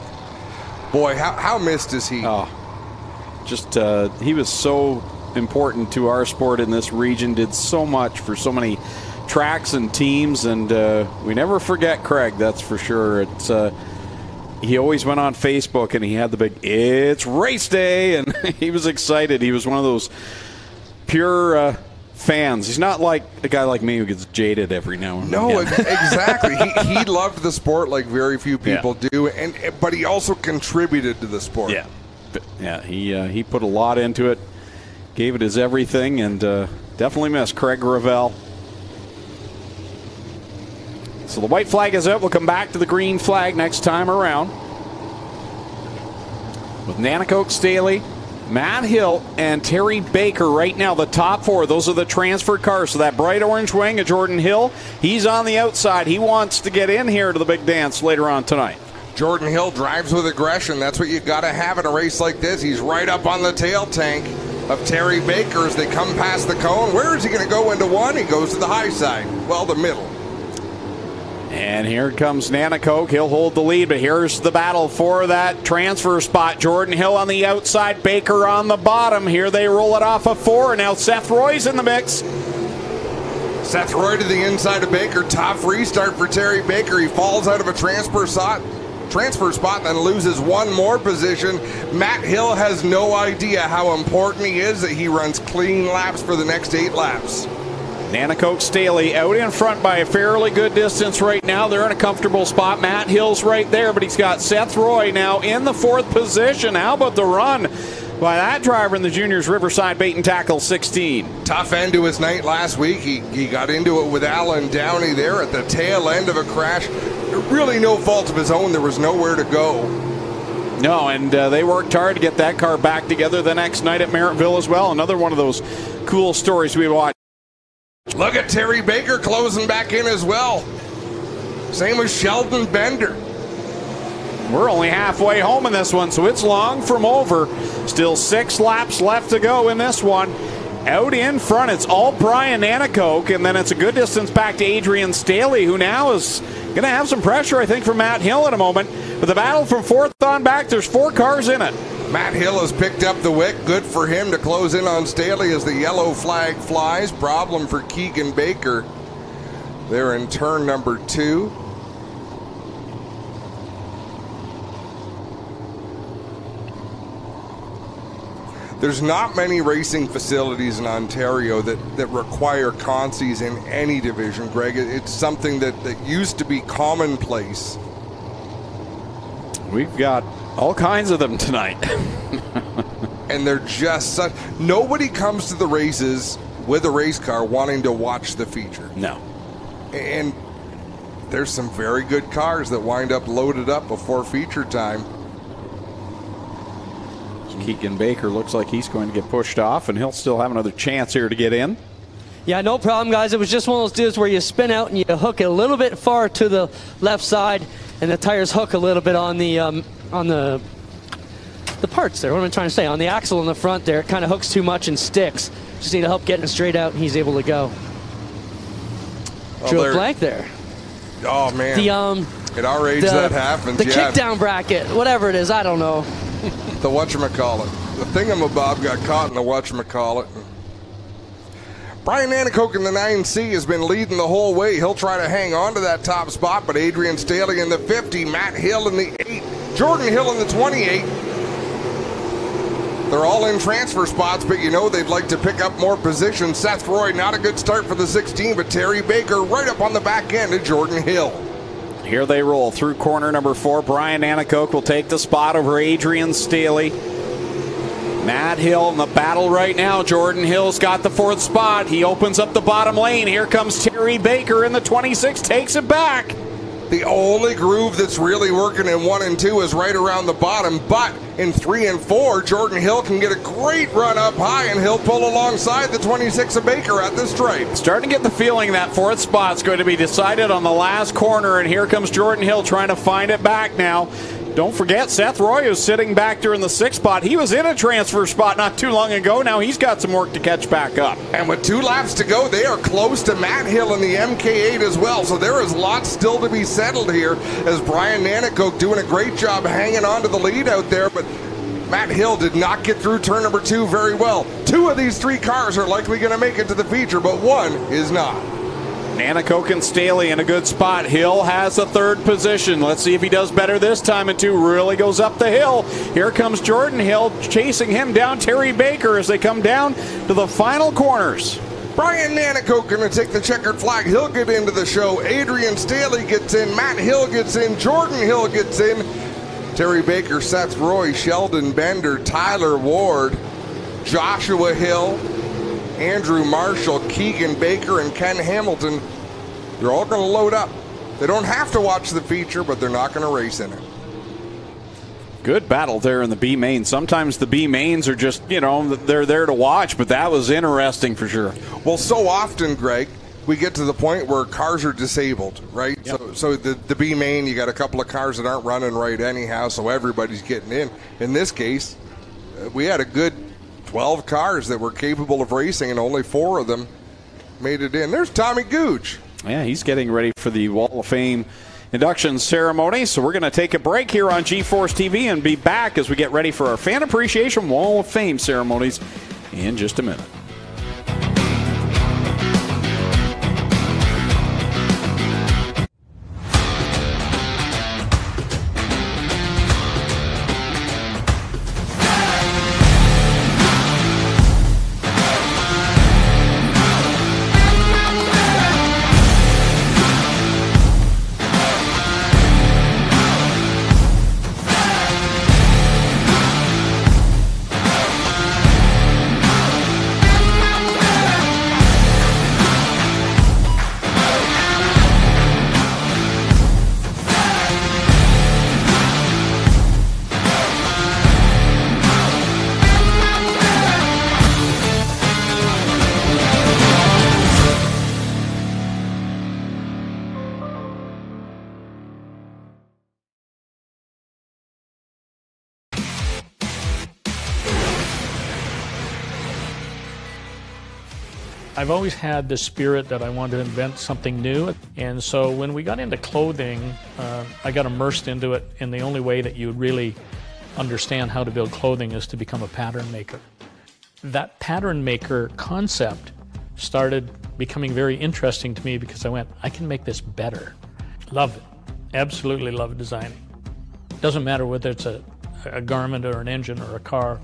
B: Boy, how missed is he?
A: Oh, just he was so important to our sport in this region, did so much for so many tracks and teams, and we never forget Craig, that's for sure. It's he always went on Facebook and he had the big "It's race day," and he was excited. He was one of those pure fans. He's not like a guy like me who gets jaded every now and then.
B: No, exactly. He loved the sport like very few people do, but he also contributed to the sport.
A: He put a lot into it, gave it his everything, and definitely missed Craig Ravel. So the white flag is out. We'll come back to the green flag next time around. With Nanakoke, Staley, Matt Hill, and Terry Baker right now, the top four. Those are the transfer cars. So that bright orange wing of Jordan Hill, he's on the outside. He wants to get in here to the big dance later on tonight.
B: Jordan Hill drives with aggression. That's what you got to have in a race like this. He's right up on the tail tank of Terry Baker as they come past the cone. Where is he going to go into one? He goes to the high side. Well, the middle.
A: And here comes Nanakoke. He'll hold the lead, but here's the battle for that transfer spot. Jordan Hill on the outside, Baker on the bottom. Here they roll it off of 4. Now Seth Roy's in the mix.
B: Seth Roy to the inside of Baker. Tough restart for Terry Baker. He falls out of a transfer spot and then loses one more position. Matt Hill has no idea how important he is that he runs clean laps for the next 8 laps.
A: Nanakoke, Staley out in front by a fairly good distance right now. They're in a comfortable spot. Matt Hill's right there, but he's got Seth Roy now in the 4th position. How about the run by that driver in the juniors, Riverside Bait and Tackle 16?
B: Tough end to his night last week. He got into it with Alan Downey there at the tail end of a crash. Really no fault of his own. There was nowhere to go.
A: No, and they worked hard to get that car back together the next night at Merrittville as well. Another one of those cool stories we watched.
B: Look at Terry Baker closing back in as well. Same with Sheldon Bender.
A: We're only halfway home in this one, so it's long from over. Still 6 laps left to go in this one. Out in front, it's all Brian Nanakoke, and then it's a good distance back to Adrian Staley, who now is going to have some pressure, I think, from Matt Hill in a moment. But the battle from 4th on back, there's 4 cars in it.
B: Matt Hill has picked up the wick. Good for him to close in on Staley as the yellow flag flies. Problem for Keegan Baker. They're in turn number 2. There's not many racing facilities in Ontario that require consies in any division, Greg. It's something that used to be commonplace.
A: We've got all kinds of them tonight.
B: And they're just such... Nobody comes to the races with a race car wanting to watch the feature.
A: No.
B: And there's some very good cars that wind up loaded up before feature time.
A: Keegan Baker looks like he's going to get pushed off, and he'll still have another chance here to get in.
C: Yeah, no problem, guys. It was just one of those deals where you spin out and you hook it a little bit far to the left side, and the tires hook a little bit on the parts there. What am I trying to say? On the axle in the front there, it kind of hooks too much and sticks. Just need to help getting it straight out, and he's able to go. Drew a blank there.
B: Oh, man. At our age, that happens.
C: The kickdown bracket, whatever it is, I don't know.
B: The whatchamacallit. The thingamabob got caught in the whatchamacallit. Brian Nanakoke in the 9C has been leading the whole way. He'll try to hang on to that top spot, but Adrian Staley in the 50, Matt Hill in the 8, Jordan Hill in the 28. They're all in transfer spots, but you know they'd like to pick up more positions. Seth Roy, not a good start for the 16, but Terry Baker right up on the back end of Jordan Hill.
A: Here they roll through corner number 4. Brian Nanakoke will take the spot over Adrian Staley. Matt Hill in the battle right now. Jordan Hill's got the 4th spot. He opens up the bottom lane. Here comes Terry Baker in the 26, takes it back.
B: The only groove that's really working in 1 and 2 is right around the bottom, but in 3 and 4, Jordan Hill can get a great run up high, and he'll pull alongside the 26 of Baker at the stripe.
A: Starting to get the feeling that 4th spot's going to be decided on the last corner, and here comes Jordan Hill trying to find it back now. Don't forget, Seth Roy was sitting back there in the 6th spot. He was in a transfer spot not too long ago. Now he's got some work to catch back up.
B: And with 2 laps to go, they are close to Matt Hill in the MK8 as well. So there is lots still to be settled here as Brian Nanakoke doing a great job hanging on to the lead out there. But Matt Hill did not get through turn number 2 very well. 2 of these 3 cars are likely going to make it to the feature, but 1 is not.
A: Nanticoke and Staley in a good spot. Hill has the third position. Let's see if he does better this time. And two really goes up the hill. Here comes Jordan Hill chasing him down. Terry Baker as they come down to the final corners.
B: Brian Nanticoke going to take the checkered flag. He'll get into the show. Adrian Staley gets in. Matt Hill gets in. Jordan Hill gets in. Terry Baker, Seth Roy, Sheldon Bender, Tyler Ward, Joshua Hill, Andrew Marshall, Keegan Baker, and Ken Hamilton. They're all going to load up. They don't have to watch the feature, but they're not going to race in it.
A: Good battle there in the B main. Sometimes the B mains are just, they're there to watch, but that was interesting for sure.
B: Well, so often, Greg, we get to the point where cars are disabled, right?
A: Yep.
B: So the B main, you got a couple of cars that aren't running right anyhow, so everybody's getting in. In this case, we had a good 12 cars that were capable of racing, and only 4 of them made it in. There's Tommy Gooch.
A: Yeah, he's getting ready for the Wall of Fame induction ceremony. So we're going to take a break here on G-Force TV and be back as we get ready for our Fan Appreciation Wall of Fame ceremonies in just a minute.
H: I've always had the spirit that I wanted to invent something new, and so when we got into clothing, I got immersed into it, and the only way that you really understand how to build clothing is to become a pattern maker. That pattern maker concept started becoming very interesting to me because I went, I can make this better. Love it. Absolutely love designing. Doesn't matter whether it's a garment or an engine or a car,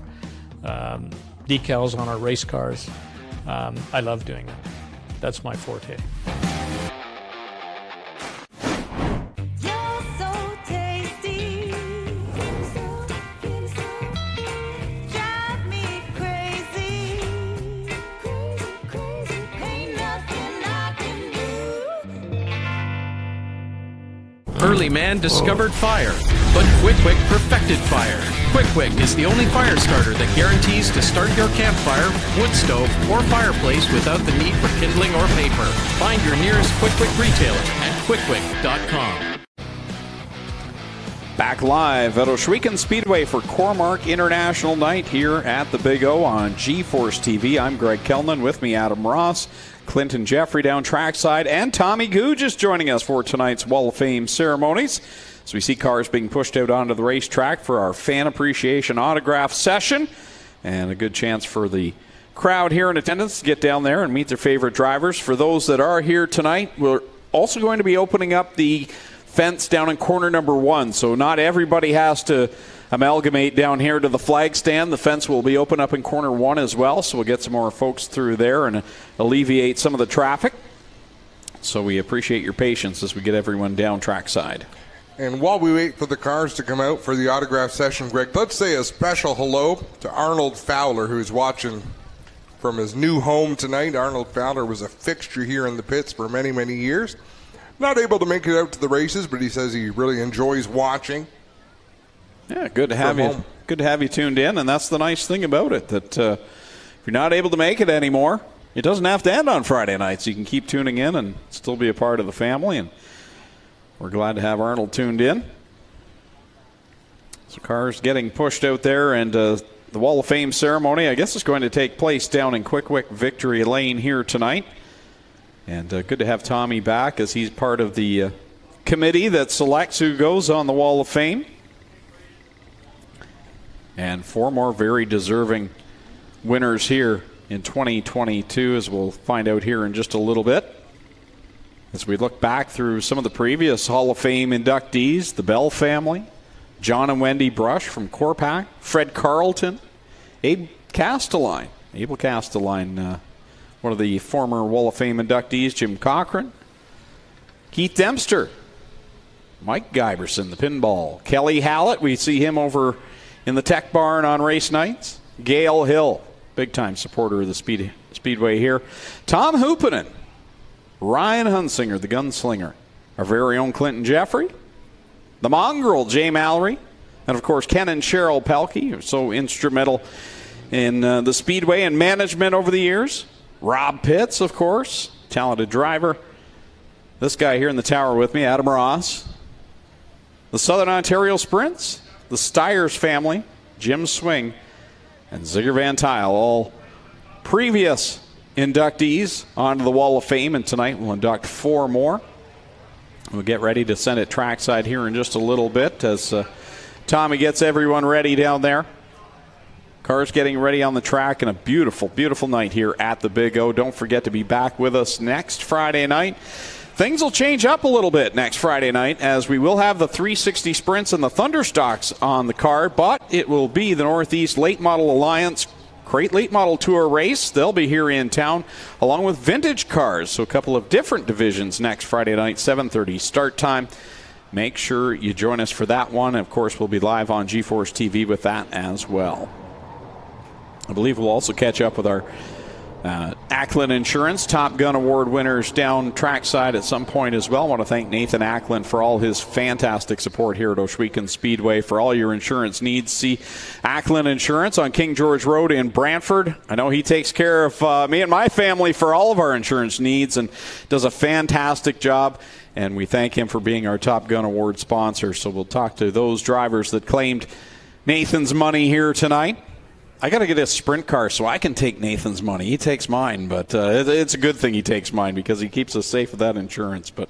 H: decals on our race cars. I love doing that. That's my forte.
I: You're so tasty. Drive me crazy. Crazy. Ain't nothing I can do.
D: Early man discovered fire, but Quick perfected fire. Quick is the only fire starter that guarantees to start your campfire, wood stove, or fireplace without the need for kindling or paper. Find your nearest Quick retailer at quickwick.com.
A: Back live at Ohsweken Speedway for Cormark International Night here at the Big O on G-Force TV. I'm Greg Kellman. With me, Adam Ross, Clinton Jeffrey down trackside, and Tommy Googe is joining us for tonight's Wall of Fame ceremonies. So we see cars being pushed out onto the racetrack for our fan appreciation autograph session, and a good chance for the crowd here in attendance to get down there and meet their favorite drivers. For those that are here tonight, we're also going to be opening up the fence down in corner number 1, so not everybody has to amalgamate down here to the flag stand. The fence will be open up in corner 1 as well, so we'll get some more folks through there and alleviate some of the traffic. So we appreciate your patience as we get everyone down trackside.
B: And while we wait for the cars to come out for the autograph session, Greg, let's say a special hello to Arnold Fowler, who's watching from his new home tonight. Arnold Fowler was a fixture here in the pits for many, many years. Not able to make it out to the races, but he says he really enjoys watching.
A: Yeah, good to have you.
B: Home.
A: Good to have you tuned in, and that's the nice thing about it, that if you're not able to make it anymore, it doesn't have to end on Friday nights. You can keep tuning in and still be a part of the family, and we're glad to have Arnold tuned in. So cars getting pushed out there, and the Wall of Fame ceremony, I guess, is going to take place down in Quick Victory Lane here tonight. And good to have Tommy back, as he's part of the committee that selects who goes on the Wall of Fame. And 4 more very deserving winners here in 2022, as we'll find out here in just a little bit. As we look back through some of the previous Hall of Fame inductees, the Bell family, John and Wendy Brush from Corpac, Fred Carlton, Abel Castelline, one of the former Wall of Fame inductees, Jim Cochran, Keith Dempster, Mike Giberson, the pinball, Kelly Hallett, we see him over in the Tech Barn on race nights, Gail Hill, big-time supporter of the Speedway here, Tom Hoopinen, Ryan Hunsinger, the gunslinger, our very own Clinton Jeffrey, the mongrel, Jay Mallory, and, of course, Ken and Cheryl Pelkey, who are so instrumental in the Speedway and management over the years. Rob Pitts, of course, talented driver. This guy here in the tower with me, Adam Ross. The Southern Ontario Sprints, the Stiers family, Jim Swing, and Zigger Van Tile, all previous inductees onto the Wall of Fame, and tonight we'll induct 4 more. We'll get ready to send it trackside here in just a little bit as Tommy gets everyone ready down there. Cars getting ready on the track, and a beautiful, beautiful night here at the Big O. Don't forget to be back with us next Friday night. Things will change up a little bit next Friday night, as we will have the 360 Sprints and the Thunderstocks on the card, but it will be the Northeast Late Model Alliance Crate Late Model Tour race. They'll be here in town along with vintage cars, so a couple of different divisions next Friday night, 7:30 start time. Make sure you join us for that one. Of course, we'll be live on GeForce TV with that as well. I believe we'll also catch up with our Ackland Insurance Top Gun Award winners down trackside at some point as well. I want to thank Nathan Ackland for all his fantastic support here at Ohsweken Speedway. For all your insurance needs, see Ackland Insurance on King George Road in Brantford. I know he takes care of me and my family for all of our insurance needs and does a fantastic job. And we thank him for being our Top Gun Award sponsor. So we'll talk to those drivers that claimed Nathan's money here tonight. I got to get a sprint car so I can take Nathan's money. He takes mine, but it's a good thing he takes mine because he keeps us safe with that insurance. But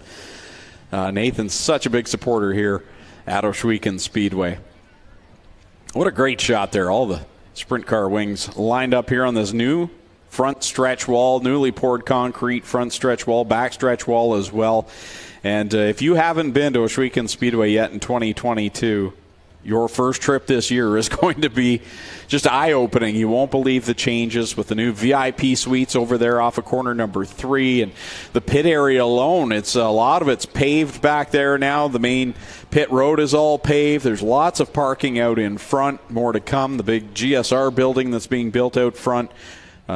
A: Nathan's such a big supporter here at Ohsweken Speedway. What a great shot there. All the sprint car wings lined up here on this new front stretch wall, newly poured concrete front stretch wall, back stretch wall as well. And if you haven't been to Ohsweken Speedway yet in 2022, your first trip this year is going to be just eye-opening. You won't believe the changes with the new VIP suites over there off of corner number 3, and the pit area alone. It's a lot of it's paved back there now. The main pit road is all paved. There's lots of parking out in front. More to come. The big GSR building that's being built out front.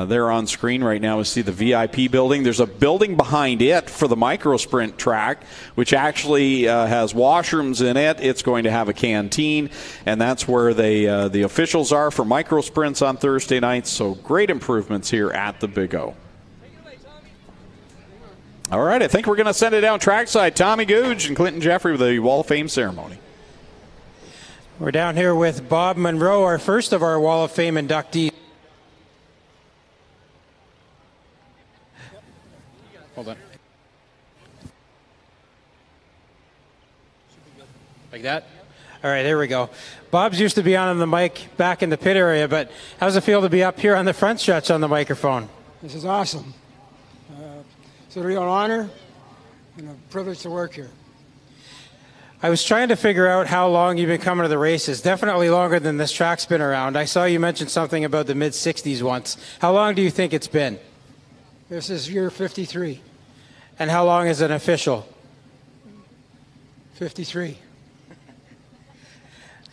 A: There on screen right now is see the VIP building. There's a building behind it for the micro sprint track, which actually has washrooms in it. It's going to have a canteen, and that's where the officials are for micro sprints on Thursday nights. So great improvements here at the Big O. All right, I think we're going to send it down trackside. Tommy Googe and Clinton Jeffrey with the Wall of Fame ceremony.
J: We're down here with Bob Monroe, our first of our Wall of Fame inductees.
K: Hold on. Like that?
J: All right, there we go. Bob's used to be on the mic back in the pit area, but how's it feel to be up here on the front stretch on the microphone?
L: This is awesome. It's a real honor and a privilege to work here.
J: I was trying to figure out how long you've been coming to the races. Definitely longer than this track's been around. I saw you mention something about the mid-'60s once. How long do you think it's been?
L: This is year 53.
J: And how long is it official?
L: 53.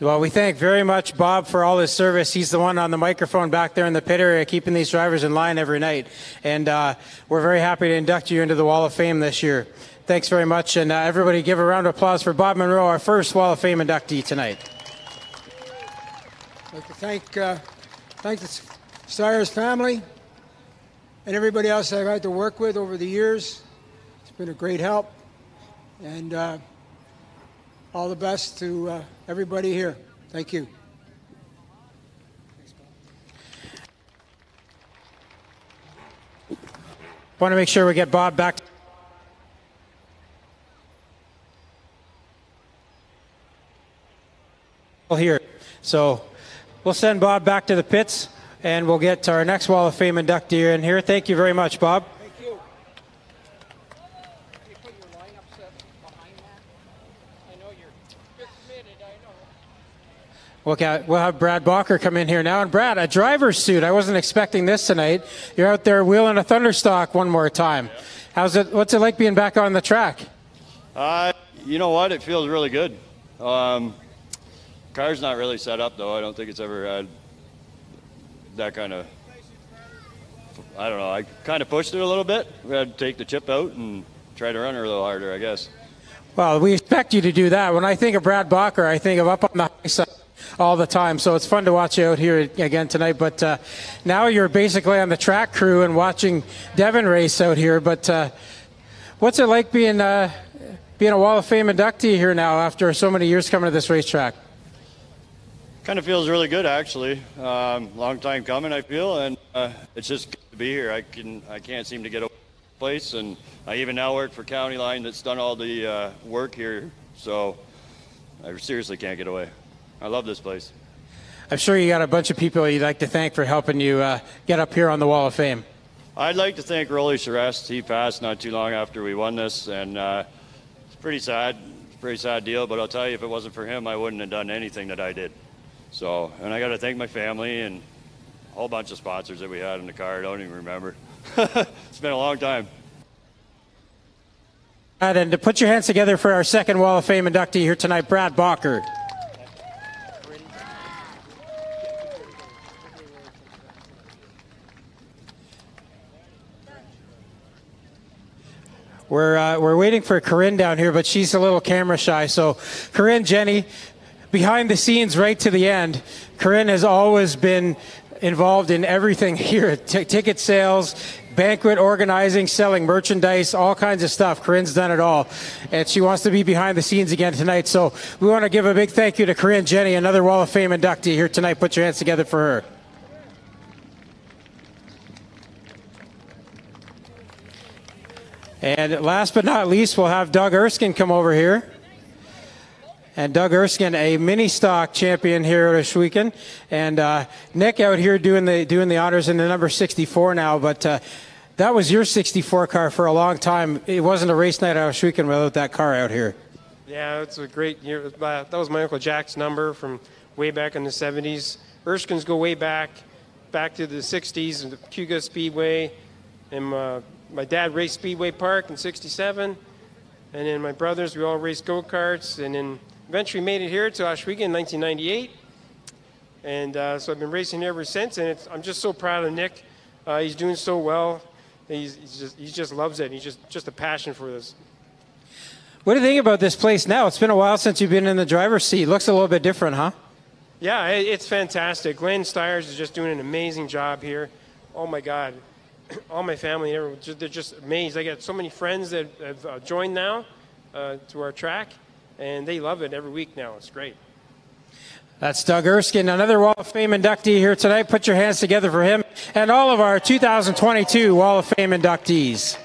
J: Well, we thank very much Bob for all his service. He's the one on the microphone back there in the pit area keeping these drivers in line every night. And we're very happy to induct you into the Wall of Fame this year. Thanks very much. And everybody give a round of applause for Bob Monroe, our first Wall of Fame inductee tonight.
L: I'd like to thank the Stiers family and everybody else I've had to work with over the years. It's been a great help. And all the best to everybody here. Thank you.
J: Want to make sure we get Bob back here. So we'll send Bob back to the pits, and we'll get to our next Wall of Fame inductee in here. Thank you very much, Bob.
L: Thank you.
J: We'll have Brad Bacher come in here now. And Brad, a driver's suit. I wasn't expecting this tonight. You're out there wheeling a Thunderstock one more time. What's it like being back on the track?
M: You know what? It feels really good. Car's not really set up, though. I don't think it's ever had that kind of, I don't know. I kind of pushed it a little bit. We had to take the chip out and try to run her a little harder, I guess.
J: Well, we expect you to do that. When I think of Brad Bacher, I think of up on the high side all the time. So it's fun to watch you out here again tonight. But now you're basically on the track crew and watching Devin race out here. But what's it like being a Wall of Fame inductee here now after so many years coming to this racetrack?
M: Kind of feels really good, actually. Long time coming, I feel, and it's just good to be here. I can't seem to get away from the place, and I even now work for County Line that's done all the work here. So I seriously can't get away. I love this place.
J: I'm sure you got a bunch of people you'd like to thank for helping you get up here on the Wall of Fame.
M: I'd like to thank Rolly Charest. He passed not too long after we won this, and it's pretty sad. It's a pretty sad deal, but I'll tell you, if it wasn't for him, I wouldn't have done anything that I did. So, and I got to thank my family and a whole bunch of sponsors that we had in the car. I don't even remember. It's been a long time.
J: And to put your hands together for our second Wall of Fame inductee here tonight, Brad Bacher. We're waiting for Corinne down here, but she's a little camera shy. So, Corinne, Jenny, behind the scenes right to the end, Corinne has always been involved in everything here. Ticket sales, banquet organizing, selling merchandise, all kinds of stuff. Corinne's done it all. And she wants to be behind the scenes again tonight. So we want to give a big thank you to Corinne Jenny, another Wall of Fame inductee here tonight. Put your hands together for her. And last but not least, we'll have Doug Erskine come over here. And Doug Erskine, a mini stock champion here at Ohsweken, and Nick out here doing the honors in the number 64 now. But that was your 64 car for a long time. It wasn't a race night at Ohsweken without that car out here.
N: Yeah, it's a great year. That was my Uncle Jack's number from way back in the 70s. Erskine's go way back to the 60s, the Cuga Speedway, and my dad raced Speedway Park in 67, and then my brothers, we all raced go-karts, and then eventually made it here to Ohsweken in 1998. And so I've been racing ever since, and I'm just so proud of Nick. He's doing so well. He just loves it. He's just a passion for this.
J: What do you think about this place now? It's been a while since you've been in the driver's seat. Looks a little bit different, huh?
N: Yeah, it's fantastic. Glenn Stiers is just doing an amazing job here. Oh, my God. All my family, they're just amazed. I got so many friends that have joined now to our track, and they love it every week now. It's great.
J: That's Doug Erskine, another Wall of Fame inductee here tonight. Put your hands together for him and all of our 2022 Wall of Fame inductees.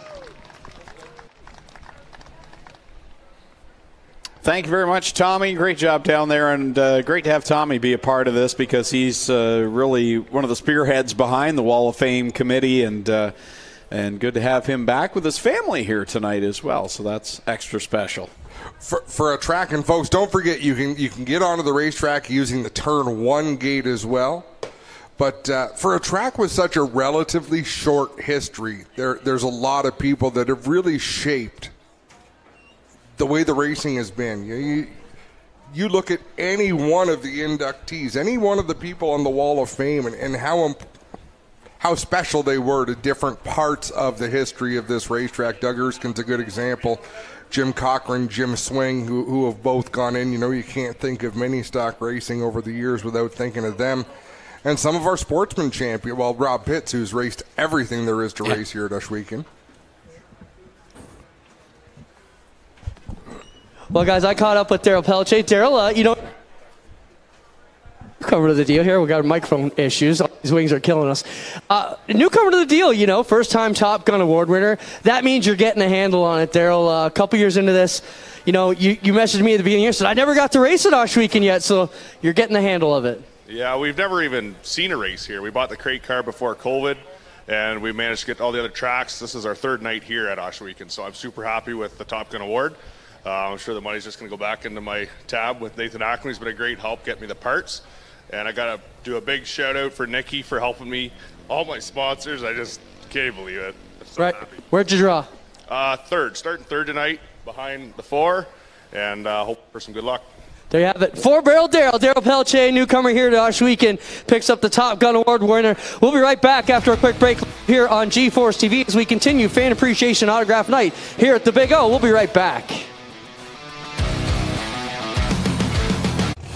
A: Thank you very much, Tommy. Great job down there, and great to have Tommy be a part of this because he's really one of the spearheads behind the Wall of Fame committee, and good to have him back with his family here tonight as well. So that's extra special.
B: For a track, and folks, don't forget you can get onto the racetrack using the turn 1 gate as well. But for a track with such a relatively short history, there's a lot of people that have really shaped the way the racing has been. You look at any one of the inductees, any one of the people on the Wall of Fame, and how special they were to different parts of the history of this racetrack. Doug Erskine's a good example. Jim Cochran, Jim Swing, who have both gone in. You can't think of mini stock racing over the years without thinking of them. And some of our sportsman champion, Rob Pitts, who's raced everything there is to race here at Ohsweken.
C: Well, guys, I caught up with Daryl Pelche. Daryl, newcomer to the deal here. We got microphone issues. All these wings are killing us. Newcomer to the deal, first-time Top Gun award winner. That means you're getting a handle on it, Daryl. A couple years into this, you messaged me at the beginning and said, I never got to race at Ohsweken yet, so you're getting the handle of it.
O: Yeah, we've never even seen a race here. We bought the crate car before COVID, and we managed to get all the other tracks. This is our third night here at Ohsweken, so I'm super happy with the Top Gun award. I'm sure the money's just going to go back into my tab with Nathan Ackley. He's been a great help getting me the parts. And I got to do a big shout out for Nikki for helping me. All my sponsors, I just can't believe it. I'm so happy.
C: Where'd you draw?
O: Third. Starting third tonight behind the 4. And hope for some good luck.
C: There you have it. 4-barrel Daryl Pelche, newcomer here to Ohsweken, picks up the Top Gun Award winner. We'll be right back after a quick break here on G-Force TV as we continue Fan Appreciation Autograph Night here at the Big O. We'll be right back.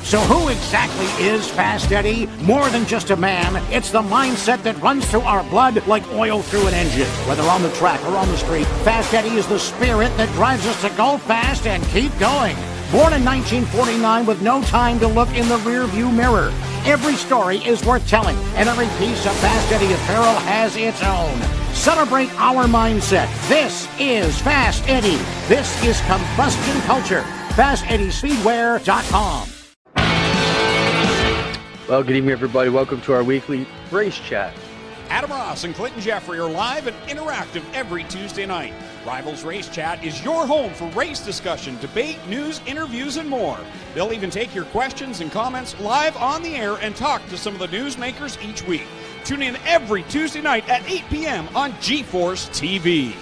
P: So who exactly is Fast Eddie? More than just a man, it's the mindset that runs through our blood like oil through an engine. Whether on the track or on the street, Fast Eddie is the spirit that drives us to go fast and keep going. Born in 1949 with no time to look in the rearview mirror. Every story is worth telling, and every piece of Fast Eddie apparel has its own. Celebrate our mindset. This is Fast Eddie. This is combustion culture. FastEddieSpeedwear.com.
E: Well, good evening, everybody. Welcome to our weekly race chat.
Q: Adam Ross and Clinton Jeffrey are live and interactive every Tuesday night. Rivals Race Chat is your home for race discussion, debate, news, interviews, and more. They'll even take your questions and comments live on the air and talk to some of the newsmakers each week. Tune in every Tuesday night at 8 p.m. on G-Force TV.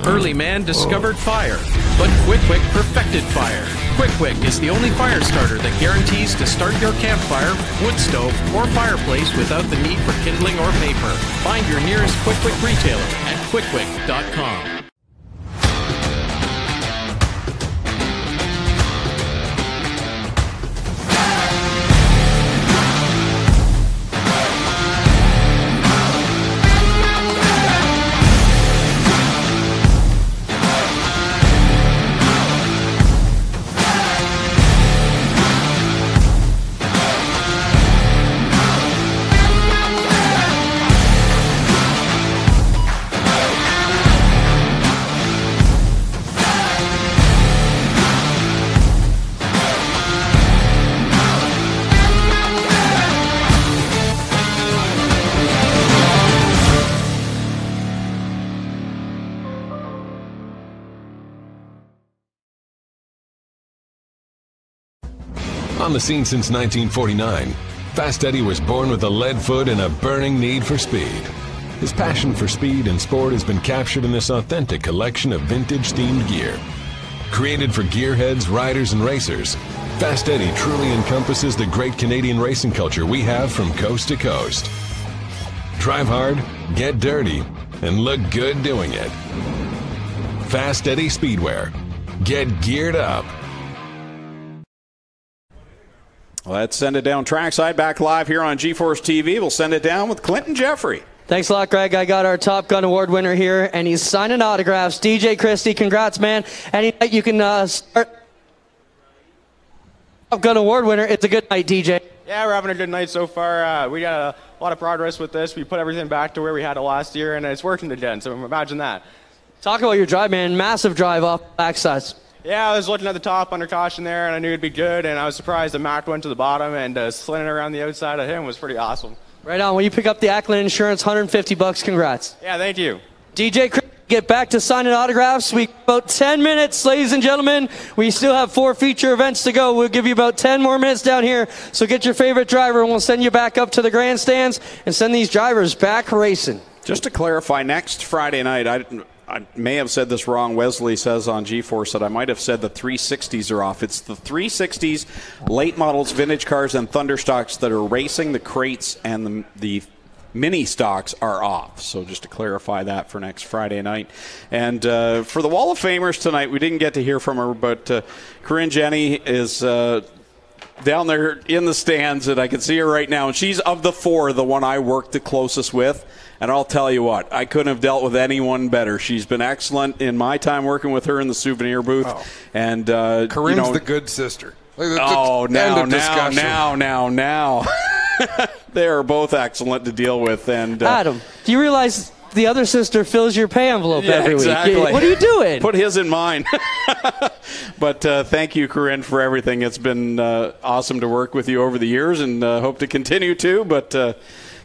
D: Early man discovered fire, but Quick perfected fire. Quick is the only fire starter that guarantees to start your campfire, wood stove, or fireplace without the need for kindling or paper. Find your nearest Quick retailer at quickquick.com.
F: On the scene since 1949, Fast Eddie was born with a lead foot and a burning need for speed. His passion for speed and sport has been captured in this authentic collection of vintage-themed gear. Created for gearheads, riders, and racers, Fast Eddie truly encompasses the great Canadian racing culture we have from coast to coast. Drive hard, get dirty, and look good doing it. Fast Eddie Speedwear. Get geared up.
A: Let's send it down trackside, back live here on G-Force TV. We'll send it down with Clinton Jeffrey.
C: Thanks a lot, Greg. I got our Top Gun Award winner here, and he's signing autographs. DJ Christie, congrats, man. Any night you can start. Top Gun Award winner. It's a good night, DJ.
R: Yeah, we're having a good night so far. We got a lot of progress with this. We put everything back to where we had it last year, and it's working again, so imagine that.
C: Talk about your drive, man. Massive drive off backside.
R: Yeah, I was looking at the top under caution there, and I knew it'd be good, and I was surprised that Mac went to the bottom, and slinging around the outside of him was pretty awesome.
C: Right on. When you pick up the Ackland Insurance, $150. Congrats.
R: Yeah, thank you.
C: DJ, get back to signing autographs. We about 10 minutes, ladies and gentlemen. We still have 4 feature events to go. We'll give you about 10 more minutes down here. So get your favorite driver, and we'll send you back up to the grandstands and send these drivers back racing.
A: Just to clarify, next Friday night, I may have said this wrong. Wesley says on G-Force that I might have said the 360s are off. It's the 360s, late models, vintage cars, and Thunderstocks that are racing. The crates and the mini stocks are off. So just to clarify that for next Friday night. And for the Wall of Famers tonight, we didn't get to hear from her, but Corinne Jenny is down there in the stands, and I can see her right now. And she's, of the 4, the one I worked the closest with. And I'll tell you what, I couldn't have dealt with anyone better. She's been excellent in my time working with her in the souvenir booth. Oh. And
B: Corinne's the good sister.
A: Now. They are both excellent to deal with. And
C: Adam, do you realize the other sister fills your pay envelope every
A: exactly.
C: week. What are you doing?
A: Put his in mine. But thank you, Corinne, for everything. It's been awesome to work with you over the years, and hope to continue to. But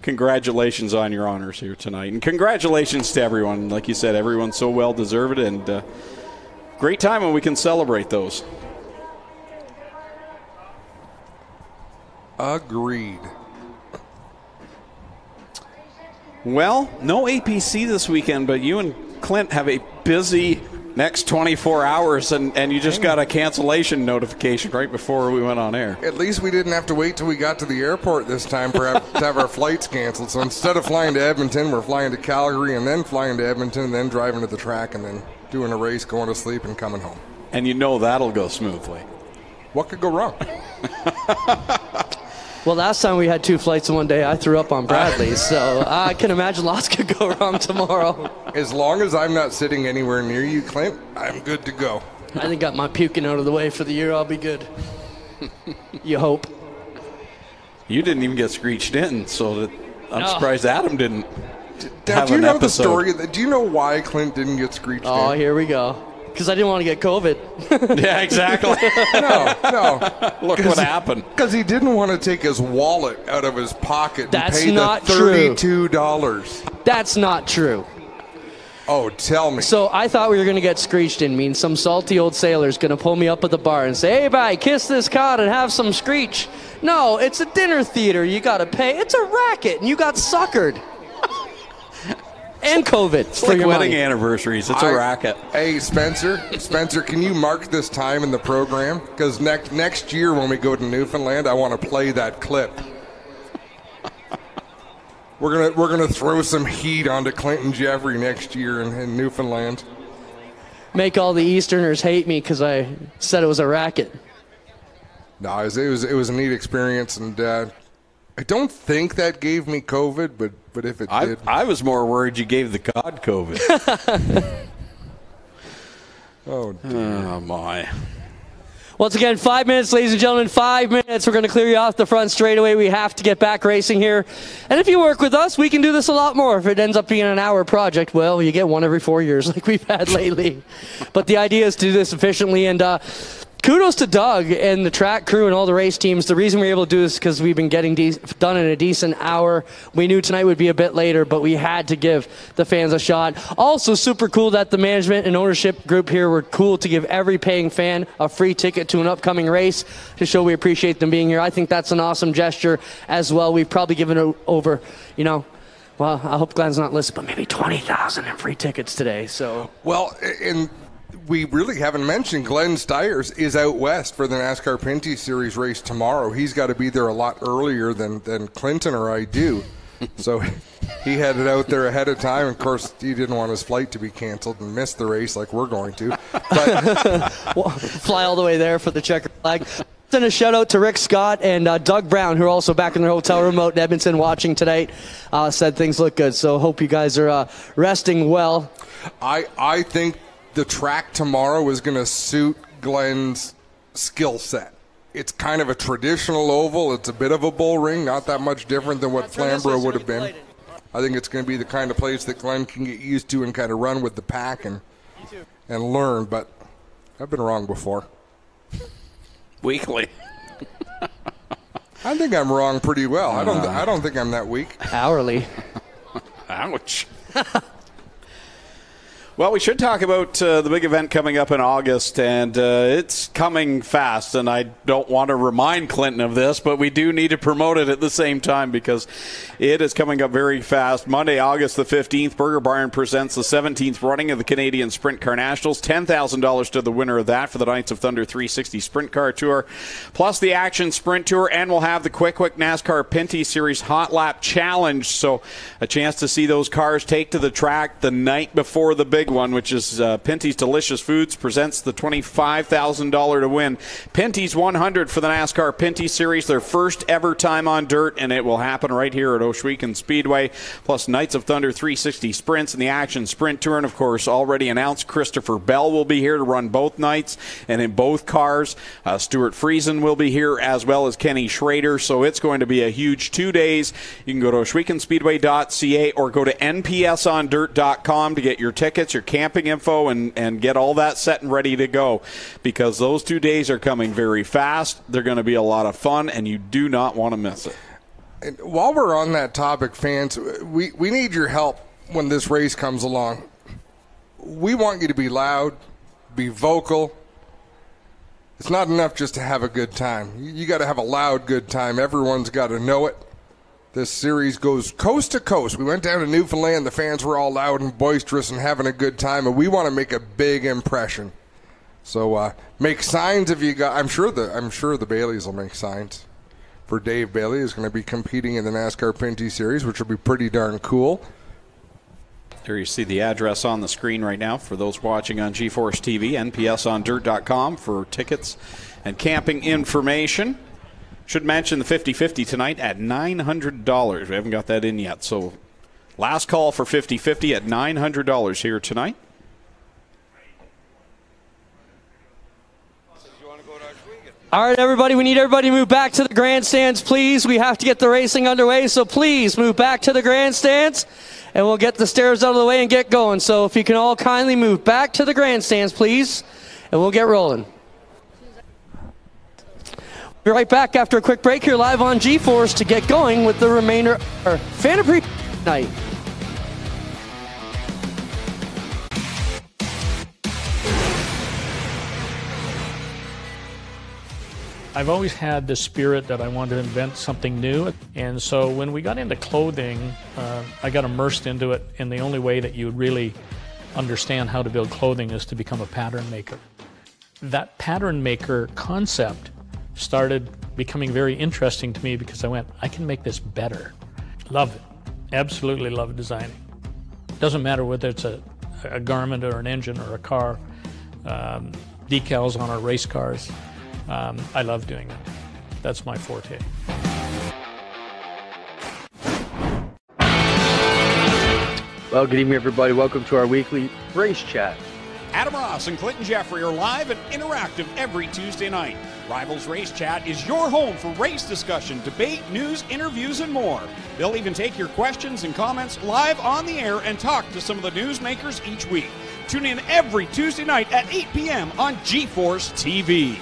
A: congratulations on your honors here tonight. And congratulations to everyone. Like you said, everyone's so well-deserved, and great time when we can celebrate those.
B: Agreed.
A: Well, no APC this weekend, but you and Clint have a busy next 24 hours, and you just got a cancellation notification right before we went on air.
B: At least we didn't have to wait till we got to the airport this time to have our flights canceled. So instead of flying to Edmonton, we're flying to Calgary and then flying to Edmonton and then driving to the track and then doing a race, going to sleep, and coming home.
A: And you know that'll go smoothly.
B: What could go wrong?
C: Well, last time we had 2 flights in one day, I threw up on Bradley, so I can imagine lots could go wrong tomorrow.
B: As long as I'm not sitting anywhere near you, Clint, I'm good to go.
C: I think got my puking out of the way for the year. I'll be good. You hope.
A: You didn't even get screeched in, so I'm surprised Adam didn't have
B: do you
A: an
B: know
A: episode.
B: the story? Do you know why Clint didn't get screeched in?
C: Oh, here we go. Because I didn't want to get COVID.
A: Yeah, exactly.
B: No.
A: Look what happened.
B: Because he didn't want to take his wallet out of his pocket
C: That's
B: and pay
C: not
B: the $32.
C: That's not true.
B: Oh, tell me.
C: So I thought we were going to get screeched in. Mean some salty old sailor's going to pull me up at the bar and say, "Hey, bye, kiss this cod and have some screech." No, it's a dinner theater. You got to pay. It's a racket, and you got suckered. And COVID.
A: It's like wedding anniversaries. It's a racket.
B: Hey, Spencer, can you mark this time in the program? Because next year when we go to Newfoundland, I want to play that clip. We're gonna throw some heat onto Clinton Jeffrey next year in Newfoundland.
C: Make all the Easterners hate me because I said it was a racket.
B: No, it was a neat experience, and I don't think that gave me COVID, but if it did,
A: I was more worried you gave the cod COVID.
B: Oh, dear.
A: Oh my.
C: Once again, 5 minutes, ladies and gentlemen, 5 minutes. We're going to clear you off the front straightaway. We have to get back racing here. And if you work with us, we can do this a lot more. If it ends up being an hour project, well, you get one every 4 years like we've had lately. But the idea is to do this efficiently. And kudos to Doug and the track crew and all the race teams. The reason we're able to do this is because we've been getting done in a decent hour. We knew tonight would be a bit later, but we had to give the fans a shot. Also super cool that the management and ownership group here were cool to give every paying fan a free ticket to an upcoming race to show we appreciate them being here. I think that's an awesome gesture as well. We've probably given over, well, I hope Glenn's not listening, but maybe 20,000 in free tickets today. So
B: well, and we really haven't mentioned Glenn Stiers is out west for the NASCAR Pinty Series race tomorrow. He's got to be there a lot earlier than Clinton or I do. So he headed out there ahead of time. Of course, he didn't want his flight to be canceled and miss the race like we're going to. But
C: fly all the way there for the checkered flag. Send a shout out to Rick Scott and Doug Brown, who are also back in their hotel room out in Edmonton watching tonight. Said things look good, so hope you guys are resting well.
B: I think the track tomorrow is going to suit Glenn's skill set. It's kind of a traditional oval. It's a bit of a bull ring, not that much different than what Flamborough would have been. I think it's going to be the kind of place that Glenn can get used to and kind of run with the pack and learn. But I've been wrong before.
A: Weekly.
B: I think I'm wrong pretty well. I don't think I'm that weak.
C: Hourly.
A: Ouch. Well, we should talk about the big event coming up in August, and it's coming fast, and I don't want to remind Clinton of this, but we do need to promote it at the same time because it is coming up very fast. Monday, August the 15th, Burger Barn presents the 17th running of the Canadian Sprint Car Nationals. $10,000 to the winner of that for the Knights of Thunder 360 Sprint Car Tour, plus the Action Sprint Tour, and we'll have the Quick NASCAR Pinty Series Hot Lap Challenge, so a chance to see those cars take to the track the night before the big big one, which is Pinty's Delicious Foods presents the $25,000 to win. Pinty's 100 for the NASCAR Pinty Series, their first ever time on dirt, and it will happen right here at Ohsweken Speedway. Plus Knights of Thunder 360 sprints and the Action Sprint Tour. And, of course, already announced Christopher Bell will be here to run both nights and in both cars. Stuart Friesen will be here, as well as Kenny Schrader. So it's going to be a huge 2 days. You can go to OhswekenSpeedway.ca or go to npsondirt.com to get your tickets, your camping info, and get all that set and ready to go, because those 2 days are coming very fast. They're going to be a lot of fun, and you do not want to miss it.
B: And while we're on that topic, fans, we need your help when this race comes along. We want you to be loud, be vocal. It's not enough just to have a good time. You got to have a loud, good time. Everyone's got to know it. This series goes coast to coast. We went down to Newfoundland. The fans were all loud and boisterous and having a good time, and we want to make a big impression. So make signs if you got. I'm sure the Baileys will make signs for Dave Bailey, who's going to be competing in the NASCAR Pinty Series, which will be pretty darn cool.
A: There you see the address on the screen right now for those watching on GeForce TV, npsondirt.com for tickets and camping information. Should mention the 50-50 tonight at $900. We haven't got that in yet. So last call for 50-50 at $900 here tonight.
C: All right, everybody, we need everybody to move back to the grandstands, please. We have to get the racing underway, so please move back to the grandstands, and we'll get the stairs out of the way and get going. So if you can all kindly move back to the grandstands, please, and we'll get rolling. We'll be right back after a quick break here live on G-Force to get going with the remainder of our Fan Appreciation Night.
H: I've always had the spirit that I wanted to invent something new. And so when we got into clothing, I got immersed into it. And the only way that you would really understand how to build clothing is to become a pattern maker. That pattern maker concept started becoming very interesting to me because I went, I can make this better. Love it. Absolutely love designing. Doesn't matter whether it's a garment or an engine or a car, decals on our race cars. I love doing it. That's my forte.
E: Well, good evening, everybody. Welcome to our weekly race chat.
Q: Adam Ross and Clinton Jeffrey are live and interactive every Tuesday night. Rivals Race Chat is your home for race discussion, debate, news, interviews, and more. They'll even take your questions and comments live on the air and talk to some of the newsmakers each week. Tune in every Tuesday night at 8 p.m. on GeForce TV.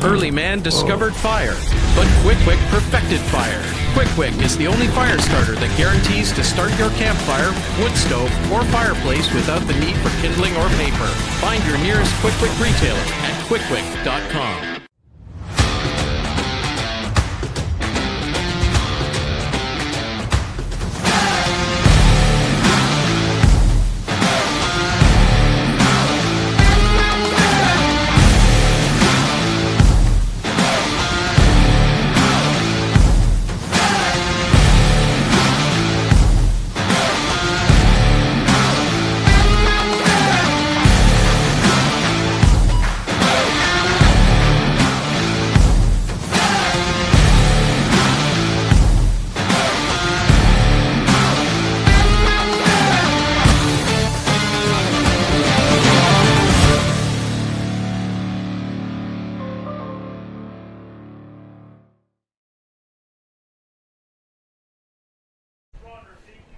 D: Early man discovered fire, but Quick perfected fire. Quick is the only fire starter that guarantees to start your campfire, wood stove, or fireplace without the need for kindling or paper. Find your nearest Quick retailer at quickquick.com.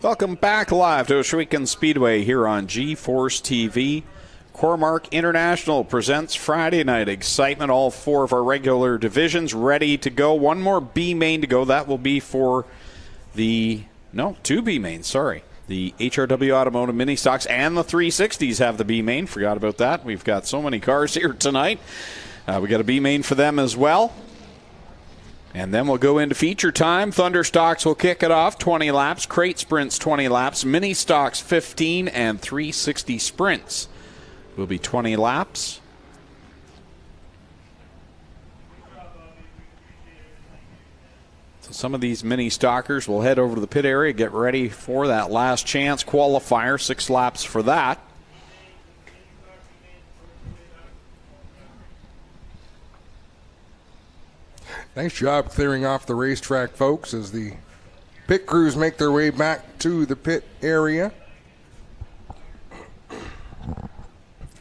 A: Welcome back live to Ohsweken Speedway here on GeForce TV. Cormark International presents Friday night excitement. All four of our regular divisions ready to go. One more B main to go. That will be for two B mains, sorry. The HRW Automotive Mini Stocks and the 360s have the B main. Forgot about that. We've got so many cars here tonight. We got a B main for them as well. And then we'll go into feature time. Thunder Stocks will kick it off, 20 laps. Crate Sprints, 20 laps. Mini Stocks, 15. And 360 Sprints will be 20 laps. So some of these mini stockers will head over to the pit area, get ready for that last chance qualifier. 6 laps for that.
B: Nice job clearing off the racetrack, folks, as the pit crews make their way back to the pit area.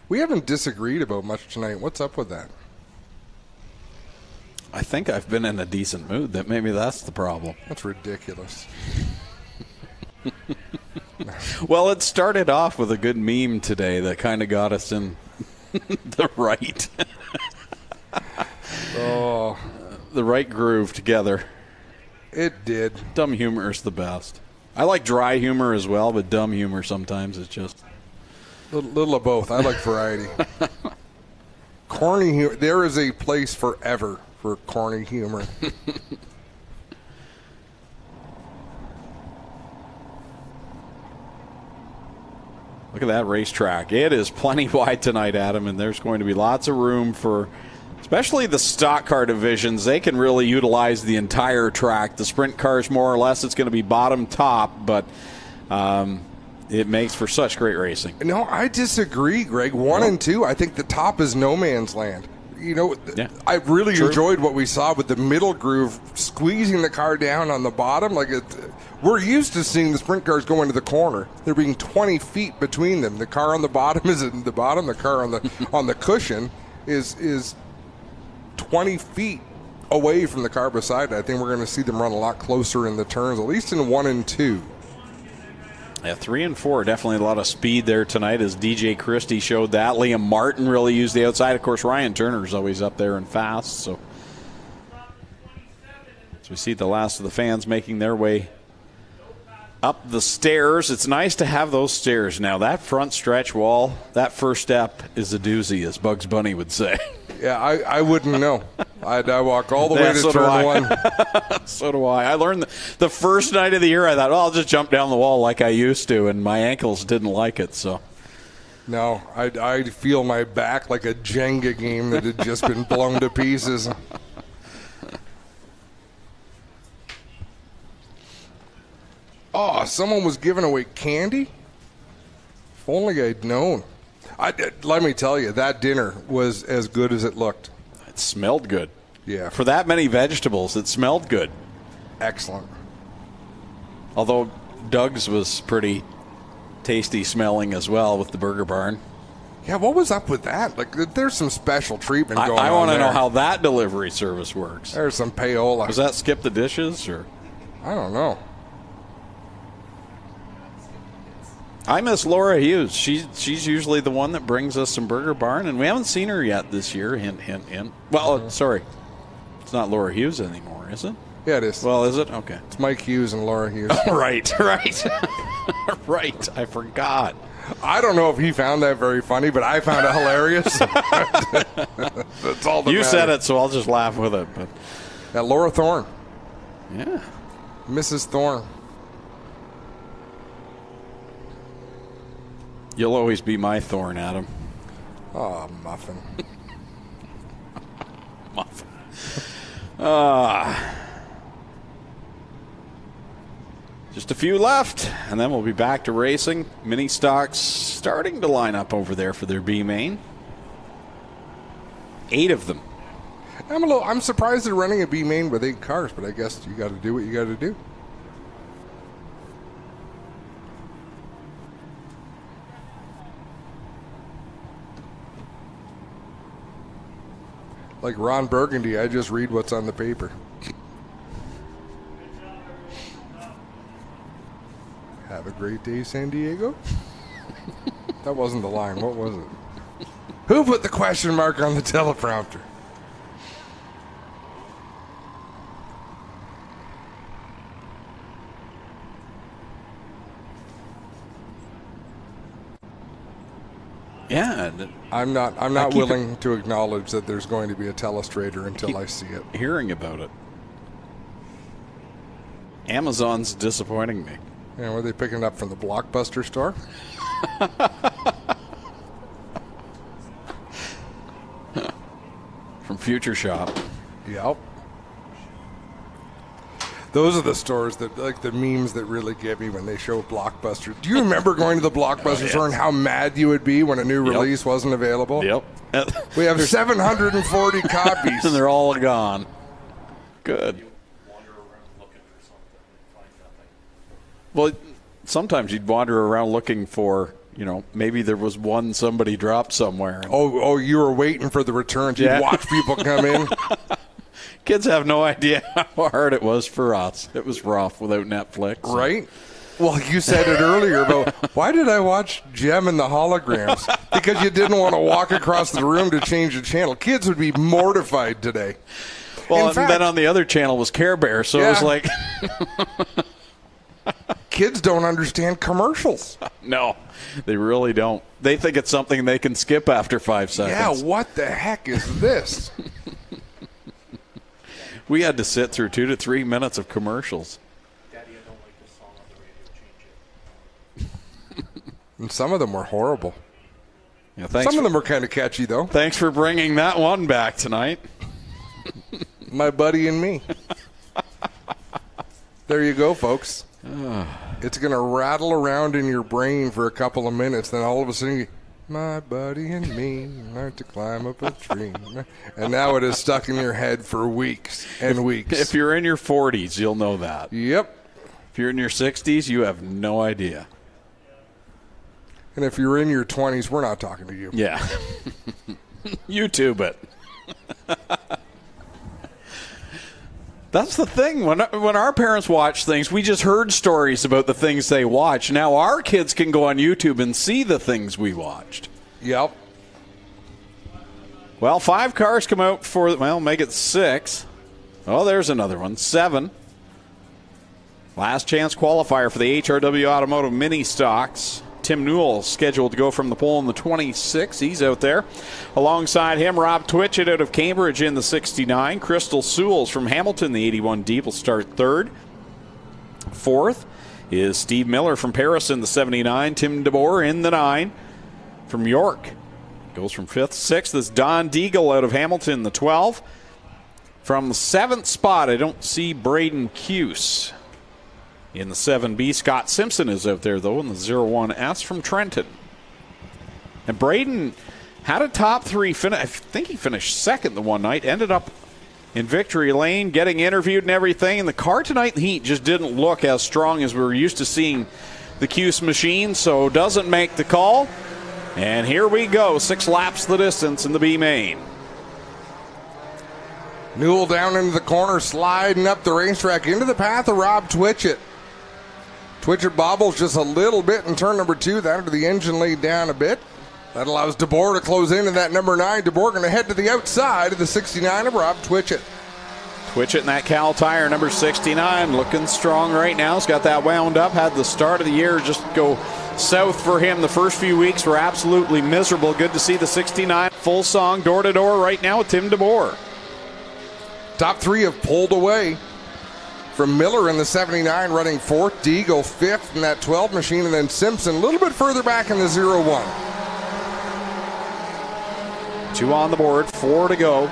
B: We haven't disagreed about much tonight. What's up with that?
A: I think I've been in a decent mood. That maybe that's the problem.
B: That's ridiculous.
A: Well, it started off with a good meme today that kind of got us in the right. The right groove together.
B: It did.
A: Dumb humor is the best. I like dry humor as well, but dumb humor sometimes is just
B: little of both. I like variety. Corny humor. There is a place forever for corny humor.
A: Look at that racetrack. It is plenty wide tonight, Adam, and there's going to be lots of room for, especially the stock car divisions. They can really utilize the entire track. The sprint cars, more or less, it's going to be bottom top, but it makes for such great racing.
B: No, I disagree, Greg. 1 and 2, I think the top is no man's land. You know, I really enjoyed what we saw with the middle groove squeezing the car down on the bottom. We're used to seeing the sprint cars go into the corner. There being 20 feet between them. The car on the bottom is at the bottom. The car on the on the cushion is 20 feet away from the car beside it. I think we're going to see them run a lot closer in the turns, at least in 1 and 2.
A: Yeah, 3 and 4, definitely a lot of speed there tonight, as DJ Christie showed that. Liam Martin really used the outside. Of course, Ryan Turner's always up there and fast. So we see the last of the fans making their way up the stairs. It's nice to have those stairs now. That front stretch wall, that first step is a doozy, as Bugs Bunny would say.
B: Yeah, I wouldn't know. I walk all the way to turn 1.
A: So do I. I learned the first night of the year, I thought, I'll just jump down the wall like I used to, and my ankles didn't like it. So
B: no, I feel my back like a Jenga game that had just been blown to pieces. Oh, someone was giving away candy? If only I'd known. Let me tell you, that dinner was as good as it looked.
A: It smelled good.
B: Yeah.
A: For that many vegetables, it smelled good.
B: Excellent.
A: Although Doug's was pretty tasty smelling as well with the Burger Barn.
B: Yeah, what was up with that? There's some special treatment going on.
A: I want to know how that delivery service works.
B: There's some payola.
A: Was that skip the dishes, or?
B: I don't know.
A: I miss Laura Hughes. She's usually the one that brings us some Burger Barn, and we haven't seen her yet this year. Hint, hint, hint. Well, sorry. It's not Laura Hughes anymore, is it?
B: Yeah, it is.
A: Well, is it? Okay.
B: It's Mike Hughes and Laura Hughes.
A: Right. Right. I forgot.
B: I don't know if he found that very funny, but I found it hilarious. That's all that
A: You
B: matters.
A: said it, so I'll just laugh with it. But
B: yeah, Laura Thorne.
A: Yeah.
B: Mrs. Thorne.
A: You'll always be my thorn, Adam.
B: Oh, muffin.
A: Muffin. Just a few left, and then we'll be back to racing. Mini stocks starting to line up over there for their B main. 8 of them.
B: I'm surprised they're running a B main with 8 cars, but I guess you got to do what you got to do. Like Ron Burgundy, I just read what's on the paper. Have a great day, San Diego. That wasn't the line. What was it? Who put the question mark on the teleprompter?
A: Yeah,
B: I'm not willing to acknowledge that there's going to be a telestrator until I see it.
A: Hearing about it. Amazon's disappointing me.
B: Yeah, were they picking it up from the Blockbuster store?
A: From Future Shop.
B: Yep. Those are the stores that, like, the memes that really get me when they show Blockbuster. Do you remember going to the Blockbuster store and how mad you would be when a new release wasn't available?
A: Yep.
B: We have 740 copies.
A: And they're all gone. Good. Well, sometimes you'd wander around looking for, maybe there was one somebody dropped somewhere.
B: Oh, you were waiting for the returns. You'd watch people come in.
A: Kids have no idea how hard it was for us. It was rough without Netflix.
B: Right? Well, you said it earlier about why did I watch Gem and the Holograms? Because you didn't want to walk across the room to change the channel. Kids would be mortified today.
A: Well, and then on the other channel was Care Bear, so it was like...
B: Kids don't understand commercials.
A: No, they really don't. They think it's something they can skip after 5 seconds.
B: Yeah, what the heck is this?
A: We had to sit through 2 to 3 minutes of commercials.
H: Daddy, I don't like this song on the radio. Change it.
B: And some of them were horrible.
A: Yeah,
B: some of them were kind of catchy, though.
A: Thanks for bringing that one back tonight.
B: My buddy and me. There you go, folks. It's going to rattle around in your brain for a couple of minutes, then all of a sudden, my buddy and me learned to climb up a tree. And now it is stuck in your head for weeks and weeks.
A: If you're in your 40s, you'll know that.
B: Yep.
A: If you're in your 60s, you have no idea.
B: And if you're in your 20s, we're not talking to you.
A: Yeah. YouTube it. That's the thing. When our parents watched things, we just heard stories about the things they watch. Now our kids can go on YouTube and see the things we watched.
B: Yep.
A: Well, 5 cars come out for, make it 6. Oh, there's another one. 7. Last chance qualifier for the HRW Automotive mini stocks. Tim Newell scheduled to go from the pole in the 26. He's out there. Alongside him, Rob Twitchett out of Cambridge in the 69. Crystal Sewells from Hamilton, the 81 Deep, will start 3rd. 4th is Steve Miller from Paris in the 79. Tim DeBoer in the 9 from York. Goes from 5th. 6th is Don Deagle out of Hamilton, the 12. From the 7th spot, I don't see Braden Cuse. In the 7B, Scott Simpson is out there, though, in the 01S from Trenton. And Braden had a top 3 finish. I think he finished 2nd the one night, ended up in victory lane, getting interviewed and everything. And the car tonight in the heat just didn't look as strong as we were used to seeing the Cuse machine, so doesn't make the call. And here we go, 6 laps the distance in the B main.
B: Newell down into the corner, sliding up the racetrack into the path of Rob Twitchett. Twitchett bobbles just a little bit in turn number 2. That under the engine laid down a bit. That allows DeBoer to close into that number 9. DeBoer going to head to the outside of the 69 of Rob Twitchett.
A: Twitchett in that Cal Tire, number 69, looking strong right now. He's got that wound up. Had the start of the year just go south for him. The first few weeks were absolutely miserable. Good to see the 69 full song door-to-door right now with Tim DeBoer.
B: Top 3 have pulled away from Miller in the 79, running 4th. Deagle 5th in that 12 machine, and then Simpson a little bit further back in the 01.
A: 2 on the board, 4 to go.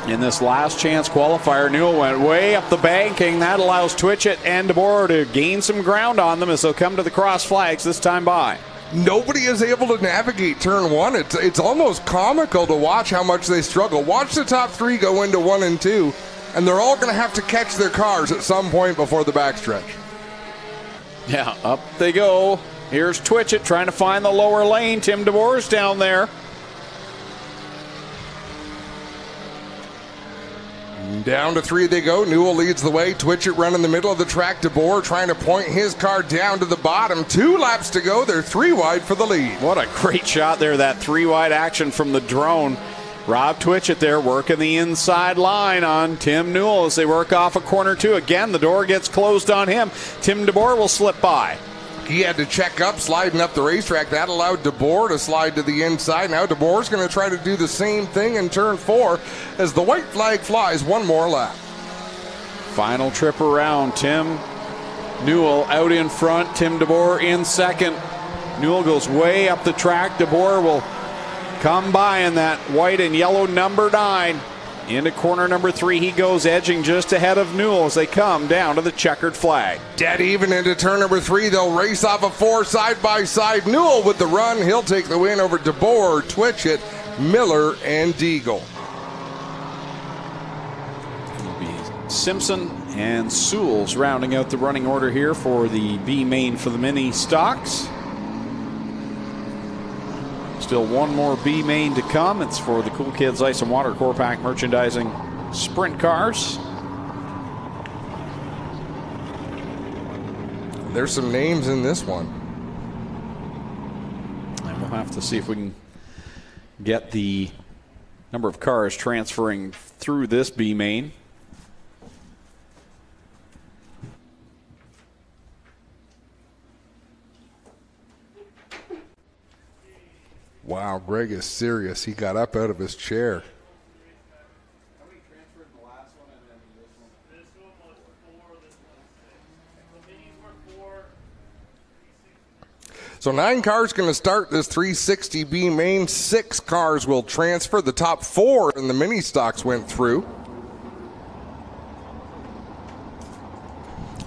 A: In this last chance qualifier, Newell went way up the banking. That allows Twitchett and DeBoer to gain some ground on them as they'll come to the cross flags this time by.
B: Nobody is able to navigate turn 1. It's almost comical to watch how much they struggle. Watch the top 3 go into 1 and 2, and they're all going to have to catch their cars at some point before the backstretch.
A: Yeah, up they go. Here's Twitchett trying to find the lower lane. Tim DeBoer's down there.
B: Down to 3 they go. Newell leads the way. Twitchett running the middle of the track. DeBoer trying to point his car down to the bottom. 2 laps to go. They're 3 wide for the lead.
A: What a great shot there, that 3 wide action from the drone. Rob Twitchett there working the inside line on Tim Newell as they work off a corner 2. Again, the door gets closed on him. Tim DeBoer will slip by.
B: He had to check up, sliding up the racetrack. That allowed DeBoer to slide to the inside. Now DeBoer's going to try to do the same thing in turn 4 as the white flag flies one more lap.
A: Final trip around. Tim Newell out in front. Tim DeBoer in second. Newell goes way up the track. DeBoer will come by in that white and yellow number 9. Into corner number 3 he goes, edging just ahead of Newell as they come down to the checkered flag.
B: Dead even into turn number 3. They'll race off of 4 side by side. Newell with the run. He'll take the win over DeBoer, Twitchett, Miller, and Deagle.
A: It'll be Simpson and Sewells rounding out the running order here for the B main for the mini stocks. Still one more B main to come. It's for the Cool Kids Ice and Water Core Pack merchandising sprint cars.
B: There's some names in this one.
A: And we'll have to see if we can get the number of cars transferring through this B main.
B: Wow, Greg is serious. He got up out of his chair. So 9 cars going to start this 360B main. 6 cars will transfer. The top 4 in the mini stocks went through.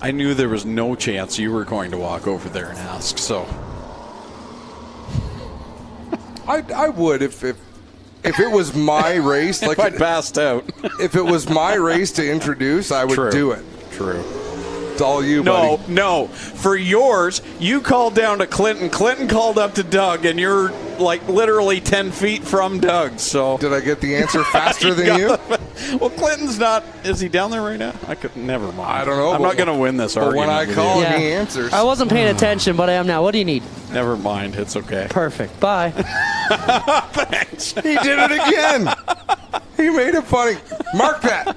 A: I knew there was no chance you were going to walk over there and ask, so.
B: I would if it was my race. Like
A: if I'd passed out.
B: If it was my race to introduce, I would do it.
A: True.
B: It's all you, buddy.
A: No. For yours, you called down to Clinton. Clinton called up to Doug, and you're like literally 10 feet from Doug. So
B: did I get the answer faster than you?
A: Well, Clinton's not. Is he down there right now? I could never mind.
B: I don't know.
A: I'm not going to win this
B: but
A: argument.
B: When I call him, he answers.
C: I wasn't paying attention, but I am now. What do you need?
A: Never mind. It's okay.
C: Perfect. Bye.
A: Thanks.
B: He did it again. He made it funny. Mark that.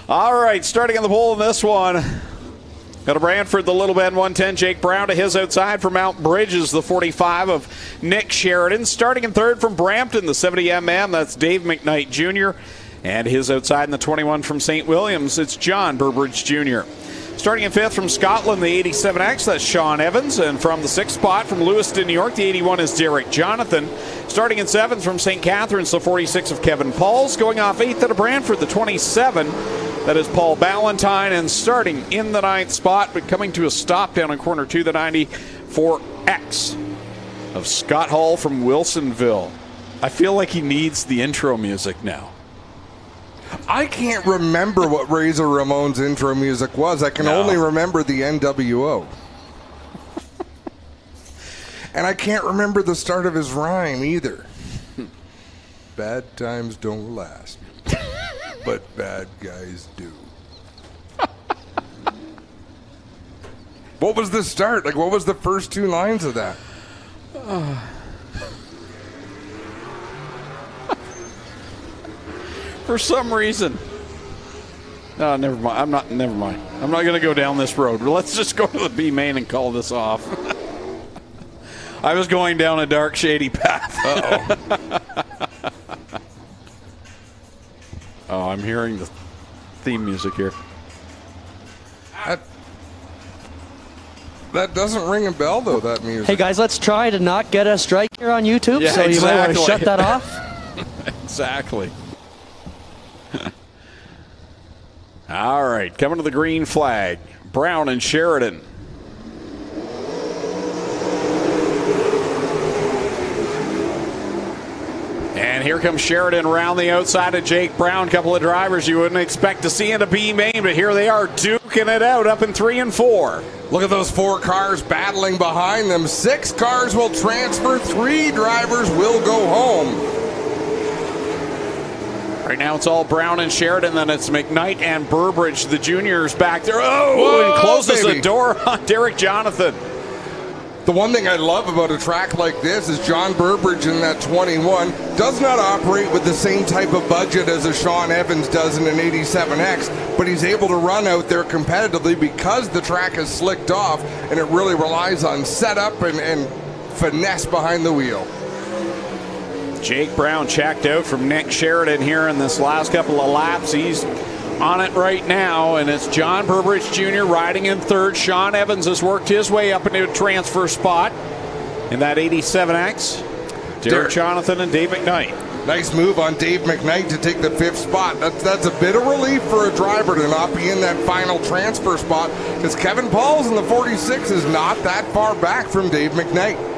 A: All right, starting on the pole in this one. Got a Brantford, the Little Bend 110. Jake Brown to his outside from Mount Bridges, the 45 of Nick Sheridan. Starting in third from Brampton, the 70mm. That's Dave McKnight Jr. And his outside in the 21 from St. Williams, it's John Burbridge Jr. Starting in fifth from Scotland, the 87X, that's Sean Evans. And from the sixth spot from Lewiston, New York, the 81 is Derek Jonathan. Starting in seventh from St. Catharines, the 46 of Kevin Pauls. Going off eighth out of Brantford, the 27, that is Paul Ballantyne. And starting in the ninth spot, but coming to a stop down in corner two, the 94X of Scott Hall from Wilsonville. I feel like he needs the intro music now.
B: I can't remember what Razor Ramon's intro music was. I can only remember the NWO. And I can't remember the start of his rhyme either. Bad times don't last, but bad guys do. What was the start? Like, what was the first two lines of that?
A: For some reason. No, never mind. Never mind. I'm not going to go down this road. Let's just go to the B main and call this off. I was going down a dark, shady path.
B: Uh-oh.
A: Oh, I'm hearing the theme music here.
B: That doesn't ring a bell, though, that music.
C: Hey, guys, let's try to not get a strike here on YouTube,
A: Yeah,
C: so you might want to
A: exactly.
C: shut that off.
A: Exactly. All right, coming to the green flag. Brown and Sheridan. And here comes Sheridan around the outside of Jake Brown. Couple of drivers you wouldn't expect to see in a B main, but here they are duking it out up in 3 and 4.
B: Look at those 4 cars battling behind them. 6 cars will transfer. 3 drivers will go home.
A: Right now it's all Brown and Sheridan, then it's McKnight and Burbridge, the juniors back there. Oh,
B: Whoa,
A: and closes
B: baby.
A: the door on Derek Jonathan.
B: The one thing I love about a track like this is John Burbridge in that 21 does not operate with the same type of budget as a Sean Evans does in an 87X, but he's able to run out there competitively because the track is slicked off and it really relies on setup and finesse behind the wheel.
A: Jake Brown checked out from Nick Sheridan here in this last couple of laps. He's on it right now, and it's John Burbridge Jr. riding in third. Sean Evans has worked his way up into a transfer spot in that 87X. Derek Jonathan and Dave McKnight.
B: Nice move on Dave McKnight to take the 5th spot. That's a bit of relief for a driver to not be in that final transfer spot, because Kevin Pauls in the 46 is not that far back from Dave McKnight.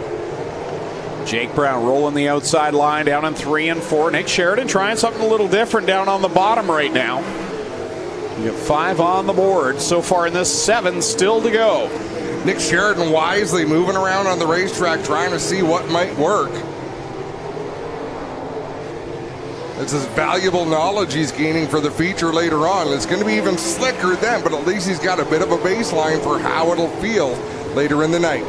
A: Jake Brown rolling the outside line down in 3 and 4. Nick Sheridan trying something a little different down on the bottom right now. You got 5 on the board so far in this, 7 still to go.
B: Nick Sheridan wisely moving around on the racetrack trying to see what might work. This is valuable knowledge he's gaining for the feature later on. It's going to be even slicker then, but at least he's got a bit of a baseline for how it'll feel later in the night.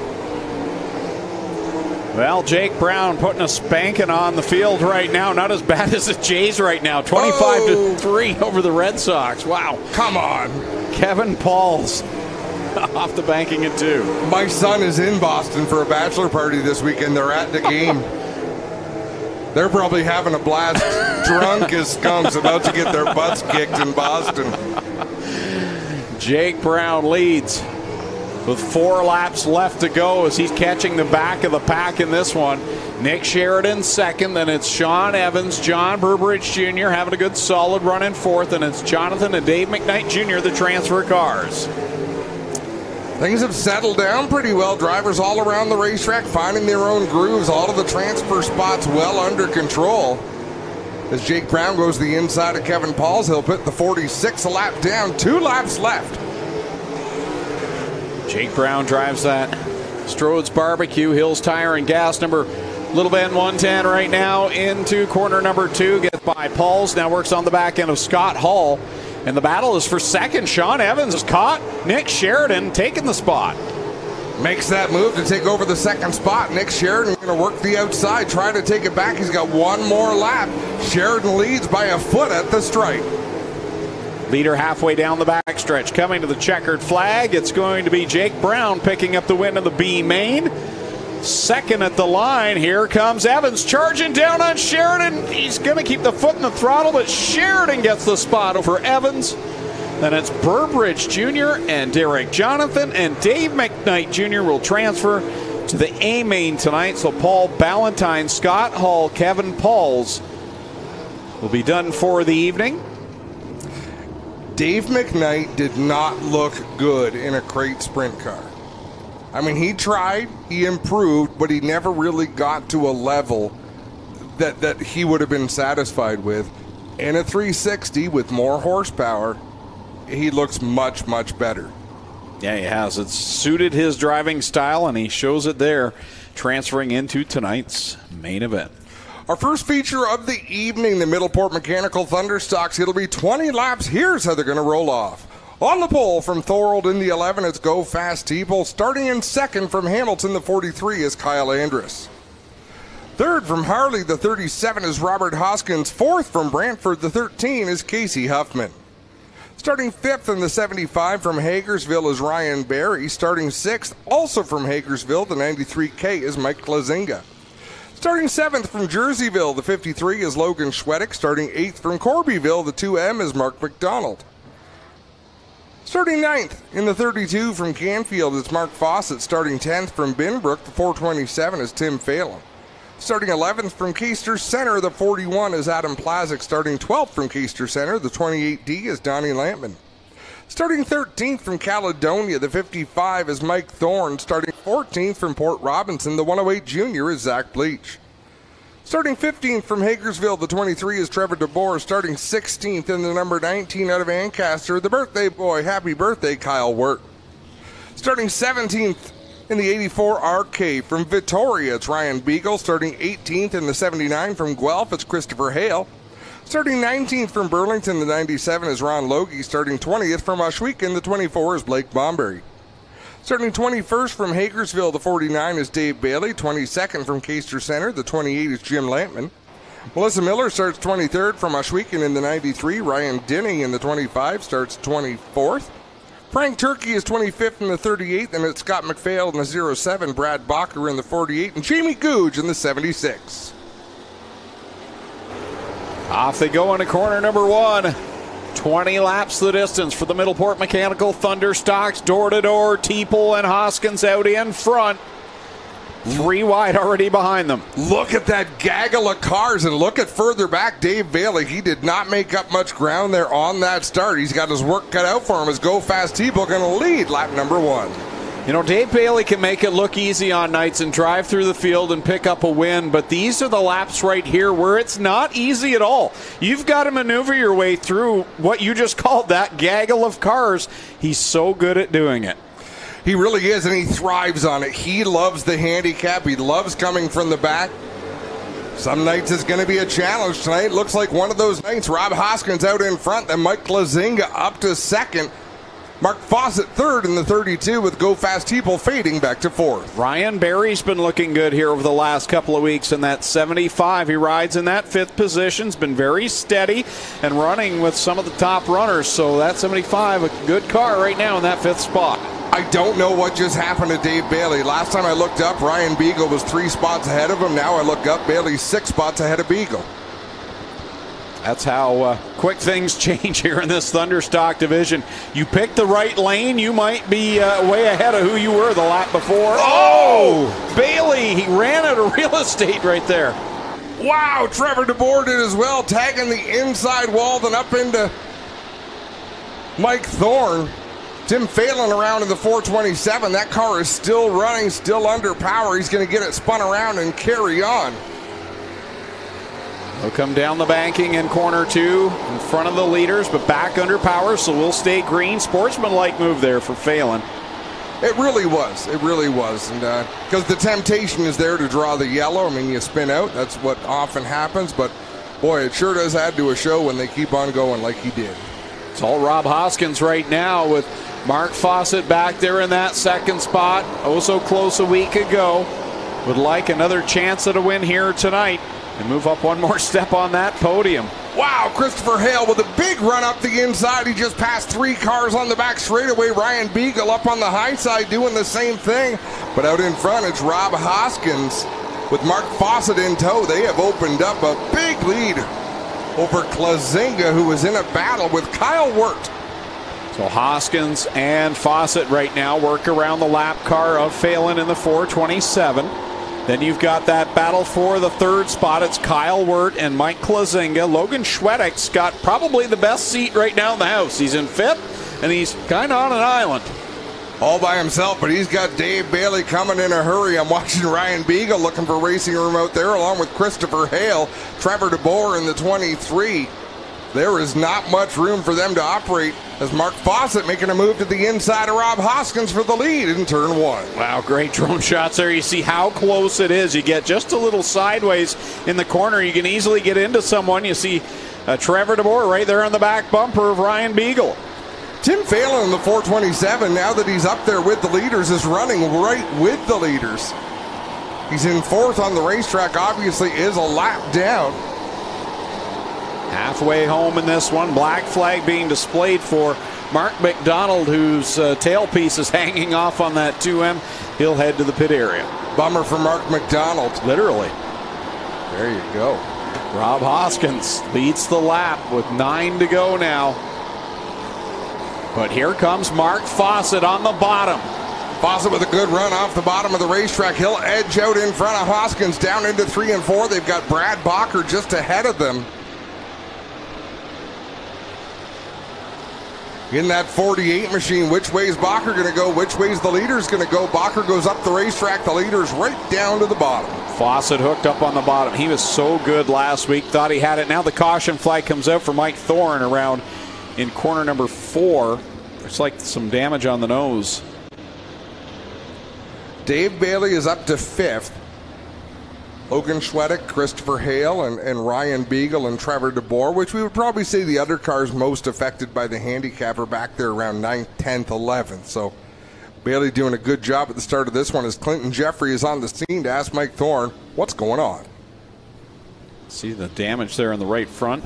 A: Well, Jake Brown putting a spanking on the field right now. Not as bad as the Jays right now. 25-3 over the Red Sox. Wow.
B: Come on.
A: Kevin Pauls off the banking at 2.
B: My son is in Boston for a bachelor party this weekend. They're at the game. They're probably having a blast, drunk as skunks, about to get their butts kicked in Boston.
A: Jake Brown leads with 4 laps left to go as he's catching the back of the pack in this one. Nick Sheridan second, then it's Sean Evans, John Burbridge Jr. having a good solid run in 4th, and it's Jonathan and Dave McKnight Jr., the transfer cars.
B: Things have settled down pretty well. Drivers all around the racetrack finding their own grooves. All of the transfer spots well under control. As Jake Brown goes the inside of Kevin Pauls, he'll put the 46 a lap down. 2 laps left.
A: Jake Brown drives that Strode's Barbecue Hills Tire and Gas number Little Bend 110 right now into corner number 2. Gets by Pauls. Now works on the back end of Scott Hall. And the battle is for second. Sean Evans is caught. Nick Sheridan taking the spot.
B: Makes that move to take over the second spot. Nick Sheridan going to work the outside, trying to take it back. He's got 1 more lap. Sheridan leads by a foot at the stripe.
A: Leader halfway down the backstretch. Coming to the checkered flag, it's going to be Jake Brown picking up the win of the B main. Second at the line, here comes Evans charging down on Sheridan. He's going to keep the foot in the throttle, but Sheridan gets the spot over Evans. Then it's Burbridge Jr. and Derek Jonathan, and Dave McKnight Jr. will transfer to the A main tonight. So Paul Ballantyne, Scott Hall, Kevin Pauls will be done for the evening.
B: Dave McKnight did not look good in a crate sprint car. I mean, he tried, he improved, but he never really got to a level that he would have been satisfied with. In a 360 with more horsepower, he looks much, much better.
A: Yeah, he has. It's suited his driving style, and he shows it there, transferring into tonight's main event.
B: Our first feature of the evening, the Middleport Mechanical Thunderstocks. It'll be 20 laps. Here's how they're going to roll off. On the pole from Thorold in the 11, it's Go Fast Teeple. Starting in second from Hamilton, the 43, is Kyle Andrus. Third from Harley, the 37, is Robert Hoskins. Fourth from Brantford, the 13, is Casey Huffman. Starting fifth in the 75 from Hagersville is Ryan Barry. Starting sixth, also from Hagersville, the 93K, is Mike Klazinga. Starting seventh from Jerseyville, the 53, is Logan Schwedick. Starting eighth from Corbyville, the 2M, is Mark McDonald. Starting ninth in the 32 from Canfield, it's Mark Fawcett. Starting 10th from Binbrook, the 427, is Tim Phelan. Starting 11th from Keister Center, the 41, is Adam Plazik. Starting 12th from Keister Center, the 28D, is Donnie Lampman. Starting 13th from Caledonia, the 55, is Mike Thorne. Starting 14th from Port Robinson, the 108 Junior, is Zach Bleach. Starting 15th from Hagersville, the 23, is Trevor DeBoer. Starting 16th in the number 19 out of Ancaster, the birthday boy. Happy birthday, Kyle Wirt. Starting 17th in the 84 RK from Victoria, it's Ryan Beagle. Starting 18th in the 79 from Guelph, it's Christopher Hale. Starting 19th from Burlington, the 97, is Ron Logie. Starting 20th from Ohsweken, the 24, is Blake Bomberry. Starting 21st from Hagersville, the 49, is Dave Bailey. 22nd from Keister Center, the 28, is Jim Lampman. Melissa Miller starts 23rd from Ohsweken in the 93. Ryan Denning in the 25 starts 24th. Frank Turkey is 25th in the 38th, and it's Scott McPhail in the 07, Brad Bacher in the 48, and Jamie Googe in the 76.
A: Off they go into corner number 1. 20 laps the distance for the Middleport Mechanical Thunderstocks. Door to door, Teeple and Hoskins out in front. 3 wide already behind them.
B: Look at that gaggle of cars, and look at further back Dave Bailey. He did not make up much ground there on that start. He's got his work cut out for him as Go Fast Teeple going to lead lap number 1.
A: You know, Dave Bailey can make it look easy on nights and drive through the field and pick up a win, but these are the laps right here where it's not easy at all. You've got to maneuver your way through what you just called that gaggle of cars. He's so good at doing it.
B: He really is, and he thrives on it. He loves the handicap. He loves coming from the back. Some nights it's going to be a challenge tonight. Looks like one of those nights. Rob Hoskins out in front, then Mike Klazinga up to second. Mark Fawcett third in the 32 with Go Fast Teeple fading back to fourth.
A: Ryan Barry's been looking good here over the last couple of weeks in that 75. He rides in that 5th position. Has been very steady and running with some of the top runners. So that 75, a good car right now in that 5th spot.
B: I don't know what just happened to Dave Bailey. Last time I looked up, Ryan Beagle was 3 spots ahead of him. Now I look up, Bailey's 6 spots ahead of Beagle.
A: That's how quick things change here in this Thunderstock division. You pick the right lane, you might be way ahead of who you were the lap before. Oh! Bailey, he ran out of real estate right there.
B: Wow, Trevor DeBoer did as well, tagging the inside wall, then up into Mike Thorne. Tim Phelan around in the 427. That car is still running, still under power. He's going to get it spun around and carry on.
A: They'll come down the banking in corner 2 in front of the leaders, but back under power, so we'll stay green. Sportsmanlike move there for Phelan.
B: It really was. It really was. And because the temptation is there to draw the yellow. I mean, you spin out. That's what often happens. But, boy, it sure does add to a show when they keep on going like he did.
A: It's all Rob Hoskins right now with Mark Fawcett back there in that 2nd spot. Oh, so close a week ago. Would like another chance at a win here tonight and move up one more step on that podium.
B: Wow, Christopher Hale with a big run up the inside. He just passed 3 cars on the back straightaway. Ryan Beagle up on the high side doing the same thing. But out in front, it's Rob Hoskins with Mark Fawcett in tow. They have opened up a big lead over Klazinga, who was in a battle with Kyle Wirt.
A: So Hoskins and Fawcett right now work around the lap car of Phelan in the 427. Then you've got that battle for the 3rd spot. It's Kyle Wirt and Mike Klazinga. Logan Schwedek's got probably the best seat right now in the house. He's in 5th, and he's kind of on an island.
B: All by himself, but he's got Dave Bailey coming in a hurry. I'm watching Ryan Beagle looking for racing room out there, along with Christopher Hale, Trevor DeBoer in the 23. There is not much room for them to operate as Mark Fawcett making a move to the inside of Rob Hoskins for the lead in turn 1.
A: Wow, great drone shots there. You see how close it is. You get just a little sideways in the corner. You can easily get into someone. You see Trevor DeBoer right there on the back bumper of Ryan Beagle.
B: Tim Phelan in the 427, now that he's up there with the leaders, is running right with the leaders. He's in 4th on the racetrack, obviously is a lap down.
A: Halfway home in this one. Black flag being displayed for Mark McDonald, whose tailpiece is hanging off on that 2M. He'll head to the pit area.
B: Bummer for Mark McDonald.
A: Literally.
B: There you go.
A: Rob Hoskins leads the lap with 9 to go now. But here comes Mark Fawcett on the bottom.
B: Fawcett with a good run off the bottom of the racetrack. He'll edge out in front of Hoskins down into 3 and 4. They've got Brad Bacher just ahead of them. In that 48 machine, which way is Bacher going to go? Which way is the leader's going to go? Bacher goes up the racetrack. The leader's right down to the bottom.
A: Fawcett hooked up on the bottom. He was so good last week. Thought he had it. Now the caution flag comes out for Mike Thorne around in corner number 4. It's like some damage on the nose.
B: Dave Bailey is up to 5th. Logan Schwedek, Christopher Hale, and Ryan Beagle and Trevor DeBoer, which we would probably say the other cars most affected by the handicap are back there around 9th, 10th, 11th. So Bailey doing a good job at the start of this one as Clinton Jeffrey is on the scene to ask Mike Thorne what's going on.
A: See the damage there in the right front.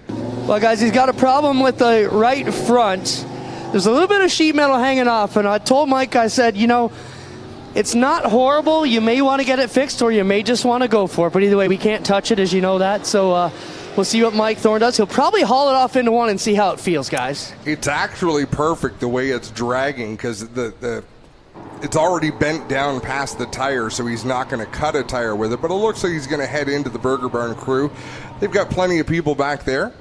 C: Well, guys, he's got a problem with the right front. There's a little bit of sheet metal hanging off, and I told Mike, I said, you know, it's not horrible. You may want to get it fixed, or you may just want to go for it. But either way, we can't touch it, as you know that. So We'll see what Mike Thorne does. He'll probably haul it off into one and see how it feels, guys.
B: It's actually perfect the way it's dragging because it's already bent down past the tire, so he's not going to cut a tire with it. But it looks like he's going to head into the Burger Barn crew. They've got plenty of people back there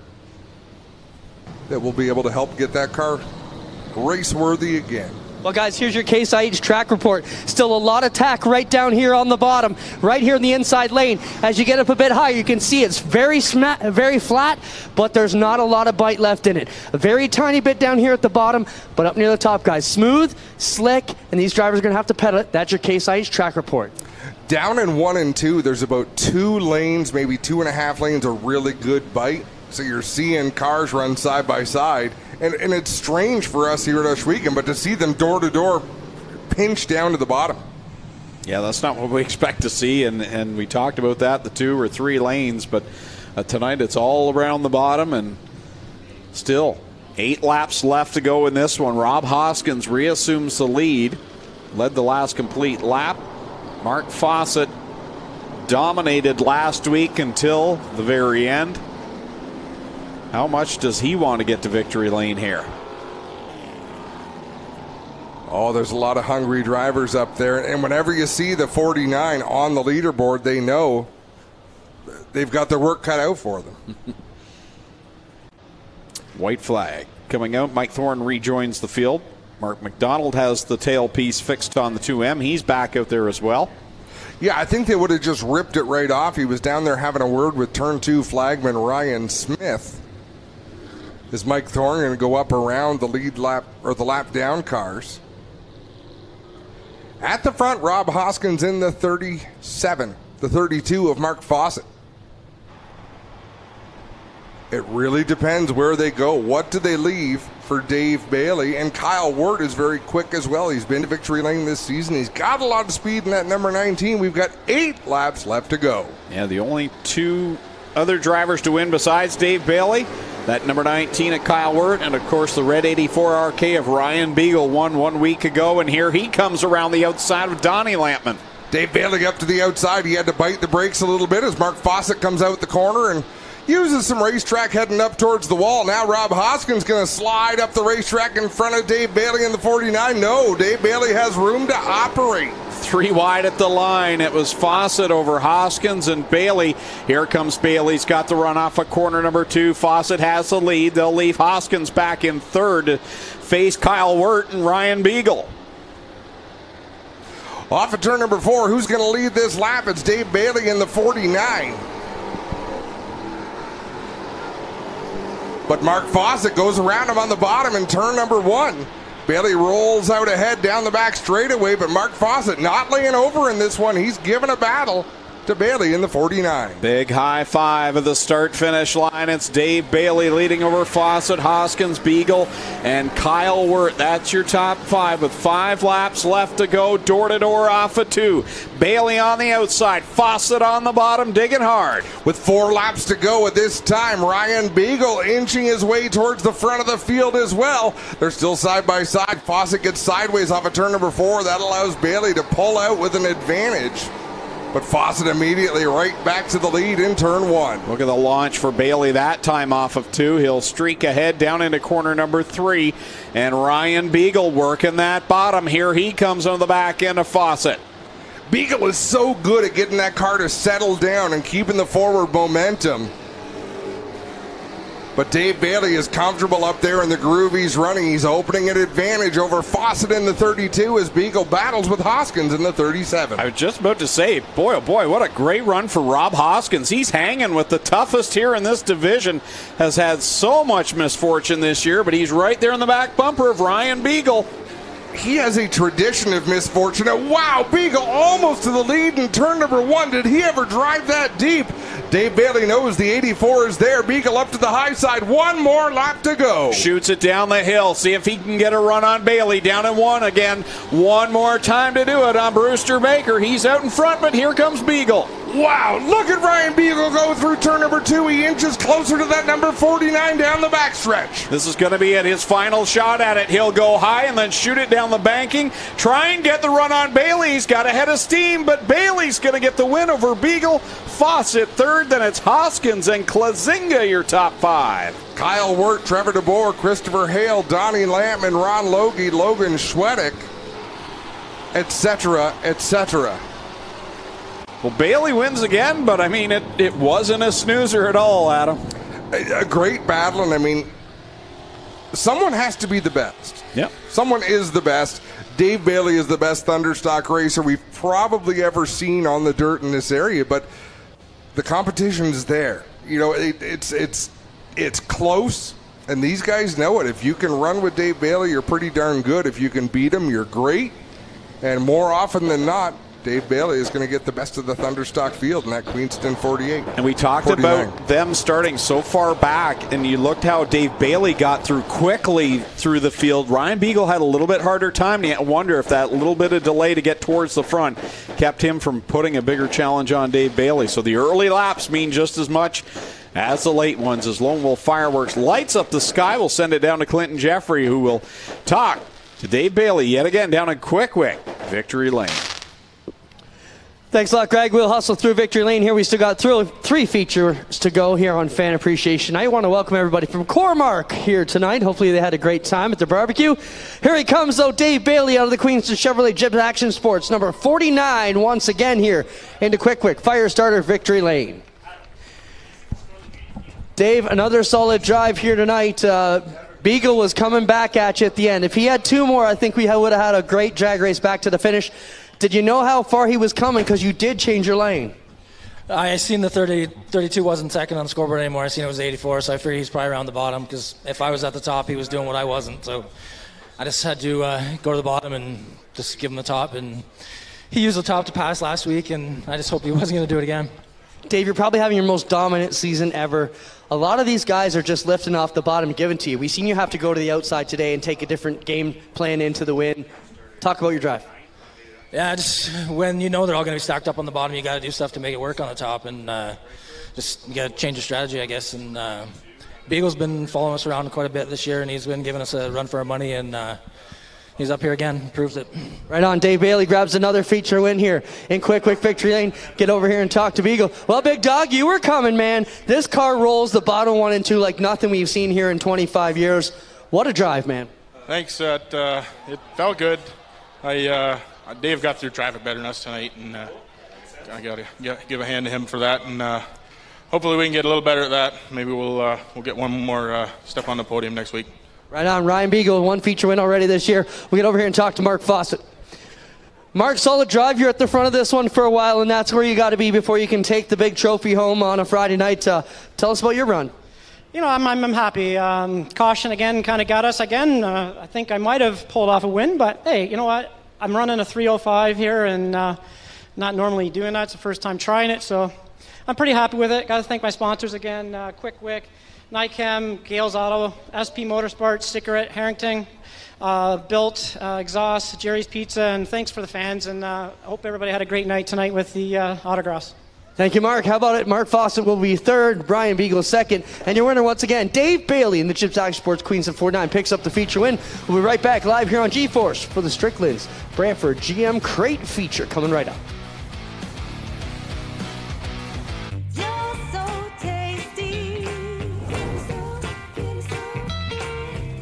B: that will be able to help get that car race-worthy again.
C: Well, guys, here's your Case IH track report. Still a lot of tack right down here on the bottom, right here in the inside lane. As you get up a bit higher, you can see it's very flat, but there's not a lot of bite left in it. A very tiny bit down here at the bottom, but up near the top, guys. Smooth, slick, and these drivers are going to have to pedal it. That's your Case IH track report.
B: Down in 1 and 2, there's about 2 lanes, maybe 2.5 lanes of really good bite. So you're seeing cars run side by side. And it's strange for us here at Ohsweken, but to see them door-to-door pinch down to the bottom.
A: Yeah, that's not what we expect to see, and we talked about that, the 2 or 3 lanes, but tonight it's all around the bottom, and still 8 laps left to go in this one. Rob Hoskins reassumes the lead, led the last complete lap. Mark Fawcett dominated last week until the very end. How much does he want to get to victory lane here?
B: Oh, there's a lot of hungry drivers up there. And whenever you see the 49 on the leaderboard, they know they've got their work cut out for them.
A: White flag coming out. Mike Thorne rejoins the field. Mark McDonald has the tailpiece fixed on the 2M. He's back out there as well.
B: Yeah, I think they would have just ripped it right off. He was down there having a word with turn 2 flagman Ryan Smith. Is Mike Thorne going to go up around the lead lap or the lap down cars? At the front, Rob Hoskins in the 37, the 32 of Mark Fawcett. It really depends where they go. What do they leave for Dave Bailey? And Kyle Wirt is very quick as well. He's been to victory lane this season. He's got a lot of speed in that number 19. We've got 8 laps left to go.
A: Yeah, the only 2 other drivers to win besides Dave Bailey, that number 19 at Kyle Wirt, and of course the red 84 RK of Ryan Beagle won 1 week ago, and here he comes around the outside of Donnie Lampman.
B: Dave Bailey up to the outside. He had to bite the brakes a little bit as Mark Fawcett comes out the corner and uses some racetrack heading up towards the wall. Now Rob Hoskins going to slide up the racetrack in front of Dave Bailey in the 49. No, Dave Bailey has room to operate.
A: 3 wide at the line. It was Fawcett over Hoskins and Bailey. Here comes Bailey's got the run off of corner number 2. Fawcett has the lead. They'll leave Hoskins back in third to face Kyle Wirt and Ryan Beagle.
B: Off of turn number 4, who's going to lead this lap? It's Dave Bailey in the 49. But Mark Fawcett goes around him on the bottom in turn number 1. Bailey rolls out ahead down the back straightaway, but Mark Fawcett not laying over in this one. He's given a battle to Bailey in the 49.
A: Big high five of the start-finish line. It's Dave Bailey leading over Fawcett, Hoskins, Beagle, and Kyle Wirt. That's your top 5 with 5 laps left to go. Door-to-door off of 2. Bailey on the outside, Fawcett on the bottom, digging hard.
B: With 4 laps to go at this time, Ryan Beagle inching his way towards the front of the field as well. They're still side by side. Fawcett gets sideways off of turn number 4. That allows Bailey to pull out with an advantage. But Fawcett immediately right back to the lead in turn 1.
A: Look at the launch for Bailey that time off of 2. He'll streak ahead down into corner number 3. And Ryan Beagle working that bottom. Here he comes on the back end of Fawcett.
B: Beagle is so good at getting that car to settle down and keeping the forward momentum. But Dave Bailey is comfortable up there in the groove he's running. He's opening an advantage over Fawcett in the 32 as Beagle battles with Hoskins in the 37.
A: I was just about to say, boy, oh boy, what a great run for Rob Hoskins. He's hanging with the toughest here in this division. Has had so much misfortune this year, but he's right there in the back bumper of Ryan Beagle.
B: He has a tradition of misfortune. And wow, Beagle almost to the lead in turn number 1. Did he ever drive that deep? Dave Bailey knows the 84 is there. Beagle up to the high side. 1 more lap to go.
A: Shoots it down the hill. See if he can get a run on Bailey. Down in 1 again. 1 more time to do it on Brewster Baker. He's out in front, but here comes Beagle.
B: Wow, look at Ryan Beagle go through turn number 2. He inches closer to that number 49 down the backstretch.
A: This is going to be his final shot at it. He'll go high and then shoot it down the banking. Try and get the run on Bailey. He's got a head of steam, but Bailey's going to get the win over Beagle. Fawcett third. third. Then it's Hoskins and Klazinga, your top 5.
B: Kyle Wirt, Trevor DeBoer, Christopher Hale, Donnie Lampman, Ron Logie, Logan Schwedick, etc., etc.
A: Well, Bailey wins again, but I mean, it wasn't a snoozer at all, Adam.
B: A great battle, and I mean, someone has to be the best.
A: Yep.
B: Someone is the best. Dave Bailey is the best Thunderstock racer we've probably ever seen on the dirt in this area, but the competition's there. You know, it's close, and these guys know it. If you can run with Dave Bailey, you're pretty darn good. If you can beat him, you're great. And more often than not, Dave Bailey is going to get the best of the Thunderstock field in that Queenston 48.
A: And we talked
B: 49.
A: about them starting so far back, and you looked how Dave Bailey got through quickly through the field. Ryan Beagle had a little bit harder time, and I wonder if that little bit of delay to get towards the front kept him from putting a bigger challenge on Dave Bailey. So the early laps mean just as much as the late ones. As Lone Wolf Fireworks lights up the sky, we'll send it down to Clinton Jeffrey, who will talk to Dave Bailey yet again down in Quick, Victory Lane.
C: Thanks a lot, Greg. We'll hustle through Victory Lane here. We still got 3 features to go here on Fan Appreciation. I want to welcome everybody from Cormark here tonight. Hopefully they had a great time at the barbecue. Here he comes, though, Dave Bailey out of the Queenston Chevrolet Jib Action Sports, number 49, once again here into Quick, Fire Starter Victory Lane. Dave, another solid drive here tonight. Beagle was coming back at you at the end. If he had 2 more, I think we would have had a great drag race back to the finish. Did you know how far he was coming? Because you did change your lane.
S: I seen the 32 wasn't second on the scoreboard anymore. I seen it was 84, so I figured he's probably around the bottom, because if I was at the top, he was doing what I wasn't. So I just had to go to the bottom and just give him the top. And he used the top to pass last week, and I just hope he wasn't going to do it again.
C: Dave, you're probably having your most dominant season ever. A lot of these guys are just lifting off the bottom given to you. We've seen you have to go to the outside today and take a different game plan into the win. Talk about your drive.
S: Yeah, just when you know they're all going to be stacked up on the bottom, you got to do stuff to make it work on the top, and just you got to change your strategy, I guess. And Beagle's been following us around quite a bit this year, and he's been giving us a run for our money, and he's up here again, proves it.
C: Right on. Dave Bailey grabs another feature win here in Quick Victory Lane. Get over here and talk to Beagle. Well, big dog, you were coming, man. This car rolls the bottom 1 and 2 like nothing we've seen here in 25 years. What a drive, man.
T: Thanks. It felt good. Dave got through traffic better than us tonight, and I got to give a hand to him for that. And hopefully we can get a little better at that. Maybe we'll get one more step on the podium next week.
C: Right on. Ryan Beagle, 1 feature win already this year. We'll get over here and talk to Mark Fawcett. Mark, solid drive. You're at the front of this one for a while, and that's where you got to be before you can take the big trophy home on a Friday night. Tell us about your run.
U: You know, I'm happy. Caution again kind of got us again. I think I might have pulled off a win, but hey, you know what? I'm running a 305 here, and not normally doing that. It's the first time trying it, so I'm pretty happy with it. Got to thank my sponsors again, Quick, Nicam, Gales Auto, SP Motorsports, Stickerette, Harrington, Built, Exhaust, Jerry's Pizza, and thanks for the fans, and I hope everybody had a great night tonight with the autographs.
C: Thank you, Mark. How about it? Mark Fawcett will be 3rd, Brian Beagle 2nd, and your winner once again, Dave Bailey in the Chips Action Sports Queenston 49 picks up the feature win. We'll be right back live here on G-Force for the Strickland's Brantford GM Crate feature coming right up.
I: You're so tasty.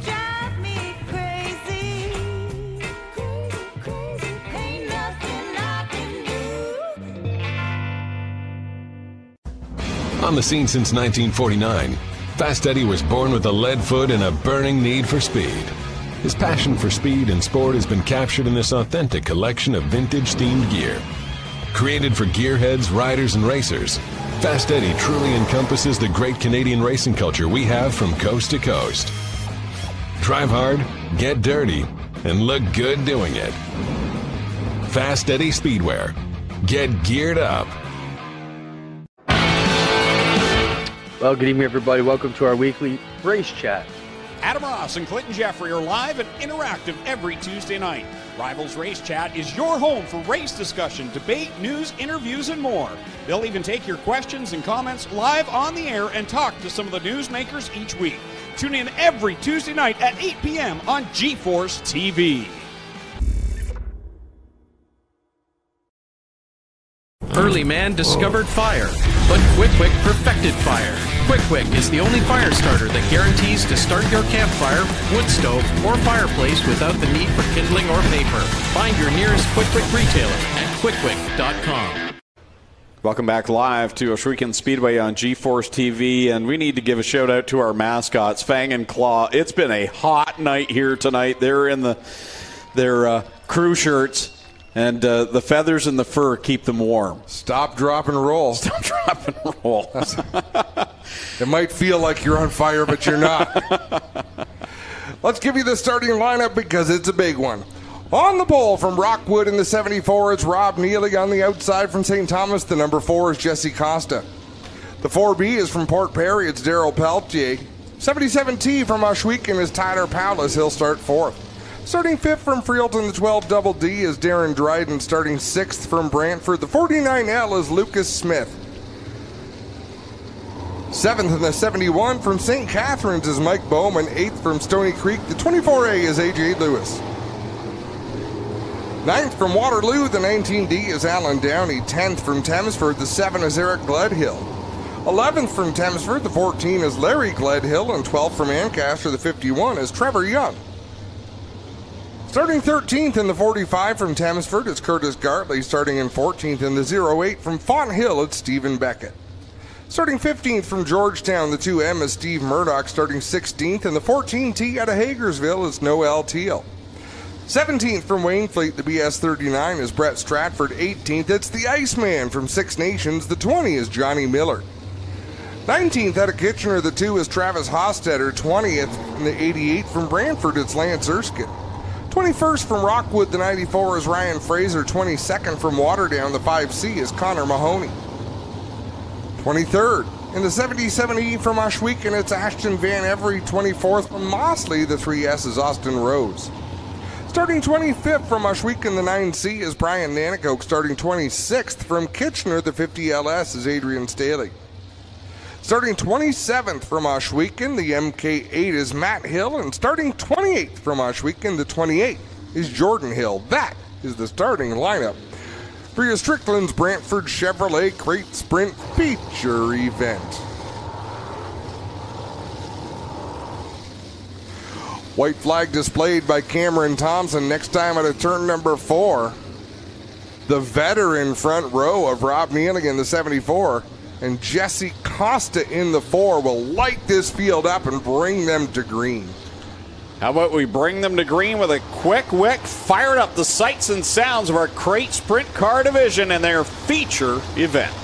I: Drive me crazy. Ain't nothing I can do.
F: On the scene since 1949, Fast Eddie was born with a lead foot and a burning need for speed. His passion for speed and sport has been captured in this authentic collection of vintage themed gear. Created for gearheads, riders, and racers, Fast Eddie truly encompasses the great Canadian racing culture we have from coast to coast. Drive hard, get dirty, and look good doing it. Fast Eddie Speedwear. Get geared up.
E: Well, good evening, everybody. Welcome to our weekly race chat.
Q: Adam Ross and Clinton Jeffrey are live and interactive every Tuesday night. Rivals Race Chat is your home for race discussion, debate, news, interviews, and more. They'll even take your questions and comments live on the air and talk to some of the newsmakers each week. Tune in every Tuesday night at 8 p.m. on G-Force TV.
D: Early man discovered fire, but Quick Wick perfected fire. Quick Wick is the only fire starter that guarantees to start your campfire, wood stove, or fireplace without the need for kindling or paper. Find your nearest Quick Wick retailer at quickwick.com.
A: Welcome back live to Ohsweken Speedway on GeForce TV, and we need to give a shout out to our mascots, Fang and Claw. It's been a hot night here tonight. They're in their crew shirts, and the feathers and the fur keep them warm.
B: Stop, drop, and roll.
A: Stop, drop, and roll.
B: It might feel like you're on fire, but you're not. Let's give you the starting lineup because it's a big one. On the pole from Rockwood in the 74, it's Rob Neely. On the outside from St. Thomas, the number 4 is Jesse Costa. The 4B is from Port Perry, it's Daryl Peltier. 77T from Ohsweken is Tyler Powless, he'll start 4th. Starting 5th from Freelton, the 12 Double D is Darren Dryden. Starting 6th from Brantford, the 49L is Lucas Smith. 7th in the 71 from St. Catharines is Mike Bowman. 8th from Stony Creek, the 24A is AJ Lewis. 9th from Waterloo, the 19D is Alan Downey. 10th from Thamesford, the 7 is Eric Gledhill. 11th from Thamesford, the 14 is Larry Gledhill. And 12th from Ancaster, the 51 is Trevor Young. Starting 13th in the 45 from Thamesford, it's Curtis Gartley. Starting in 14th in the 08 from Fonthill, it's Stephen Beckett. Starting 15th from Georgetown, the 2M is Steve Murdoch. Starting 16th in the 14T out of Hagersville, it's Noel Teal. 17th from Waynefleet, the BS39 is Brett Stratford. 18th, it's the Iceman from Six Nations. The 20 is Johnny Miller. 19th out of Kitchener, the 2 is Travis Hostetter. 20th in the 88 from Brantford, it's Lance Erskine. 21st from Rockwood, the 94 is Ryan Fraser. 22nd from Waterdown, the 5C is Connor Mahoney. 23rd in the 77E from Ohsweken, it's Ashton Van Every. 24th from Mossley, the 3S is Austin Rose. Starting 25th from Ohsweken, the 9C is Brian Nanicoke. Starting 26th from Kitchener, the 50LS is Adrian Staley. Starting 27th from Ohsweken, the MK8 is Matt Hill. And starting 28th from Ohsweken, the 28 is Jordan Hill. That is the starting lineup for your Strickland's Brantford Chevrolet Crate Sprint feature event. White flag displayed by Cameron Thompson. Next time at a turn number 4, the veteran front row of Rob Neely in the 74 and Jesse Costa in the 4 will light this field up and bring them to green.
A: How about we bring them to green with a Quick Wick, fired up the sights and sounds of our Crate Sprint Car Division and their feature event.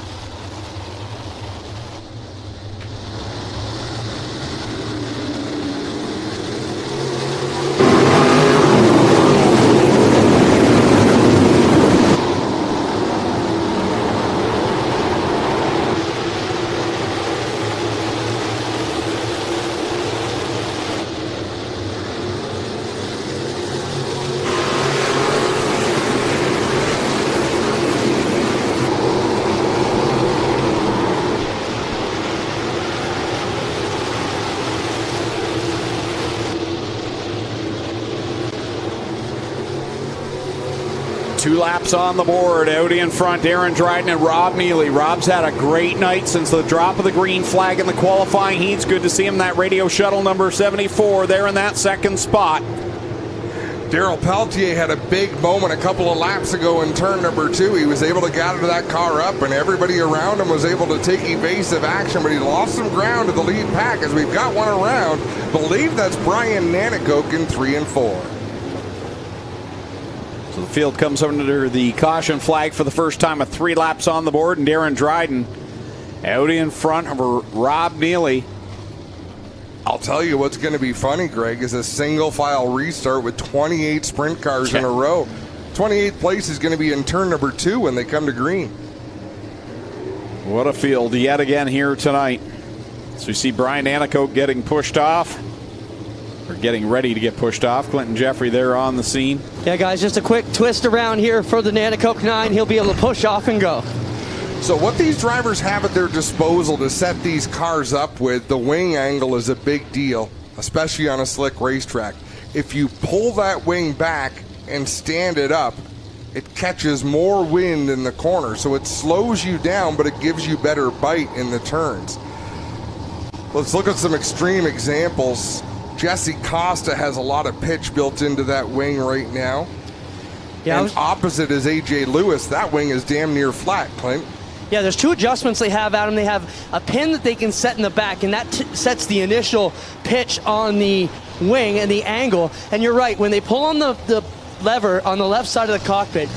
A: Two laps on the board. Audi in front, Darren Dryden and Rob Neely. Rob's had a great night since the drop of the green flag in the qualifying heats. Good to see him, that radio shuttle number 74 there in that second spot.
B: Daryl Peltier had a big moment a couple of laps ago in turn number 2. He was able to gather that car up, and everybody around him was able to take evasive action, but he lost some ground to the lead pack as we've got one around. Believe that's Brian Nanicoke in 3 and 4.
A: So the field comes under the caution flag for the first time with 3 laps on the board, and Darren Dryden out in front of Rob Neely.
B: I'll tell you what's going to be funny, Greg, is a single file restart with 28 sprint cars in a row. 28th place is going to be in turn number 2 when they come to green.
A: What a field yet again here tonight. So we see Brian Nanicoke getting pushed off, or getting ready to get pushed off. Clinton Jeffrey there on the scene.
C: Yeah, guys, just a quick twist around here for the Nanicoke 9. He'll be able to push off and go.
B: So what these drivers have at their disposal to set these cars up with, the wing angle is a big deal, especially on a slick racetrack. If you pull that wing back and stand it up, it catches more wind in the corner. So it slows you down, but it gives you better bite in the turns. Let's look at some extreme examples. Jesse Costa has a lot of pitch built into that wing right now.
C: Yeah,
B: and opposite is A.J. Lewis. That wing is damn near flat, Clint.
C: Yeah, there's two adjustments they have, Adam. They have a pin that they can set in the back, and that sets the initial pitch on the wing and the angle. And you're right, when they pull on the lever on the left side of the cockpit,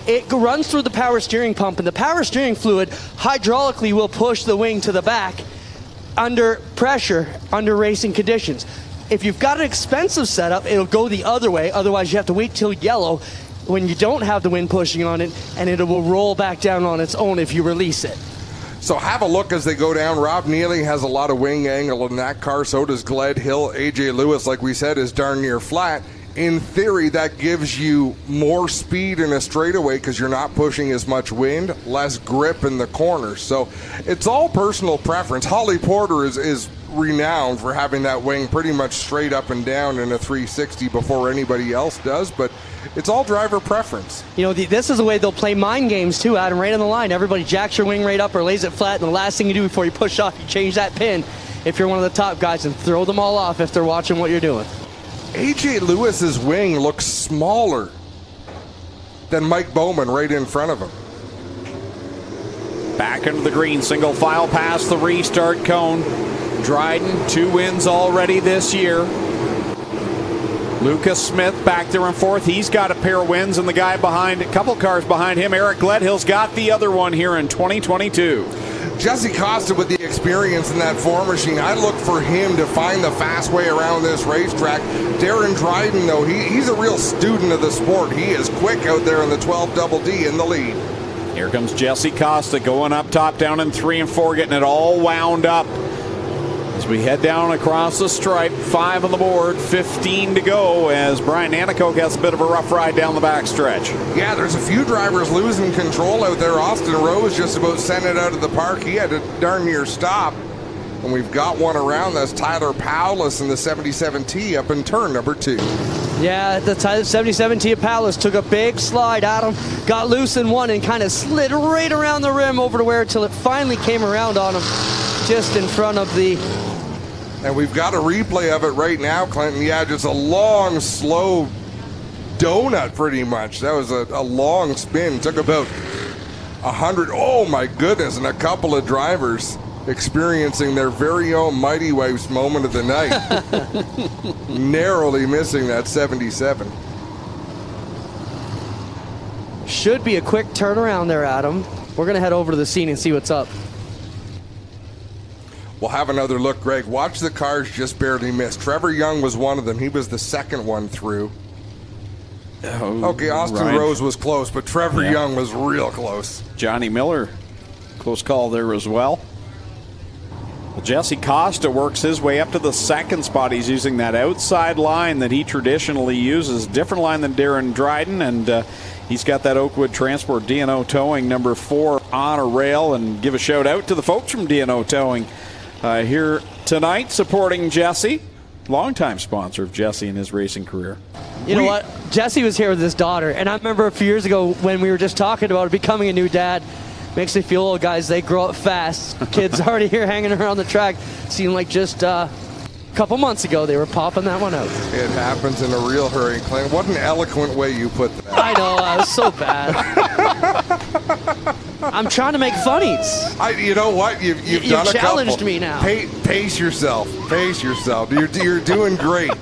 C: it runs through the power steering pump, and the power steering fluid hydraulically will push the wing to the back under pressure, under racing conditions. If you've got an expensive setup, it'll go the other way. Otherwise, you have to wait till yellow when you don't have the wind pushing on it, and it will roll back down on its own if you release it.
B: So have a look as they go down. Rob Neely has a lot of wing angle in that car. So does Gled Hill. A.J. Lewis, like we said, is darn near flat. In theory, that gives you more speed in a straightaway because you're not pushing as much wind, less grip in the corners. So it's all personal preference. Holly Porter is renowned for having that wing pretty much straight up and down in a 360 before anybody else does, but it's all driver preference.
C: You know, this is the way they'll play mind games too, Adam, right on the line. Everybody jacks your wing right up or lays it flat, and the last thing you do before you push off, you change that pin if you're one of the top guys and throw them all off if they're watching what you're doing.
B: A.J. Lewis's wing looks smaller than Mike Bowman right in front of him.
A: Back into the green, single file past the restart cone. Dryden, 2 wins already this year. Lucas Smith back there in fourth. He's got a pair of wins, and the guy behind, a couple cars behind him, Eric Gledhill's got the other one here in 2022.
B: Jesse Costa with the experience in that 4 machine. I look for him to find the fast way around this racetrack. Darren Dryden, though, he's a real student of the sport. He is quick out there in the 12 double D in the lead.
A: Here comes Jesse Costa going up top, down in 3 and 4, getting it all wound up. As we head down across the stripe, 5 on the board, 15 to go as Brian Nanico gets a bit of a rough ride down the backstretch.
B: Yeah, there's a few drivers losing control out there. Austin Rose just about sent it out of the park. He had a darn near stop. And we've got one around. That's Tyler Powless in the 77T up in turn number 2.
C: Yeah, the 77T of Palace took a big slide. Adam got loose in one and kind of slid right around the rim over to where until it finally came around on him just in front of the...
B: And we've got a replay of it right now, Clinton. Yeah, just a long, slow donut pretty much. That was a long spin. Took about 100. Oh, my goodness. And a couple of drivers experiencing their very own Mighty Wipes moment of the night. Narrowly missing that 77.
C: Should be a quick turnaround there, Adam. We're going to head over to the scene and see what's up.
B: We'll have another look, Greg. Watch the cars just barely miss. Trevor Young was one of them. He was the second one through. Okay, Austin Rose was close, but Trevor Young was real close.
A: Johnny Miller, close call there as well. Well, Jesse Costa works his way up to the second spot. He's using that outside line that he traditionally uses. Different line than Darren Dryden, and he's got that Oakwood Transport D&O Towing number 4 on a rail. And give a shout out to the folks from D&O Towing here tonight supporting Jesse, longtime sponsor of Jesse in his racing career.
C: You know what? Jesse was here with his daughter, and I remember a few years ago when we were just talking about becoming a new dad. Makes me feel old, guys. They grow up fast. Kids already here hanging around the track. Seemed like just a couple months ago they were popping that one out.
B: It happens in a real hurry, Clint. What an eloquent way you put that.
C: I know. I was so bad. I'm trying to make funnies.
B: You know what? You've done a couple.
C: Challenged me now.
B: Pace yourself. Pace yourself. You're doing great.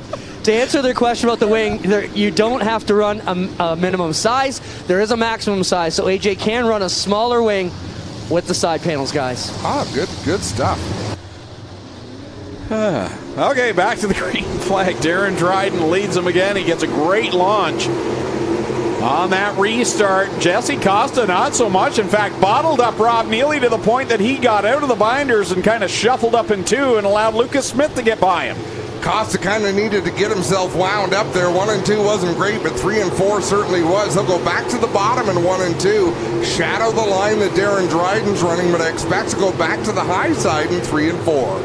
C: To answer their question about the wing, you don't have to run a minimum size. There is a maximum size, so AJ can run a smaller wing with the side panels, guys.
B: Good stuff.
A: Okay, back to the green flag. Darren Dryden leads him again. He gets a great launch on that restart. Jesse Costa, not so much. In fact, bottled up Rob Neely to the point that he got out of the binders and kind of shuffled up in 2 and allowed Lucas Smith to get by him.
B: Costa kind of needed to get himself wound up there. 1 and 2 wasn't great, but 3 and 4 certainly was. He'll go back to the bottom in 1 and 2. Shadow the line that Darren Dryden's running, but I expect to go back to the high side in 3 and 4.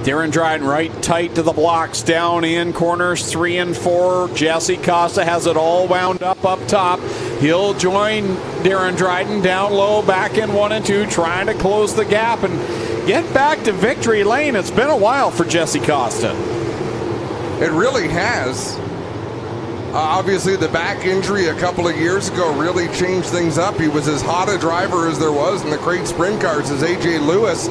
A: Darren Dryden right tight to the blocks, down in corners 3 and 4. Jesse Costa has it all wound up top. He'll join Darren Dryden down low, back in 1 and 2, trying to close the gap and get back to victory lane. It's been a while for Jesse Costa.
B: It really has. Obviously, the back injury a couple of years ago really changed things up. He was as hot a driver as there was in the crate sprint cars as A.J. Lewis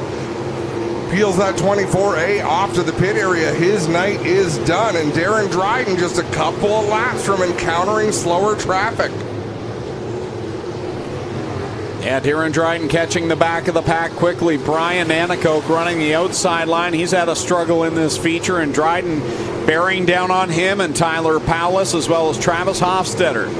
B: peels that 24A off to the pit area. His night is done, and Darren Dryden just a couple of laps from encountering slower traffic.
A: Yeah, Darren Dryden catching the back of the pack quickly. Brian Anakoke running the outside line. He's had a struggle in this feature, and Dryden bearing down on him and Tyler Powless as well as Travis Hofstetter.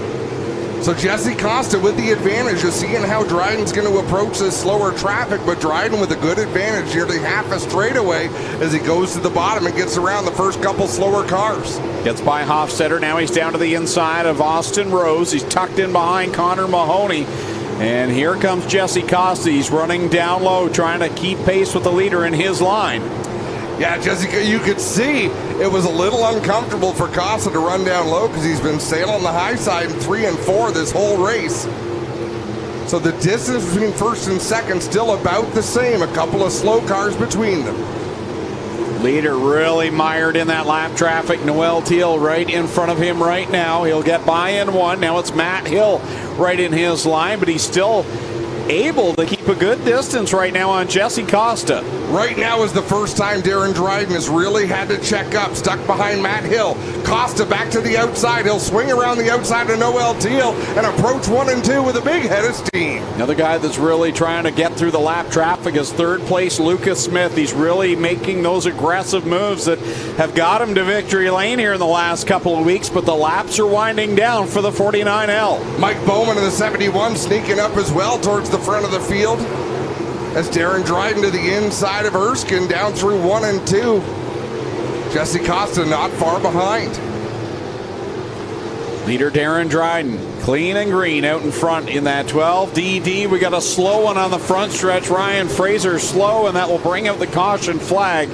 B: So Jesse Costa with the advantage of seeing how Dryden's going to approach this slower traffic, but Dryden with a good advantage, nearly half a straightaway as he goes to the bottom and gets around the first couple slower cars.
A: Gets by Hofstetter. Now he's down to the inside of Austin Rose. He's tucked in behind Connor Mahoney. And here comes Jesse Costa. He's running down low, trying to keep pace with the leader in his line.
B: Yeah, Jessica, you could see it was a little uncomfortable for Costa to run down low because he's been sailing the high side in 3 and 4 this whole race. So the distance between first and second still about the same. A couple of slow cars between them.
A: Leader really mired in that lap traffic. Noel Teal right in front of him right now. He'll get by in 1. Now it's Matt Hill right in his line, but he's still able to keep a good distance right now on Jesse Costa.
B: Right now is the first time Darren Dryden has really had to check up, stuck behind Matt Hill. Costa back to the outside. He'll swing around the outside of Noel Teal and approach 1 and 2 with a big head of steam.
A: Another guy that's really trying to get through the lap traffic is third place Lucas Smith. He's really making those aggressive moves that have got him to victory lane here in the last couple of weeks, but the laps are winding down for the 49L.
B: Mike Bowman in the 71 sneaking up as well towards the front of the field. As Darren Dryden to the inside of Erskine down through 1 and 2. Jesse Costa not far behind.
A: Leader Darren Dryden, clean and green out in front in that 12. DD, we got a slow one on the front stretch. Ryan Fraser slow, and that will bring out the caution flag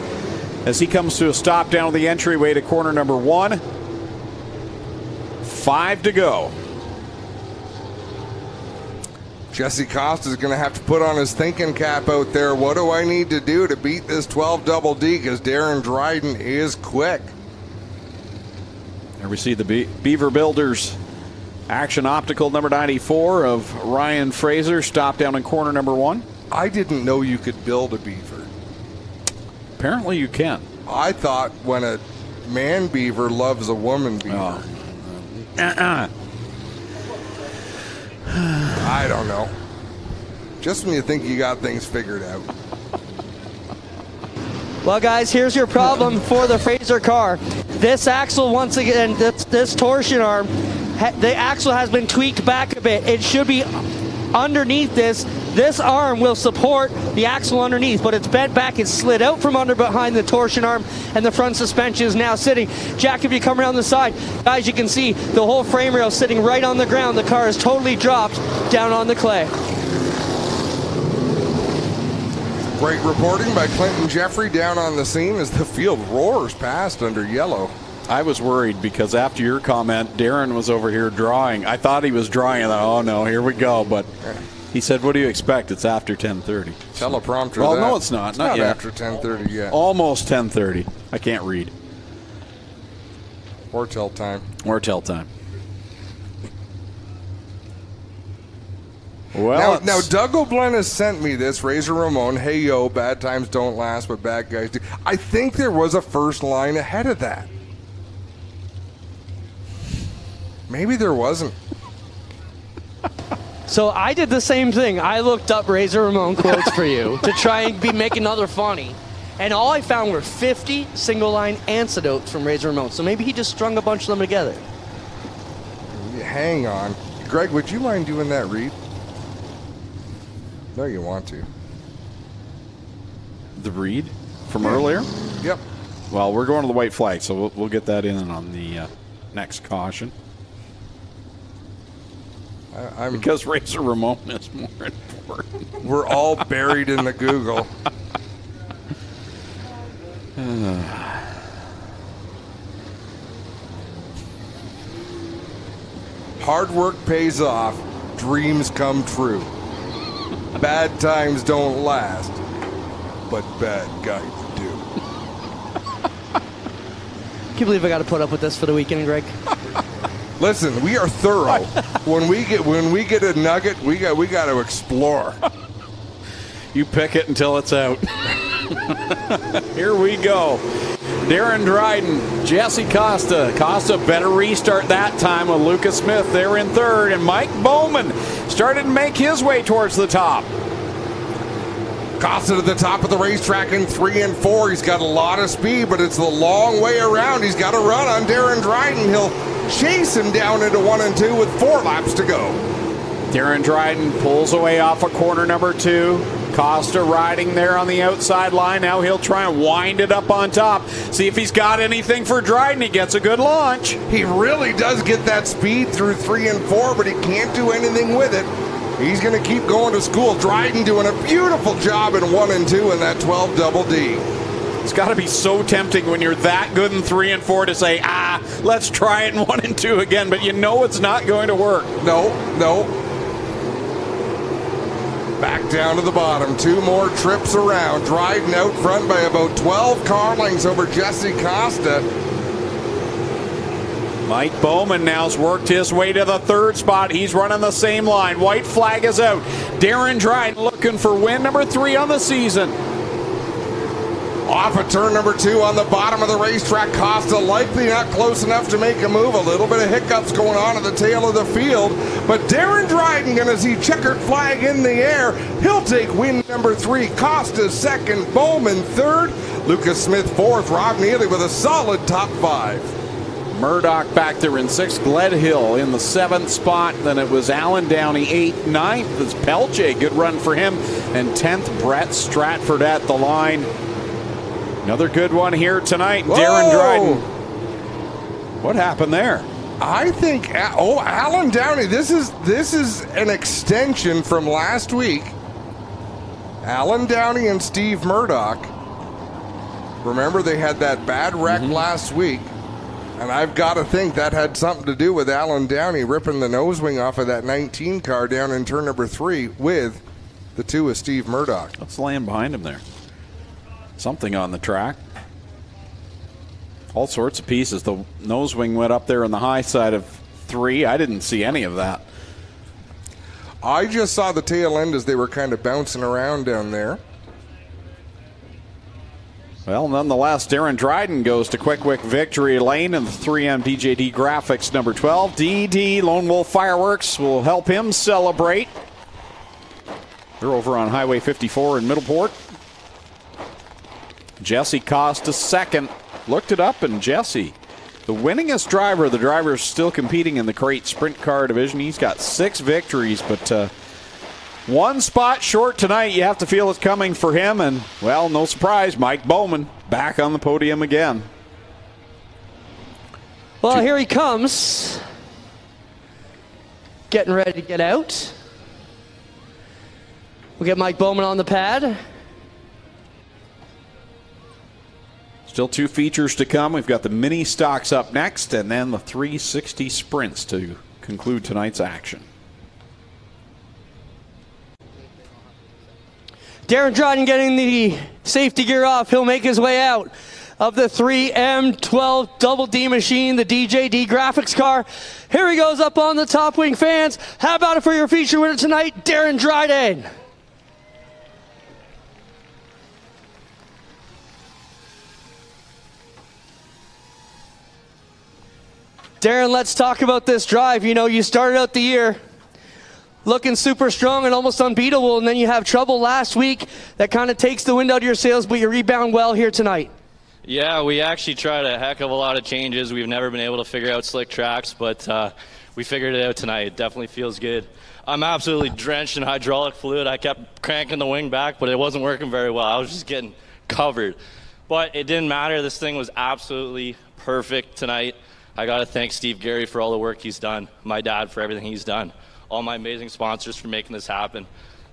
A: as he comes to a stop down the entryway to corner number 1. 5 to go.
B: Jesse Costa is going to have to put on his thinking cap out there. What do I need to do to beat this 12 double D? Because Darren Dryden is quick.
A: There we see the Beaver Builders Action Optical number 94 of Ryan Fraser, stop down in corner number 1.
B: I didn't know you could build a Beaver.
A: Apparently you can.
B: I thought when a man Beaver loves a woman Beaver. I don't know. Just when you think you got things figured out.
C: Well, guys, here's your problem for the Fraser car. This axle, once again, this torsion arm, the axle has been tweaked back a bit. It should be underneath this. This arm will support the axle underneath, but it's bent back. It's slid out from under behind the torsion arm, and the front suspension is now sitting. Jack, if you come around the side, guys, you can see the whole frame rail sitting right on the ground. The car is totally dropped down on the clay.
B: Great reporting by Clinton Jeffrey down on the scene as the field roars past under yellow.
A: I was worried because after your comment, Darren was over here drawing. I thought he was drawing, and I thought, oh no, here we go. But he said, what do you expect? It's after 10:30.
B: Teleprompter.
A: Well,
B: that.
A: no, it's not.
B: It's
A: not yet.
B: after 10:30 yet.
A: Almost 10:30. I can't read.
B: Or tell time.
A: Or tell time. Well,
B: now Doug O'Blien has sent me this. Razor Ramon, hey yo, bad times don't last, but bad guys do. I think there was a first line ahead of that. Maybe there wasn't.
C: So I did the same thing. I looked up Razor Ramon quotes for you to try and make another funny. And all I found were 50 single-line anecdotes from Razor Ramon. So maybe he just strung a bunch of them together.
B: Hang on. Greg, would you mind doing that read? No, you want to.
A: The read from earlier?
B: Yep.
A: Well, we're going to the white flag, so we'll get that in on the next caution. Because Razor Ramon is more important.
B: We're all buried in the Google. Hard work pays off. Dreams come true. Bad times don't last, but bad guys do.
C: Can you believe I got to put up with this for the weekend, Greg?
B: Listen, we are thorough. When we get a nugget, we got to explore.
A: You pick it until it's out. Here we go. Darren Dryden, Jesse Costa. Costa better restart that time with Lucas Smith there in third. And Mike Bowman started to make his way towards the top.
B: Costa to the top of the racetrack in 3 and 4. He's got a lot of speed, but it's the long way around. He's got to run on Darren Dryden. He'll chase him down into 1 and 2 with 4 laps to go.
A: Darren Dryden pulls away off of corner number 2. Costa riding there on the outside line. Now he'll try and wind it up on top. See if he's got anything for Dryden. He gets a good launch.
B: He really does get that speed through 3 and 4, but he can't do anything with it. He's going to keep going to school. Dryden doing a beautiful job in 1 and 2 in that 12 double D.
A: It's got to be so tempting when you're that good in 3 and 4 to say, let's try it in 1 and 2 again, but you know it's not going to work.
B: No. Back down to the bottom. 2 more trips around. Dryden out front by about 12 car lengths over Jesse Costa.
A: Mike Bowman now's worked his way to the 3rd spot. He's running the same line. White flag is out. Darren Dryden looking for win number 3 on the season.
B: Off of turn number 2 on the bottom of the racetrack. Costa likely not close enough to make a move. A little bit of hiccups going on at the tail of the field. But Darren Dryden going to see checkered flag in the air. He'll take win number 3. Costa 2nd. Bowman 3rd. Lucas Smith 4th. Rob Neely with a solid top 5.
A: Murdoch back there in 6th. Gledhill in the 7th spot. Then it was Alan Downey 8th. 9th is Pelche. Good run for him. And 10th, Brett Stratford at the line. Another good one here tonight.
B: Whoa.
A: Darren Dryden. What happened there?
B: I think, Alan Downey, this is an extension from last week. Alan Downey and Steve Murdoch. Remember, they had that bad wreck last week. And I've got to think that had something to do with Alan Downey ripping the nose wing off of that 19 car down in turn number 3 with the 2 of Steve Murdoch.
A: Let's land behind him there. Something on the track. All sorts of pieces. The nose wing went up there on the high side of 3. I didn't see any of that.
B: I just saw the tail end as they were kind of bouncing around down there.
A: Well, nonetheless, Darren Dryden goes to Quick victory lane in the 3M DJD Graphics number 12. DD Lone Wolf Fireworks will help him celebrate. They're over on Highway 54 in Middleport. Jesse Costa 2nd. Looked it up, and Jesse, the winningest driver. The driver is still competing in the crate sprint car division. He's got 6 victories, but 1 spot short tonight. You have to feel it's coming for him, and, well, no surprise, Mike Bowman back on the podium again.
C: Well, here he comes. Getting ready to get out. We'll get Mike Bowman on the pad.
A: Still 2 features to come. We've got the mini stocks up next, and then the 360 sprints to conclude tonight's action.
C: Darren Dryden getting the safety gear off. He'll make his way out of the 3M12 Double D machine, the DJD graphics car. Here he goes up on the top wing, fans. How about it for your feature winner tonight, Darren Dryden? Darren, let's talk about this drive. You know, you started out the year looking super strong and almost unbeatable, and then you have trouble last week that kind of takes the wind out of your sails, but you rebound well here tonight.
G: Yeah, we actually tried a heck of a lot of changes. We've never been able to figure out slick tracks, but we figured it out tonight. It definitely feels good. I'm absolutely drenched in hydraulic fluid. I kept cranking the wing back, but it wasn't working very well. I was just getting covered. But it didn't matter. This thing was absolutely perfect tonight. I got to thank Steve Gary for all the work he's done, my dad for everything he's done, all my amazing sponsors for making this happen.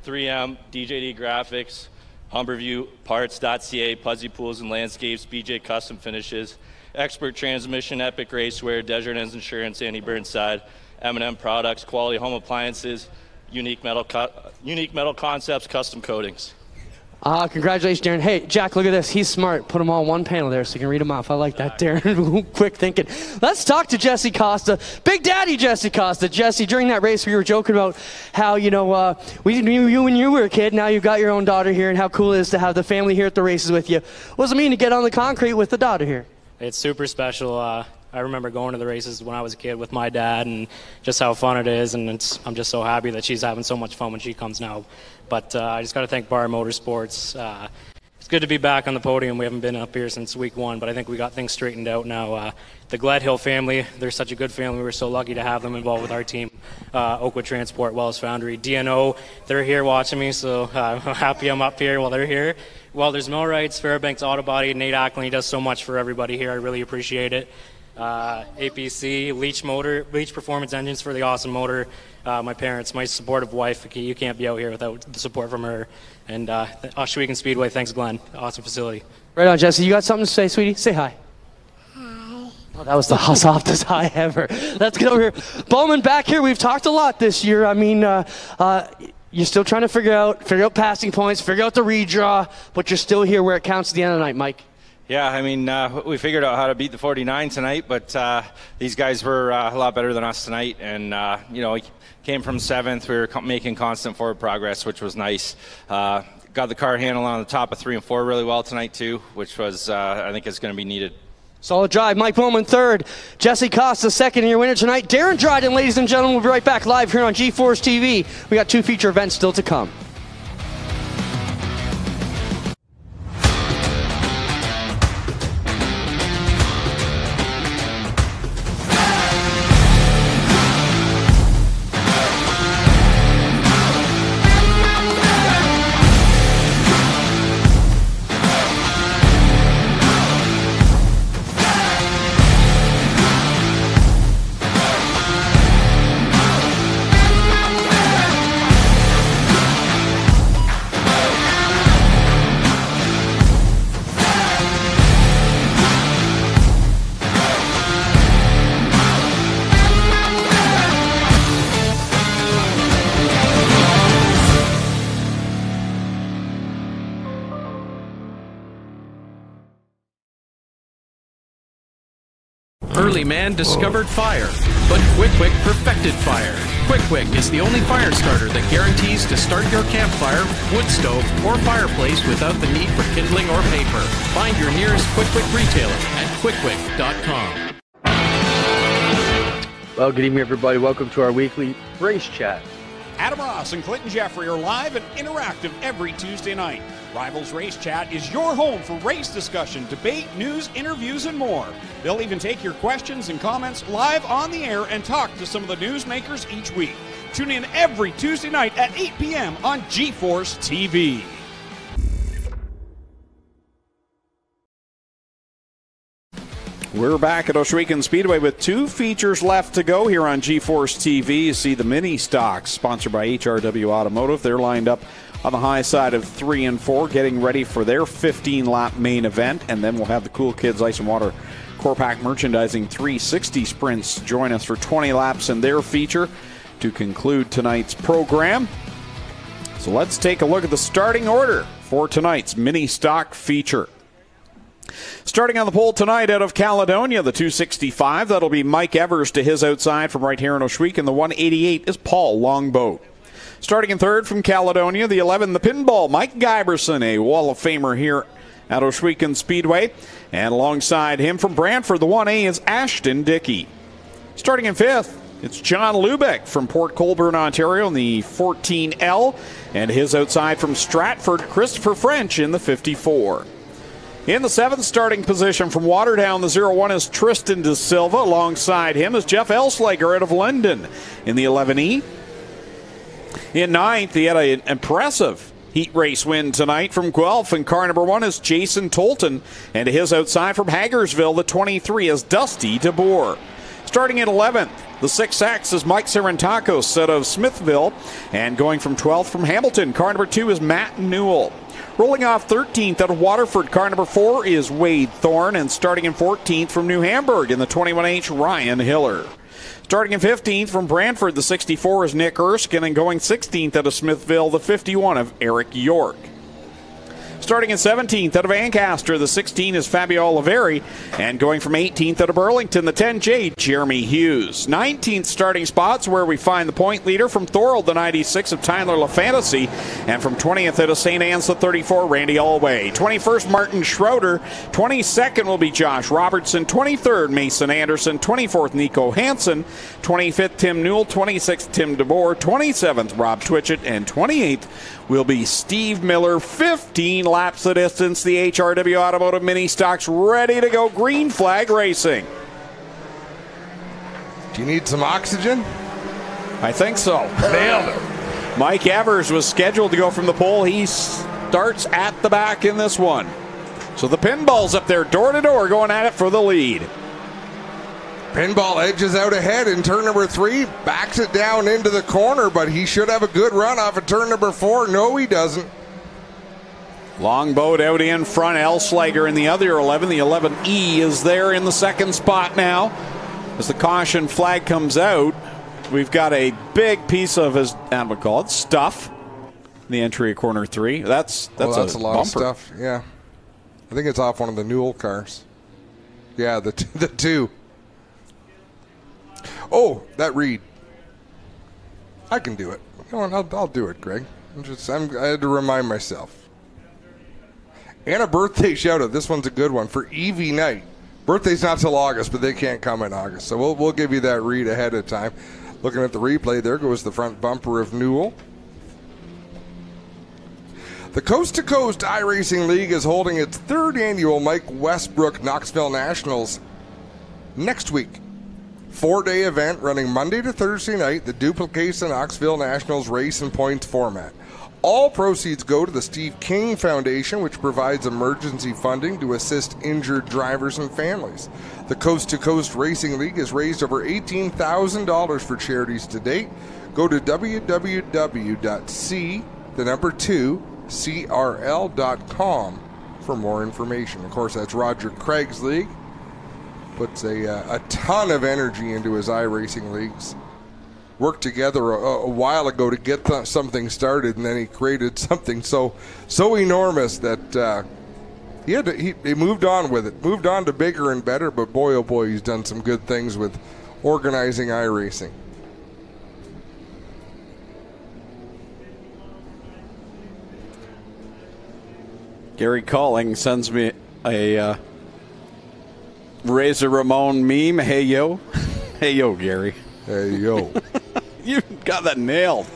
G: 3M, DJD Graphics, Humberview, Parts.ca, Puzzy Pools and Landscapes, BJ Custom Finishes, Expert Transmission, Epic Racewear, Desert Ends Insurance, Andy Burnside, M&M products, quality home appliances, unique metal concepts, custom coatings.
C: Congratulations, Darren. Hey, Jack, look at this. He's smart. Put them all on one panel there so you can read them off. I like that, Darren. Quick thinking. Let's talk to Jesse Costa. Big Daddy Jesse Costa. Jesse, during that race, we were joking about how, we knew you when you were a kid. Now you've got your own daughter here, and how cool it is to have the family here at the races with you. What does it mean to get on the concrete with the daughter here?
K: It's super special. I remember going to the races when I was a kid with my dad, and just how fun it is, and I'm just so happy that she's having so much fun when she comes now. But I just got to thank Bar Motorsports. It's good to be back on the podium. We haven't been up here since week 1, but I think we got things straightened out now. The Gladhill family, they're such a good family. We're so lucky to have them involved with our team. Oakwood Transport, Wells Foundry, DNO, they're here watching me, so I'm happy I'm up here while they're here. Well, there's Millwrights, Fairbanks Auto Body, Nate Acklin, he does so much for everybody here. I really appreciate it. APC, Leach Performance Engines for the awesome motor. My parents, my supportive wife, you can't be out here without the support from her. And Ohsweken Speedway, thanks Glenn, awesome facility.
C: Right on, Jesse. You got something to say, sweetie? Say hi. Hi. Oh, that was the softest hi ever. Let's get over here. Bowman, back here. We've talked a lot this year. I mean, you're still trying to figure out passing points, figure out the redraw, but you're still here where it counts at the end of the night, Mike.
V: Yeah, I mean, we figured out how to beat the 49 tonight, but these guys were a lot better than us tonight. And, we came from 7th. We were making constant forward progress, which was nice. Got the car handle on the top of 3 and 4 really well tonight, too, which was, I think, is going to be needed.
C: Solid drive. Mike Bowman, 3rd. Jesse Costa, 2nd, your winner tonight. Darren Dryden, ladies and gentlemen, we'll be right back live here on G-Force TV. We got 2 feature events still to come.
D: Early man discovered fire, but Quick Wick perfected fire. Quick Wick is the only fire starter that guarantees to start your campfire, wood stove, or fireplace without the need for kindling or paper. Find your nearest Quick Wick retailer at quickwick.com.
E: Well, good evening, everybody. Welcome to our weekly race chat.
Q: Adam Ross and Clinton Jeffrey are live and interactive every Tuesday night. Rivals Race Chat is your home for race discussion, debate, news, interviews, and more. They'll even take your questions and comments live on the air and talk to some of the newsmakers each week. Tune in every Tuesday night at 8 p.m. on G-Force TV.
A: We're back at Ohsweken Speedway with 2 features left to go here on G-Force TV. You see the mini stocks sponsored by HRW Automotive. They're lined up on the high side of 3 and 4, getting ready for their 15-lap main event. And then we'll have the Cool Kids Ice and Water Core Pack Merchandising 360 Sprints join us for 20 laps in their feature to conclude tonight's program. So let's take a look at the starting order for tonight's mini stock feature. Starting on the pole tonight out of Caledonia, the 265, that'll be Mike Evers to his outside from right here in Ohsweken. The 188 is Paul Longboat. Starting in 3rd from Caledonia, the 11, the pinball, Mike Giberson, a Wall of Famer here at Ohsweken Speedway. And alongside him from Brantford, the 1A is Ashton Dickey. Starting in 5th, it's John Lubeck from Port Colborne, Ontario in the 14L. And his outside from Stratford, Christopher French in the 54. In the 7th starting position from Waterdown, the 01 is Tristan De Silva. Alongside him is Jeff Elslager out of London in the 11E. In 9th, he had an impressive heat race win tonight from Guelph, and car number 1 is Jason Tolton, and his outside from Hagersville, the 23 is Dusty DeBoer. Starting in 11th, the 6X is Mike Sarantakos out of Smithville, and going from 12th from Hamilton, car number 2 is Matt Newell. Rolling off 13th out of Waterford, car number 4 is Wade Thorne, and starting in 14th from New Hamburg in the 21H, Ryan Hiller. Starting in 15th from Brantford, the 64 is Nick Erskine, and going 16th out of Smithville, the 51 of Eric York. Starting in 17th out of Ancaster, the 16 is Fabio Oliveri, and going from 18th out of Burlington, the 10J, Jeremy Hughes. 19th starting spots where we find the point leader from Thorold, the 96 of Tyler LaFantasy, and from 20th out of St. Anne's, the 34, Randy Allway. 21st, Martin Schroeder. 22nd will be Josh Robertson. 23rd, Mason Anderson. 24th, Nico Hansen. 25th, Tim Newell. 26th, Tim DeBoer. 27th, Rob Twitchett, and 28th will be Steve Miller. 15 laps the distance. The HRW Automotive Mini Stocks ready to go. Green flag racing.
B: Do you need some oxygen?
A: I think so.
B: Nailed it.
A: Mike Evers was scheduled to go from the pole. He starts at the back in this one. So the pinball's up there door to door going at it for the lead.
B: Pinball edges out ahead in turn number 3, backs it down into the corner, but he should have a good run off of turn number 4. No, he doesn't.
A: Longboat out in front. Elslager in the other 11. The 11E is there in the second spot now. As the caution flag comes out, we've got a big piece of his, we call it, stuff in the entry of corner 3. That's
B: a lot
A: bumper.
B: of stuff. Yeah, I think it's off one of the Newell cars. Yeah, the 2. Oh, that read. I can do it. Come on, I'll do it, Greg. I had to remind myself. And a birthday shout out. This one's a good one for Evie Knight. Birthday's not till August, but they can't come in August. So we'll give you that read ahead of time. Looking at the replay, there goes the front bumper of Newell. The Coast to Coast iRacing League is holding its 3rd annual Mike Westbrook Knoxville Nationals next week. 4-day event running Monday to Thursday night, the Duplicates and Knoxville Nationals race and points format. All proceeds go to the Steve King Foundation, which provides emergency funding to assist injured drivers and families. The Coast to Coast Racing League has raised over $18,000 for charities to date. Go to www.c2crl.com for more information. Of course, that's Roger Craig's league. Puts a ton of energy into his iRacing leagues. Worked together a while ago to get something started, and then he created something so enormous that he moved on with it. Moved on to bigger and better, but boy, oh boy, he's done some good things with organizing iRacing.
A: Gary Calling sends me a Razor Ramon meme. Hey, yo. Hey, yo, Gary.
B: Hey, yo.
A: You got that nailed.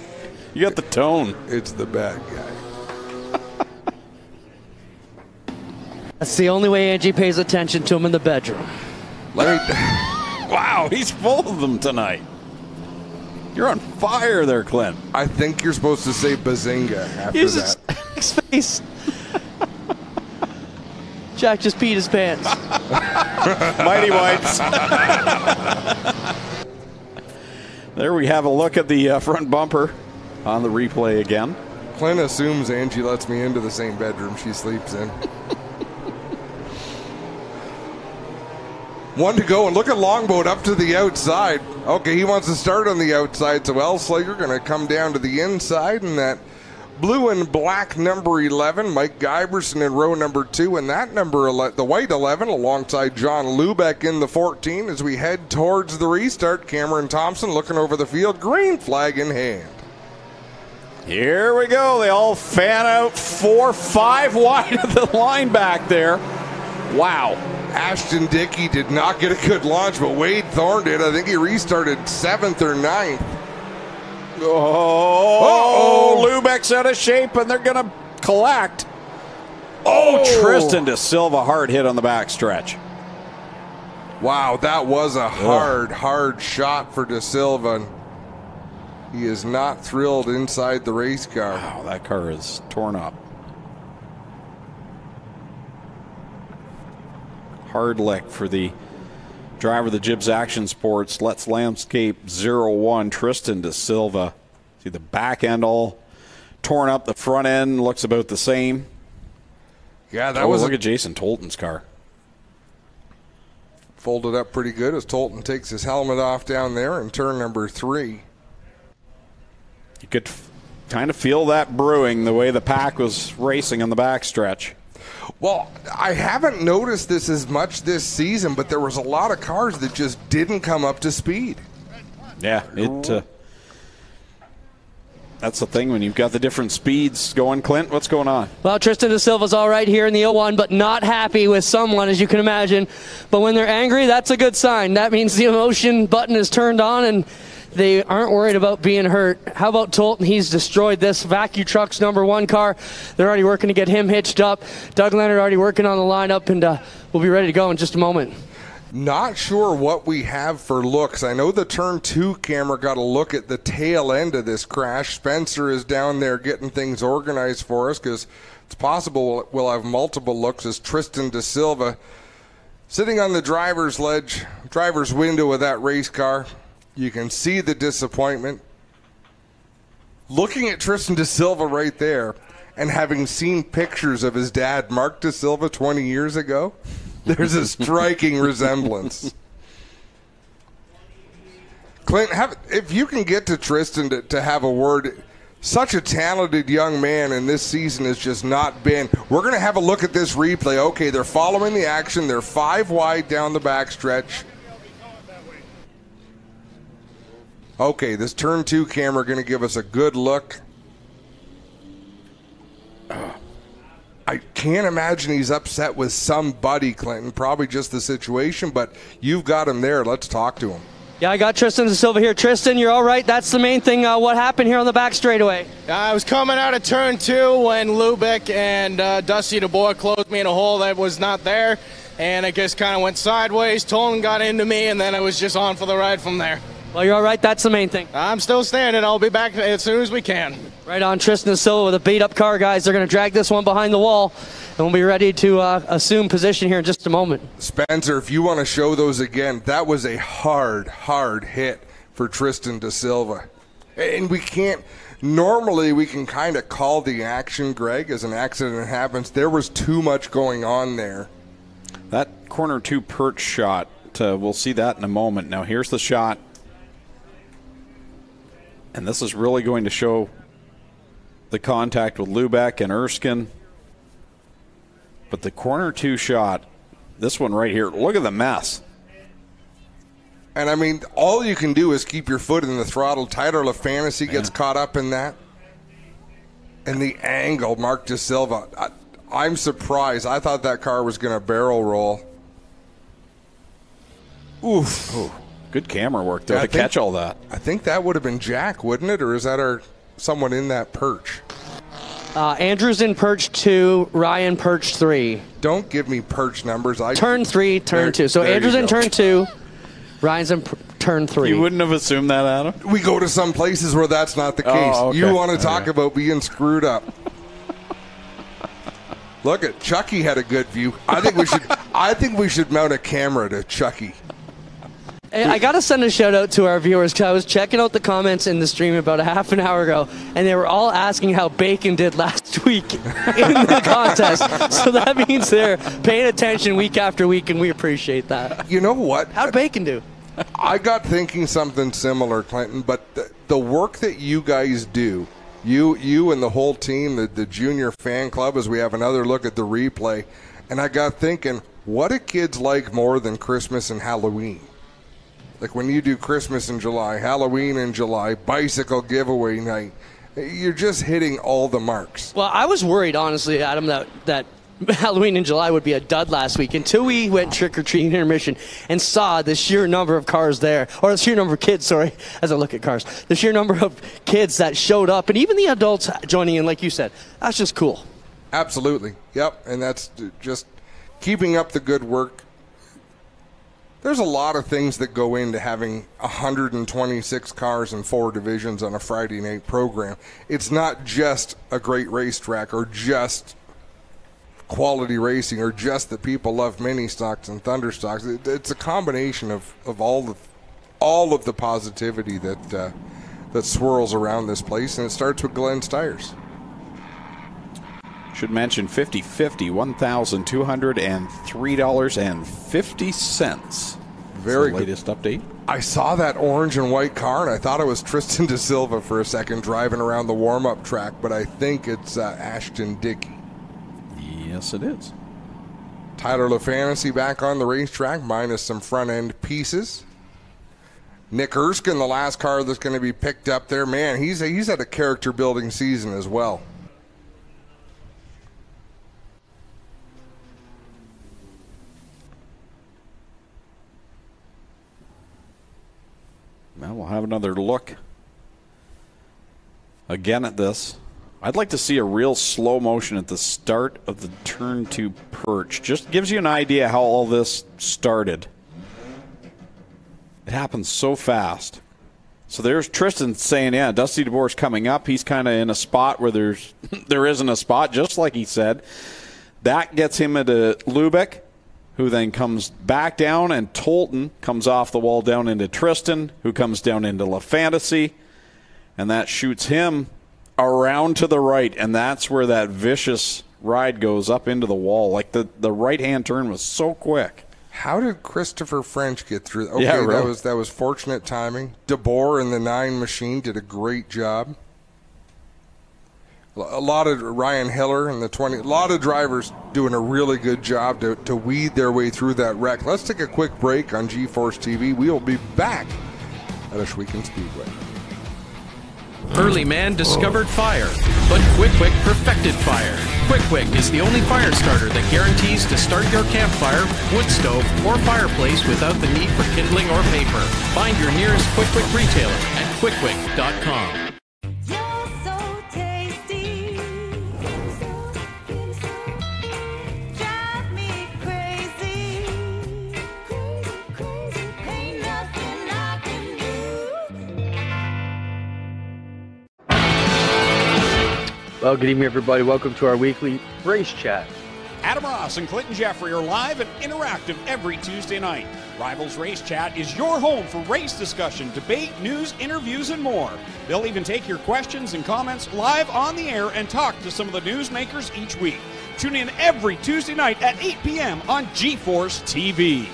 A: You got the tone.
B: It's the bad guy.
C: That's the only way Angie pays attention to him in the bedroom.
A: Wow, he's full of them tonight. You're on fire there, Clint.
B: I think you're supposed to say bazinga after that.
C: His face. Jack just peed his pants.
A: Mighty Whites. There we have a look at the front bumper on the replay again.
B: Clint assumes Angie lets me into the same bedroom she sleeps in. One to go, and look at Longboat up to the outside. Okay, he wants to start on the outside, so Elslager going to come down to the inside, and that blue and black number 11, Mike Giberson in row number 2, and that number, the white 11, alongside John Lubeck in the 14 as we head towards the restart. Cameron Thompson looking over the field, green flag in hand.
A: Here we go. They all fan out 4-5 wide of the line back there. Wow.
B: Ashton Dickey did not get a good launch, but Wade Thorne did. I think he restarted 7th or 9th.
A: Oh, Lubeck's out of shape, and they're going to collect. Oh, Tristan De Silva, hard hit on the backstretch.
B: Wow, that was a hard shot for De Silva. He is not thrilled inside the race car.
A: Wow, that car is torn up. Hard lick for the driver of the Gibbs Action Sports. Let's Landscape 01, Tristan De Silva. See the back end all torn up. The front end looks about the same.
B: Yeah, that was.
A: Look at Jason Tolton's car.
B: folded up pretty good as Tolton takes his helmet off down there in turn number 3.
A: You could kind of feel that brewing the way the pack was racing on the backstretch.
B: Well, I haven't noticed this as much this season, but there was a lot of cars that just didn't come up to speed.
A: Yeah, that's the thing when you've got the different speeds going. Clint, what's going on?
C: Well, Tristan De Silva's all right here in the 01, but not happy with someone, as you can imagine. But when they're angry, that's a good sign. That means the emotion button is turned on, and they aren't worried about being hurt. How about Tolton? He's destroyed this Vacu Trucks number 1 car. They're already working to get him hitched up. Doug Leonard already working on the lineup, and we'll be ready to go in just a moment.
B: Not sure what we have for looks. I know the turn 2 camera got a look at the tail end of this crash. Spencer is down there getting things organized for us because it's possible we'll have multiple looks as Tristan De Silva sitting on the driver's window of that race car. You can see the disappointment. Looking at Tristan De Silva right there and having seen pictures of his dad, Mark De Silva, 20 years ago, there's a striking resemblance. Clint, if you can get to Tristan to have a word, such a talented young man, and this season has just not been. We're going to have a look at this replay. Okay, they're following the action. They're 5 wide down the backstretch. Okay, this turn 2 camera going to give us a good look. I can't imagine he's upset with somebody, Clinton. Probably just the situation, but you've got him there. Let's talk to him.
C: Yeah, I got Tristan De Silva here. Tristan, you're all right? That's the main thing. What happened here on the back straightaway?
R: I was coming out of turn 2 when Lubeck and Dusty DeBoer closed me in a hole that was not there, and it just kind of went sideways. Tolan got into me, and then I was just on for the ride from there.
C: Well, you're all right. That's the main thing.
R: I'm still standing. I'll be back as soon as we can.
C: Right on. Tristan De Silva with a beat-up car, guys. They're going to drag this one behind the wall, and we'll be ready to assume position here in just a moment.
B: Spencer, if you want to show those again, that was a hard hit for Tristan De Silva. And we can't – normally we can kind of call the action, Greg, as an accident happens. There was too much going on there.
A: That corner 2 perch shot, we'll see that in a moment. Now here's the shot. And this is really going to show the contact with Lubeck and Erskine. But the corner 2 shot, this one right here, look at the mess.
B: And, I mean, all you can do is keep your foot in the throttle. Tyler LaFantasy gets caught up in that. And the angle, Mark De Silva, I'm surprised. I thought that car was going to barrel roll. Oof.
A: Ooh. Good camera work, though, to catch all that.
B: I think that would have been Jack, wouldn't it? Or is that someone in that perch?
C: Andrew's in perch 2, Ryan perch 3.
B: Don't give me perch numbers.
C: Turn 3, turn 2. So Andrew's in turn 2, Ryan's in turn 3.
A: You wouldn't have assumed that, Adam?
B: We go to some places where that's not the case.
A: Okay.
B: You want to talk about being screwed up. Look at Chucky had a good view. I think we should mount a camera to Chucky.
C: I got to send a shout out to our viewers because I was checking out the comments in the stream about a half an hour ago, and they were all asking how Bacon did last week in the contest. So that means they're paying attention week after week, and we appreciate that.
B: You know what?
C: How'd Bacon do?
B: I got thinking something similar, Clinton, but the work that you guys do, you and the whole team, the junior fan club, as we have another look at the replay, and I got thinking, what do kids like more than Christmas and Halloween? Like when you do Christmas in July, Halloween in July, bicycle giveaway night, you're just hitting all the marks.
C: Well, I was worried, honestly, Adam, that Halloween in July would be a dud last week until we went trick-or-treating intermission and saw the sheer number of cars there, or the sheer number of kids, sorry, as I look at cars, the sheer number of kids that showed up, and even the adults joining in, like you said. That's just cool.
B: Absolutely. Yep, and that's just keeping up the good work. There's a lot of things that go into having 126 cars in 4 divisions on a Friday night program. It's not just a great racetrack or just quality racing or just that people love mini stocks and thunder stocks. It's a combination of all of the positivity that swirls around this place, and it starts with Glenn Stiers.
A: Should mention 50-50, $1,203.50.
B: Very
A: the latest update.
B: I saw that orange and white car, and I thought it was Tristan De Silva for a second driving around the warm-up track, but I think it's Ashton Dickey.
A: Yes, it is.
B: Tyler LaFantasy back on the racetrack, minus some front-end pieces. Nick Erskine, the last car that's going to be picked up there. Man, he's had a character-building season as well.
A: Now we'll have another look again at this. I'd like to see a real slow motion at the start of the turn 2 perch. Just gives you an idea how all this started. It happens so fast. So there's Tristan saying, yeah, Dusty DeBoer's coming up. He's kind of in a spot where there isn't a spot, just like he said. That gets him into Lubeck, who then comes back down, and Tolton comes off the wall down into Tristan, who comes down into LaFantasy, and that shoots him around to the right, and that's where that vicious ride goes up into the wall. Like the right-hand turn was so quick.
B: How did Christopher French get through? Okay,
A: yeah, really.
B: that was fortunate timing. DeBoer in the 9 machine did a great job. A lot of Ryan Hiller in the 20. A lot of drivers doing a really good job to weed their way through that wreck. Let's take a quick break on G-Force TV. We will be back at Ohsweken Speedway.
D: Early man discovered fire, but Quick perfected fire. Quick is the only fire starter that guarantees to start your campfire, wood stove, or fireplace without the need for kindling or paper. Find your nearest Quick retailer at quickquick.com.
E: Well, good evening, everybody. Welcome to our weekly race chat.
Q: Adam Ross and Clinton Jeffrey are live and interactive every Tuesday night. Rivals Race Chat is your home for race discussion, debate, news, interviews, and more. They'll even take your questions and comments live on the air and talk to some of the newsmakers each week. Tune in every Tuesday night at 8 p.m. on G-Force TV.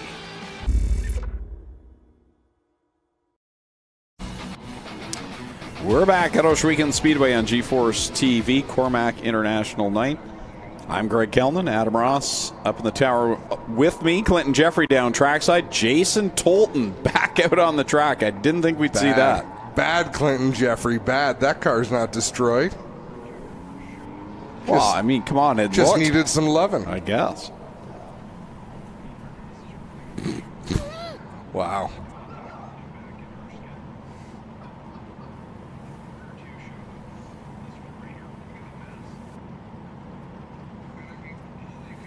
A: We're back at Ohsweken Speedway on G-Force TV, Cormac International Night. I'm Greg Kellman, Adam Ross up in the tower with me, Clinton Jeffrey down trackside, Jason Tolton back out on the track. I didn't think we'd see that.
B: Bad, Clinton Jeffrey, bad. That car's not destroyed.
A: Well, I mean, come on. It
B: just needed some loving.
A: I guess.
B: Wow.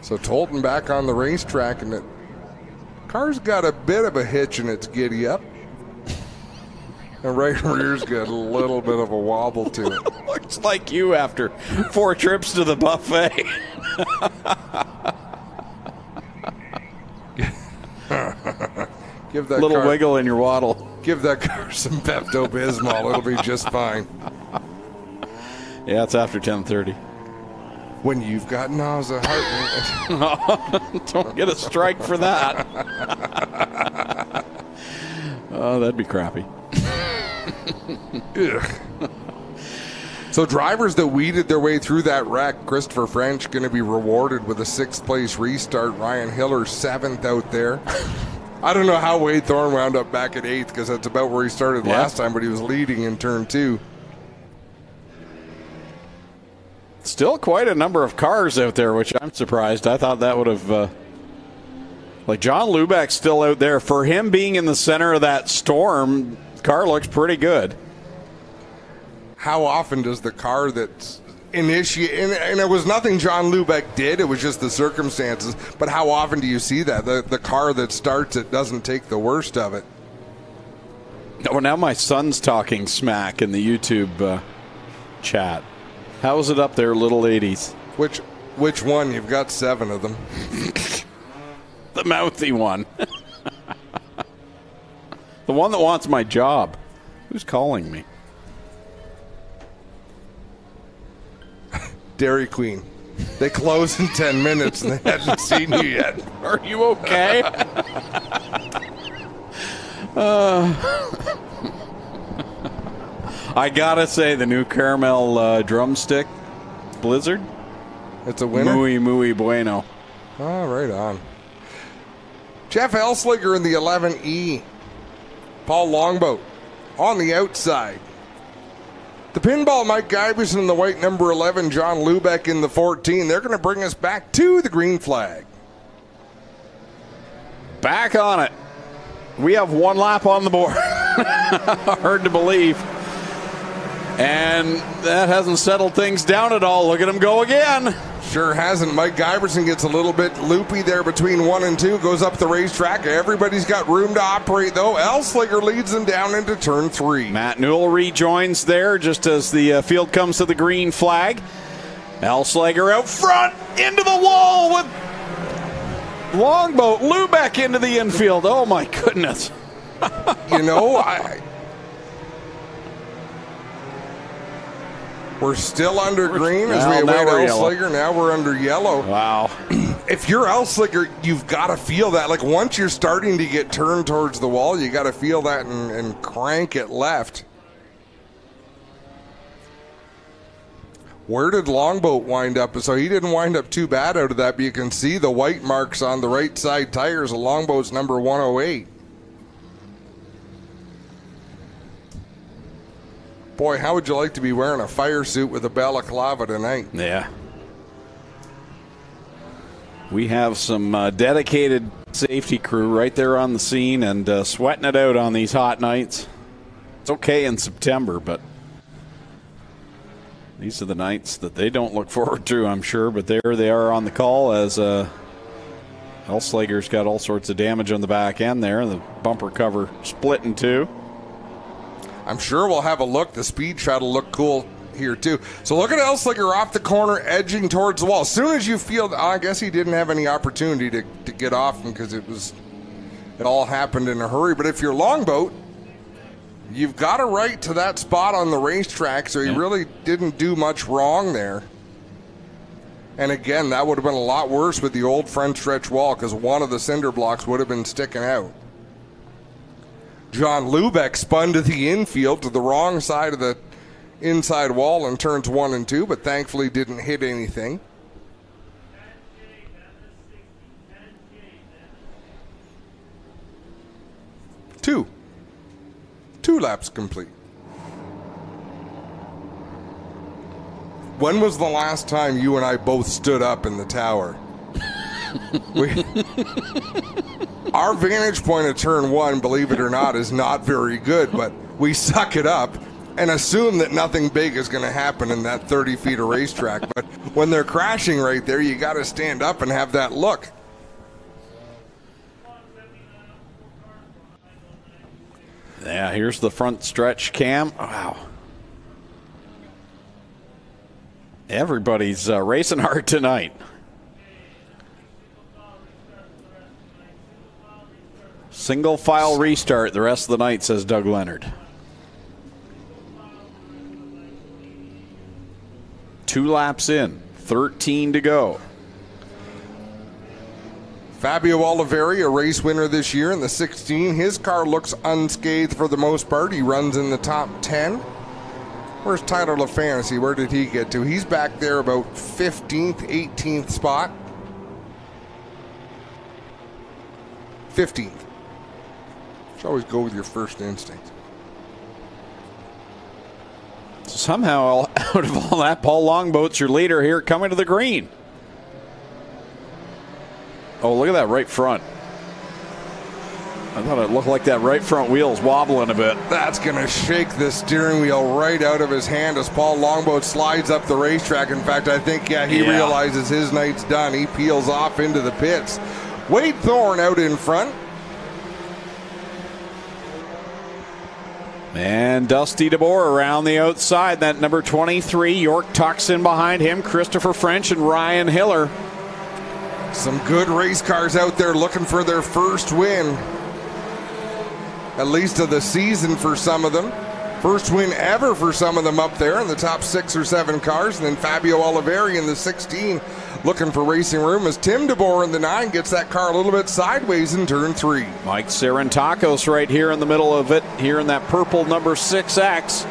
B: So Tolton back on the racetrack, and the car's got a bit of a hitch in its giddy up. And right rear's got a little bit of a wobble to it.
A: Looks like you after 4 trips to the buffet.
B: Give that
A: little
B: car,
A: wiggle in your waddle.
B: Give that car some Pepto-Bismol. It'll be just fine.
A: Yeah, it's after 10:30.
B: When you've got nausea, heart.
A: Don't get a strike for that. Oh, that'd be crappy.
B: So drivers that weeded their way through that wreck, Christopher French going to be rewarded with a 6th place restart. Ryan Hiller 7th out there. I don't know how Wade Thorne wound up back at 8th, because that's about where he started last time, but he was leading in turn 2.
A: Still quite a number of cars out there, which I'm surprised. I thought that would have... like John Lubeck's still out there. For him being in the center of that storm, the car looks pretty good.
B: How often does the car that's initiate, and it was nothing John Lubeck did, it was just the circumstances, but how often do you see that? The car that starts it doesn't take the worst of it.
A: Oh, now my son's talking smack in the YouTube chat. How is it up there, little ladies?
B: Which one? You've got 7 of them.
A: The mouthy one. The one that wants my job. Who's calling me?
B: Dairy Queen. They close in 10 minutes and they hadn't seen you yet.
A: Are you okay? I gotta say, the new caramel drumstick Blizzard.
B: It's a winner.
A: Muy bueno.
B: Oh, right on. Jeff Elslinger in the 11E. Paul Longboat on the outside. The pinball, Mike Iverson in the white number 11, John Lubeck in the 14. They're going to bring us back to the green flag.
A: Back on it. We have one lap on the board. Hard to believe. And that hasn't settled things down at all. Look at him go again.
B: Sure hasn't. Mike Iverson gets a little bit loopy there between 1 and 2. Goes up the racetrack. Everybody's got room to operate, though. Elslinger leads them down into turn 3.
A: Matt Newell rejoins there just as the field comes to the green flag. Elslinger out front into the wall with Longboat. Lubeck into the infield. Oh, my goodness.
B: We're still under green as we await Elslinger. Now we're under yellow.
A: Wow.
B: If you're Elslinger, you've got to feel that. Like, once you're starting to get turned towards the wall, you got to feel that and crank it left. Where did Longboat wind up? So he didn't wind up too bad out of that, but you can see the white marks on the right side tires of Longboat's number 108. Boy, how would you like to be wearing a fire suit with a balaclava tonight?
A: Yeah. We have some dedicated safety crew right there on the scene and sweating it out on these hot nights. It's okay in September, but these are the nights that they don't look forward to, I'm sure. But there they are on the call as Elslinger's got all sorts of damage on the back end there. The bumper cover split in two.
B: I'm sure we'll have a look. The speed shot will look cool here, too. So look at Elslinger off the corner, edging towards the wall. As soon as you feel, I guess he didn't have any opportunity to get off him because it all happened in a hurry. But if you're Longboat, you've got a right to that spot on the racetrack, so he really didn't do much wrong there. And again, that would have been a lot worse with the old front stretch wall because one of the cinder blocks would have been sticking out. John Lubeck spun to the infield to the wrong side of the inside wall in turns 1 and 2, but thankfully didn't hit anything. Two laps complete. When was the last time you and I both stood up in the tower? Our vantage point at turn 1, believe it or not, is not very good, but we suck it up and assume that nothing big is going to happen in that 30 feet of racetrack. But when they're crashing right there, you got to stand up and have that look.
A: Yeah, here's the front stretch cam. Wow. Everybody's racing hard tonight. Single file restart the rest of the night, says Doug Leonard. 2 laps in, 13 to go.
B: Fabio Oliveri, a race winner this year in the 16. His car looks unscathed for the most part. He runs in the top 10. Where's Tyler LaFantasy? Where did he get to? He's back there about 15th, 18th spot. 15th. Just always go with your first instinct.
A: So somehow, out of all that, Paul Longboat's your leader here coming to the green. Oh, look at that right front. I thought it looked like that right front wheel's wobbling a bit.
B: That's going to shake the steering wheel right out of his hand as Paul Longboat slides up the racetrack. In fact, I think, he realizes his night's done. He peels off into the pits. Wade Thorne out in front.
A: And Dusty DeBoer around the outside. That number 23, York tucks in behind him. Christopher French and Ryan Hiller.
B: Some good race cars out there looking for their first win, at least of the season for some of them. First win ever for some of them up there in the top 6 or 7 cars. And then Fabio Oliveri in the 16 looking for racing room as Tim DeBoer in the 9 gets that car a little bit sideways in turn 3.
A: Mike Sarantakos right here in the middle of it, here in that purple number 6X.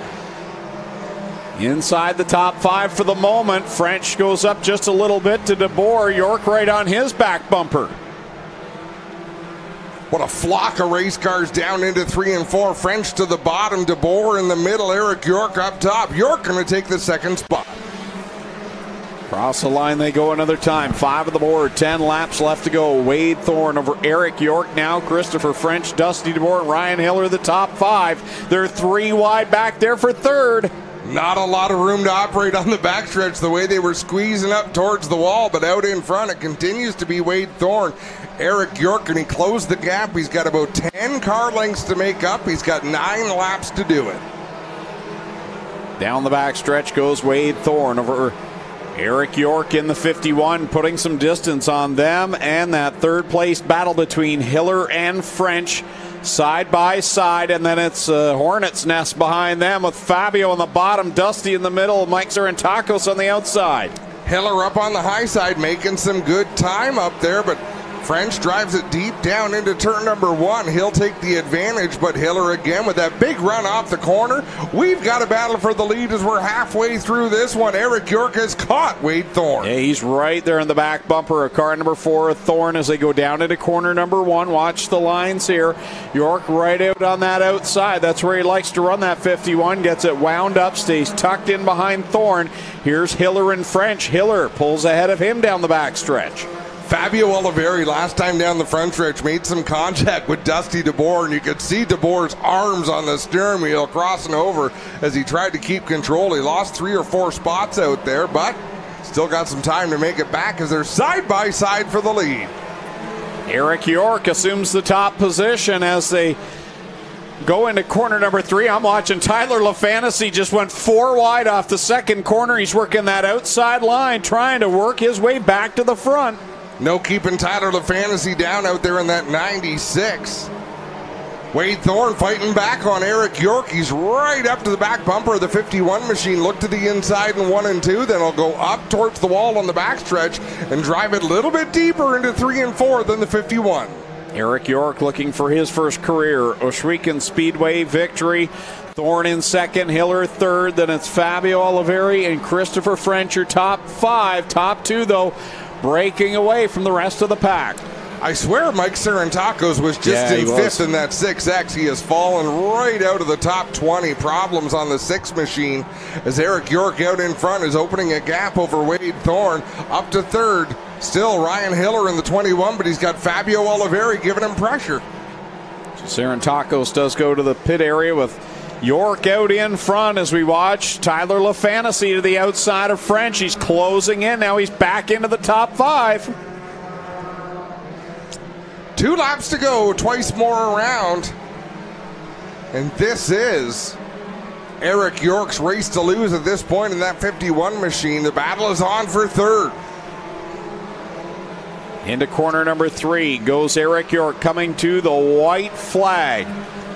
A: Inside the top 5 for the moment. French goes up just a little bit to DeBoer. York right on his back bumper.
B: What a flock of race cars down into 3 and 4. French to the bottom, DeBoer in the middle, Eric York up top. York going to take the second spot.
A: Cross the line they go another time. 5 of the board, 10 laps left to go. Wade Thorne over Eric York now. Christopher French, Dusty DeBoer, and Ryan Hiller the top 5. They're 3 wide back there for third.
B: Not a lot of room to operate on the backstretch the way they were squeezing up towards the wall, but out in front it continues to be Wade Thorne. Eric York, and he closed the gap. He's got about 10 car lengths to make up. He's got 9 laps to do it.
A: Down the backstretch goes Wade Thorne over Eric York in the 51, putting some distance on them, and that third place battle between Hiller and French side by side, and then it's a hornet's nest behind them with Fabio on the bottom, Dusty in the middle, Mike Sarantakos on the outside.
B: Hiller up on the high side making some good time up there, but French drives it deep down into turn number 1. He'll take the advantage, but Hiller again with that big run off the corner. We've got a battle for the lead as we're halfway through this one. Eric York has caught Wade Thorne.
A: Yeah, he's right there in the back bumper of car number 4, Thorne, as they go down into corner number 1. Watch the lines here. York right out on that outside. That's where he likes to run that 51. Gets it wound up, stays tucked in behind Thorne. Here's Hiller and French. Hiller pulls ahead of him down the backstretch.
B: Fabio Oliveri last time down the front stretch made some contact with Dusty DeBoer, and you could see DeBoer's arms on the steering wheel crossing over as he tried to keep control. He lost 3 or 4 spots out there, but still got some time to make it back as they're side by side for the lead.
A: Eric York assumes the top position as they go into corner number 3. I'm watching Tyler LaFantasy just went 4 wide off the second corner. He's working that outside line, trying to work his way back to the front.
B: No keeping Tyler LaFantasy down out there in that 96. Wade Thorne fighting back on Eric York. He's right up to the back bumper of the 51 machine. Look to the inside in 1 and 2. Then he'll go up towards the wall on the backstretch and drive it a little bit deeper into 3 and 4 than the 51.
A: Eric York looking for his first career Ohsweken Speedway victory. Thorne in second, Hiller third. Then it's Fabio Oliveri and Christopher French, your top 5. Top 2, though, breaking away from the rest of the pack.
B: I swear Mike Sarantakos was just in 5th in that 6X. He has fallen right out of the top 20. Problems on the 6 machine as Eric York out in front is opening a gap over Wade Thorne. Up to 3rd, still Ryan Hiller in the 21, but he's got Fabio Oliveri giving him pressure.
A: Sarantakos does go to the pit area with York out in front as we watch Tyler LaFantasy to the outside of French. He's closing in. Now he's back into the top 5.
B: 2 laps to go, twice more around. And this is Eric York's race to lose at this point in that 51 machine. The battle is on for 3rd.
A: Into corner number 3 goes Eric York, coming to the white flag.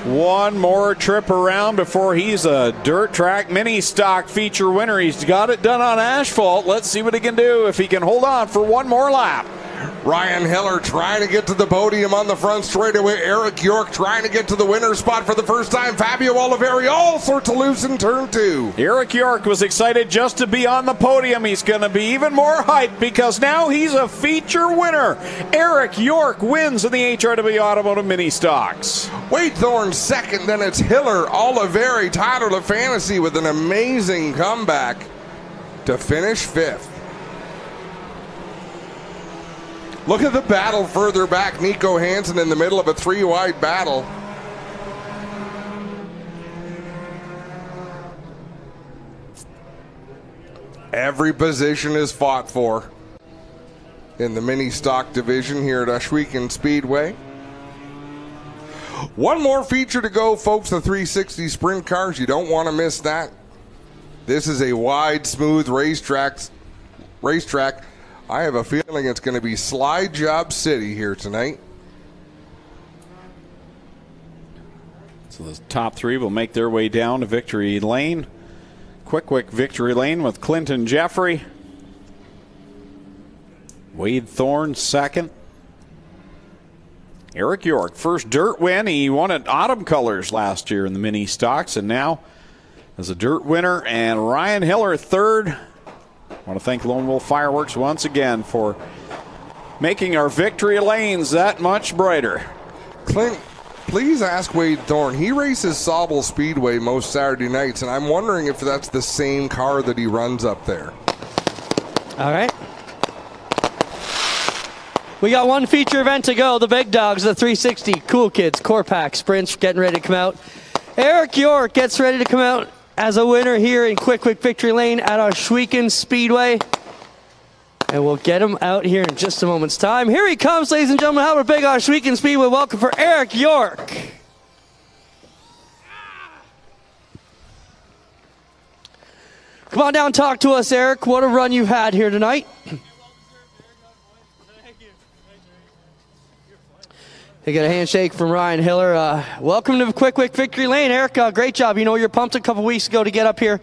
A: 1 more trip around before he's a dirt track mini stock feature winner. He's got it done on asphalt. Let's see what he can do if he can hold on for 1 more lap.
B: Ryan Hiller trying to get to the podium on the front straightaway. Eric York trying to get to the winner's spot for the first time. Fabio Oliveri all sorts of loose in turn 2.
A: Eric York was excited just to be on the podium. He's going to be even more hyped because now he's a feature winner. Eric York wins in the HRW Automotive Mini Stocks.
B: Wade Thorne second, then it's Hiller, Oliveri, Tyler LaFantasy with an amazing comeback to finish 5th. Look at the battle further back. Nico Hansen in the middle of a 3-wide battle. Every position is fought for in the mini stock division here at Ohsweken Speedway. 1 more feature to go, folks, the 360 sprint cars. You don't want to miss that. This is a wide, smooth racetrack. I have a feeling it's going to be slide job city here tonight.
A: So the top three will make their way down to victory lane. Quick victory lane with Clinton Jeffrey. Wade Thorne second. Eric York, first dirt win. He won at Autumn Colors last year in the mini stocks, and now as a dirt winner. And Ryan Hiller third. I want to thank Lone Wolf Fireworks once again for making our victory lanes that much brighter.
B: Clint, please ask Wade Thorne. He races Sauble Speedway most Saturday nights, and I'm wondering if that's the same car that he runs up there.
C: All right. We got one feature event to go. The big dogs, the 360 Cool Kids Core Pack Sprints getting ready to come out. Eric York gets ready to come out as a winner here in Quick Victory Lane at Ohsweken Speedway. And we'll get him out here in just a moment's time. Here he comes, ladies and gentlemen. How big Ohsweken Speedway. Welcome for Eric York. Come on down and talk to us, Eric. What a run you've had here tonight. You get a handshake from Ryan Hiller. Welcome to Quick Victory Lane, Eric. Great job. You know, you're pumped a couple weeks ago to get up here,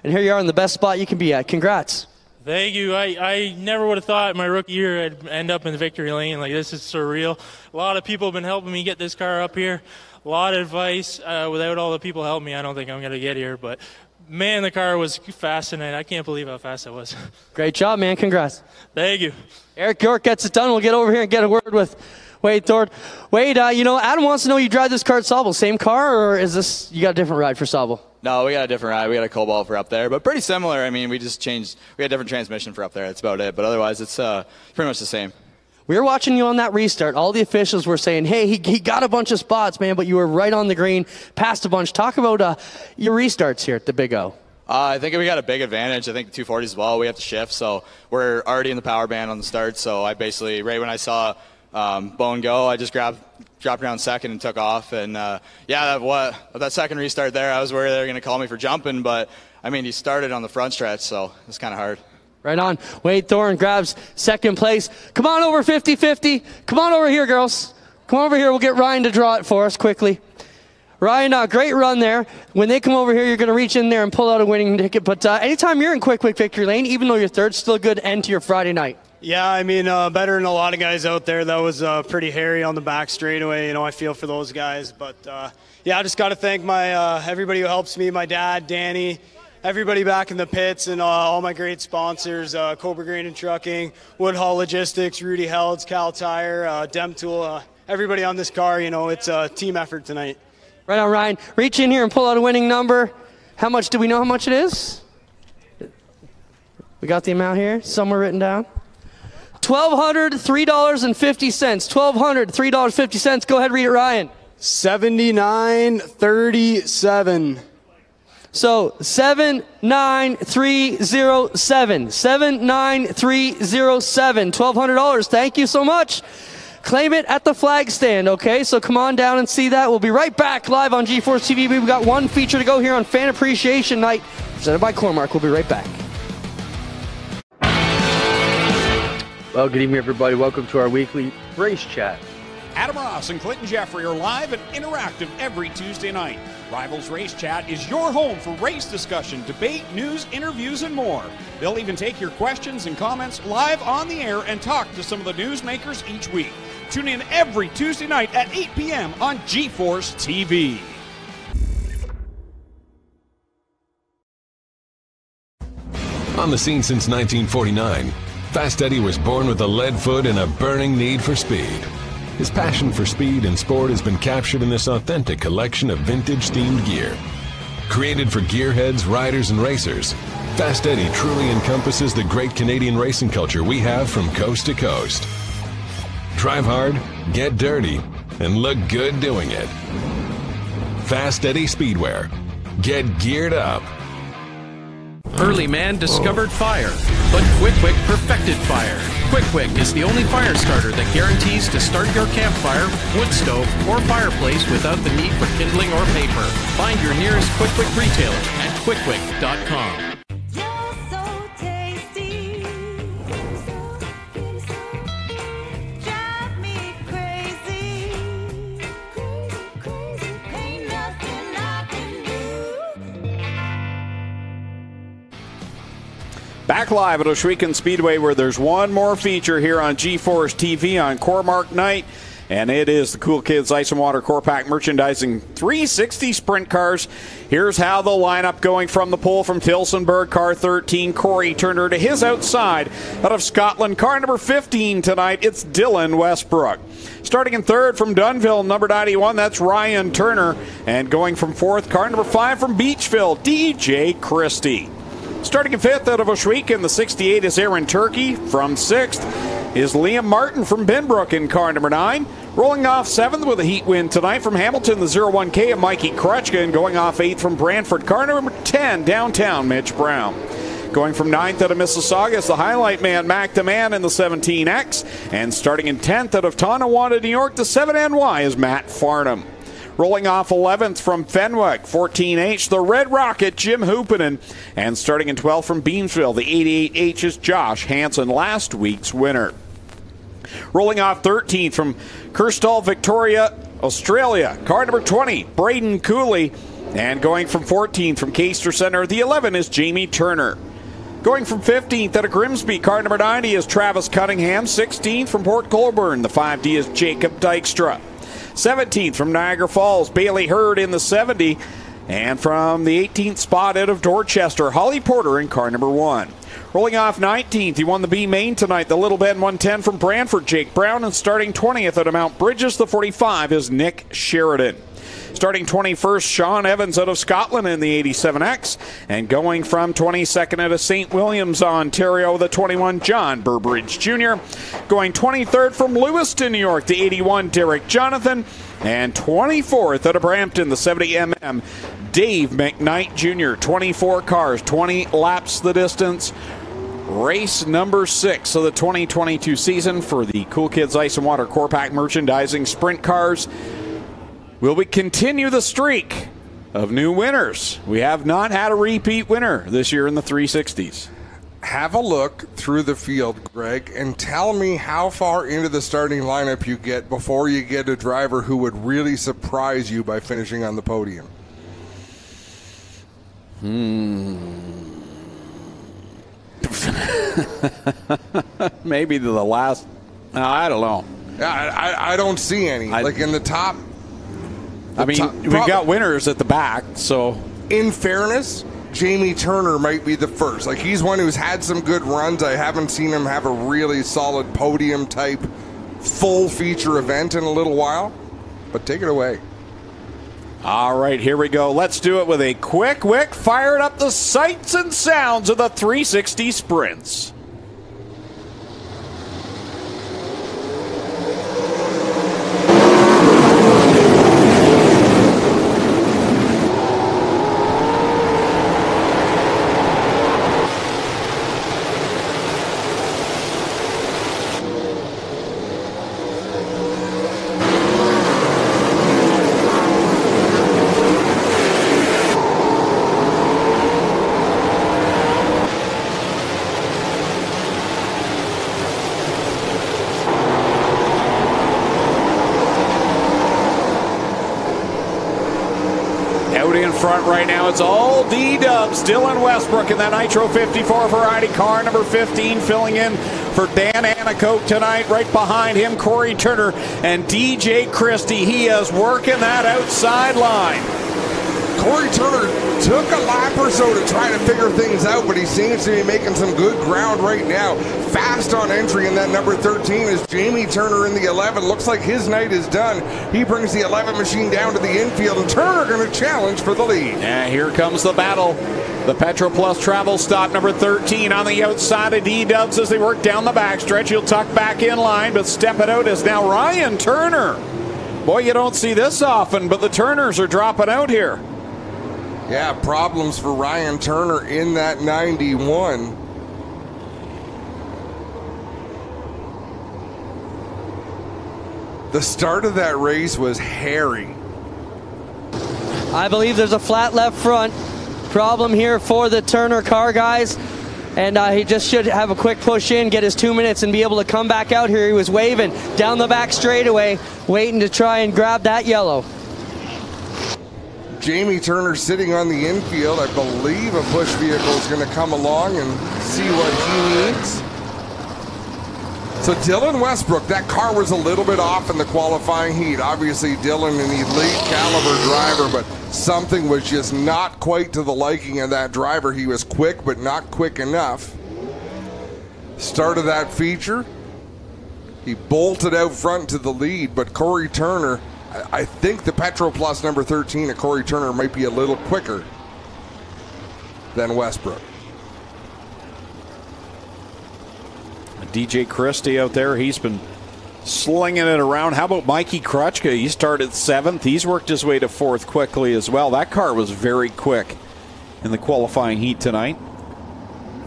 C: and here you are in the best spot you can be at. Congrats.
L: Thank you. I never would have thought my rookie year I'd end up in the victory lane. Like, this is surreal. A lot of people have been helping me get this car up here. A lot of advice. Without all the people helping me, I don't think I'm going to get here. But, man, the car was fast tonight. I can't believe how fast it was.
C: Great job, man. Congrats.
L: Thank you.
C: Eric York gets it done. We'll get over here and get a word with Wade Thorne. Wade, you know, Adam wants to know you drive this car at Sauble. Same car, or is this, you got a different ride for Sauble?
M: No, we got a different ride. We got a Cobalt for up there, but pretty similar. I mean, we just changed. We had a different transmission for up there. That's about it. But otherwise, it's pretty much the same.
C: We were watching you on that restart. All the officials were saying, hey, he got a bunch of spots, man, but you were right on the green, passed a bunch. Talk about your restarts here at the Big O.
M: I think we got a big advantage. I think the 240s as well, we have to shift. So we're already in the power band on the start. So I basically, right when I saw Bone go, I just dropped down second and took off. And that second restart there, I was worried they were going to call me for jumping, but I mean, he started on the front stretch, so it's kind of hard.
C: Right on. Wade Thorne grabs second place. Come on over 50-50. Come on over here, girls. Come over here. We'll get Ryan to draw it for us quickly. Ryan, great run there. When they come over here, you're going to reach in there and pull out a winning ticket. But anytime you're in Quick Victory Lane, even though you're third, still a good end to your Friday night.
W: Yeah, I mean, better than a lot of guys out there. That was pretty hairy on the back straightaway. You know, I feel for those guys. But, I just got to thank my everybody who helps me, my dad, Danny, everybody back in the pits, and all my great sponsors, Cobra Grain and Trucking, Woodhull Logistics, Rudy Helds, Cal Tire, Dem Tool, everybody on this car. You know, it's a team effort tonight.
C: Right on, Ryan. Reach in here and pull out a winning number. How much, do we know how much it is? We got the amount here, somewhere written down. $1,203.50. $1,203.50. Go ahead, read it, Ryan.
W: 7937.
C: So 79307. 79307. $1,200. Thank you so much. Claim it at the flag stand, okay? So come on down and see that. We'll be right back live on G-Force TV. We've got one feature to go here on Fan Appreciation Night, presented by Cormark. We'll be right back.
E: Well, good evening, everybody. Welcome to our weekly race chat.
Q: Adam Ross and Clinton Jeffrey are live and interactive every Tuesday night. Rivals Race Chat is your home for race discussion, debate, news, interviews, and more. They'll even take your questions and comments live on the air and talk to some of the newsmakers each week. Tune in every Tuesday night at 8 p.m. on G-Force TV.
F: On the scene since 1949, Fast Eddie was born with a lead foot and a burning need for speed. His passion for speed and sport has been captured in this authentic collection of vintage-themed gear. Created for gearheads, riders, and racers, Fast Eddie truly encompasses the great Canadian racing culture we have from coast to coast. Drive hard, get dirty, and look good doing it. Fast Eddie Speedwear. Get geared up.
D: Early man discovered fire, but Quick perfected fire. Quick is the only fire starter that guarantees to start your campfire, wood stove, or fireplace without the need for kindling or paper. Find your nearest Quick retailer at quickwick.com.
I: Drive me crazy. Ain't nothing
A: Back live at Ohsweken Speedway, where there's one more feature here on G-Force TV on Cormark Night, and it is the Cool Kids Ice and Water Core Pack Merchandising 360 Sprint Cars. Here's how the lineup going from the pole from Tilsonburg, car 13, Corey Turner to his outside. Out of Scotland, car number 15 tonight, it's Dylan Westbrook. Starting in third from Dunville, number 91, that's Ryan Turner. And going from fourth, car number 5 from Beachville, DJ Christie. Starting in fifth out of Ohsweken, the 68 is Aaron Turkey. From sixth is Liam Martin from Binbrook in car number 9. Rolling off seventh with a heat win tonight from Hamilton, the 01K of Mikey Krutchka. And going off eighth from Brantford, car number 10, downtown Mitch Brown. Going from 9th out of Mississauga is the highlight man, Mac DeMann in the 17X. And starting in 10th out of Tonawanda, New York, the 7NY is Matt Farnham. Rolling off 11th from Fenwick, 14H, the Red Rocket, Jim Hoopinen. And starting in 12th from Beamsville, the 88H is Josh Hansen, last week's winner. Rolling off 13th from Kirstal, Victoria, Australia, car number 20, Braden Cooley. And going from 14th from Caister Centre, the 11 is Jamie Turner. Going from 15th out of Grimsby, car number 90 is Travis Cunningham. 16th from Port Colborne, the 5D is Jacob Dykstra. 17th from Niagara Falls, Bailey Hurd in the 70. And from the 18th spot out of Dorchester, Holly Porter in car number 1. Rolling off 19th, he won the B main tonight, the Little Ben 110 from Brantford, Jake Brown. And starting 20th out of Mount Bridges, the 45 is Nick Sheridan. Starting 21st, Sean Evans out of Scotland in the 87X. And going from 22nd out of St. Williams, Ontario, the 21, John Burbridge Jr. Going 23rd from Lewiston, New York, the 81, Derek Jonathan. And 24th out of Brampton, the 70mm, Dave McKnight Jr. 24 cars, 20 laps the distance. Race number 6 of the 2022 season for the Cool Kids Ice and Water Core Pack Merchandising Sprint Cars. Will we continue the streak of new winners? We have not had a repeat winner this year in the 360s.
B: Have a look through the field, Greg, and tell me how far into the starting lineup you get before you get a driver who would really surprise you by finishing on the podium.
A: Maybe the last, I don't know.
B: I don't see any. Like in the top.
A: We've got winners at the back, so.
B: In fairness, Jamie Turner might be the first. Like, he's one who's had some good runs. I haven't seen him have a really solid podium type full feature event in a little while. But take it away.
A: All right, here we go. Let's do it with a quick fired up the sights and sounds of the 360 sprints. Right now, it's all D-dubs. Dylan Westbrook in that Nitro 54 variety car, number 15, filling in for Dan Anacote tonight. Right behind him, Corey Turner and DJ Christie. He is working that outside line.
B: Corey Turner took a lap or so to try to figure things out, but he seems to be making some good ground right now. Fast on entry in that number 13 is Jamie Turner in the 11. Looks like his night is done. He brings the 11 machine down to the infield, and Turner going to challenge for the lead.
A: And here comes the battle. The Petro Plus travel stop, number 13 on the outside of D-dubs as they work down the backstretch. He'll tuck back in line, but step it out is now Ryan Turner. Boy, you don't see this often, but the Turners are dropping out here.
B: Yeah, problems for Ryan Turner in that 91. The start of that race was hairy.
C: I believe there's a flat left front problem here for the Turner car, guys. And he just should have a quick push in, get his 2 minutes, and be able to come back out here. He was waving down the back straightaway, waiting to try and grab that yellow.
B: Jamie Turner sitting on the infield. I believe a push vehicle is going to come along and see what he needs. So Dylan Westbrook, that car was a little bit off in the qualifying heat. Obviously, Dylan, an elite caliber driver, but something was just not quite to the liking of that driver. He was quick, but not quick enough. Start of that feature, he bolted out front to the lead, but Corey Turner, I think the Petro Plus number 13 of Corey Turner might be a little quicker than Westbrook.
A: DJ Christie out there, he's been slinging it around. How about Mikey Krutchka? He started 7th. He's worked his way to 4th quickly as well. That car was very quick in the qualifying heat tonight.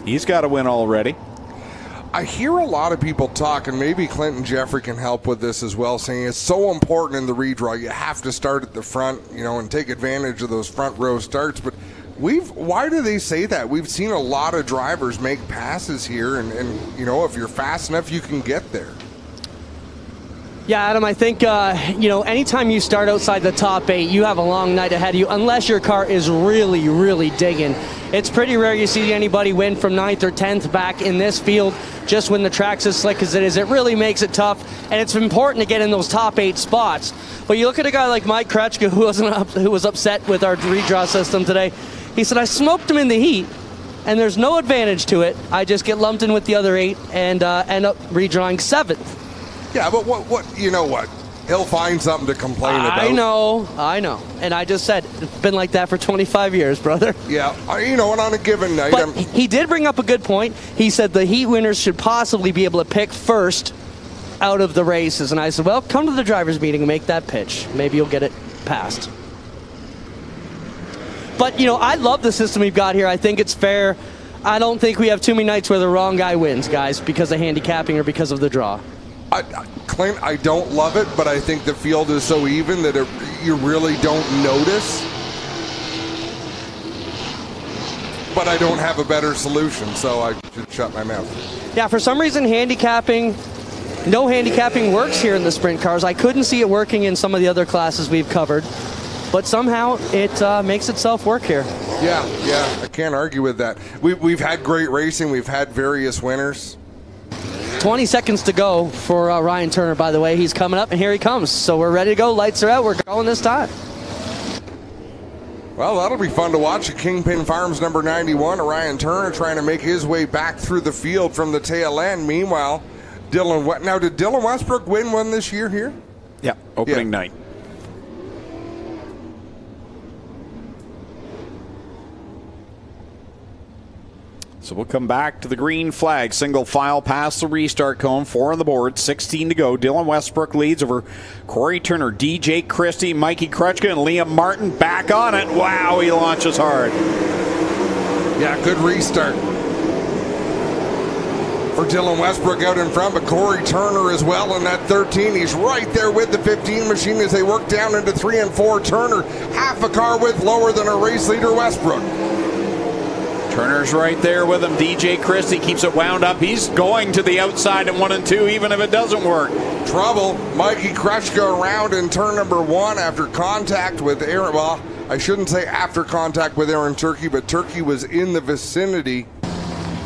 A: He's got a win already.
B: I hear a lot of people talk, and maybe Clinton Jeffrey can help with this as well, saying it's so important in the redraw. You have to start at the front, and take advantage of those front row starts. But why do they say that? We've seen a lot of drivers make passes here, and if you're fast enough, you can get there.
C: Yeah, Adam, I think, anytime you start outside the top 8, you have a long night ahead of you, unless your car is really, really digging. It's pretty rare you see anybody win from 9th or 10th back in this field just when the track's as slick as it is. It really makes it tough, and it's important to get in those top 8 spots. But you look at a guy like Mike Krutchka, who was upset with our redraw system today. He said, I smoked him in the heat, and there's no advantage to it. I just get lumped in with the other 8 and end up redrawing 7th.
B: Yeah, but what? You know what? He'll find something to complain about.
C: I know. And I just said, it's been like that for 25 years, brother.
B: Yeah, and on a given night.
C: But he did bring up a good point. He said the heat winners should possibly be able to pick first out of the races. And I said, well, come to the drivers' meeting and make that pitch. Maybe you'll get it passed. But, I love the system we've got here. I think it's fair. I don't think we have too many nights where the wrong guy wins, guys, because of handicapping or because of the draw.
B: Clint, I don't love it, but I think the field is so even that you really don't notice. But I don't have a better solution, so I should shut my mouth.
C: Yeah, for some reason, no handicapping works here in the sprint cars. I couldn't see it working in some of the other classes we've covered, but somehow it makes itself work here.
B: Yeah, I can't argue with that. We've had great racing. We've had various winners.
C: 20 seconds to go for Ryan Turner, by the way. He's coming up, and here he comes. So we're ready to go. Lights are out. We're going this time.
B: Well, that'll be fun to watch. At Kingpin Farms number 91, Ryan Turner trying to make his way back through the field from the tail end. Meanwhile, did Dylan Westbrook win one this year here?
A: Yeah, opening night. So we'll come back to the green flag. Single file past the restart cone. 4 on the board. 16 to go. Dylan Westbrook leads over Corey Turner, DJ Christie, Mikey Krutchka, and Liam Martin back on it. Wow, he launches hard.
B: Yeah, good restart for Dylan Westbrook out in front, but Corey Turner as well in that 13. He's right there with the 15 machine as they work down into 3 and 4. Turner half a car width lower than a race leader Westbrook.
A: Turner's right there with him. DJ Christie keeps it wound up. He's going to the outside in 1 and 2, even if it doesn't work.
B: Trouble. Mikey Krutchka around in turn number 1 after contact with Aaron. Well, I shouldn't say after contact with Aaron Turkey, but Turkey was in the vicinity.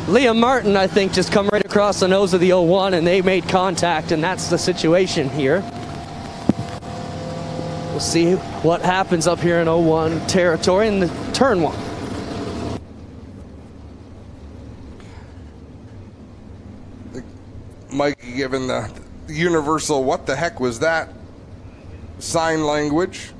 C: Liam Martin, I think, just come right across the nose of the 01, and they made contact, and that's the situation here. We'll see what happens up here in 01 territory in the turn 1.
B: Mikey given the universal what the heck was that sign language.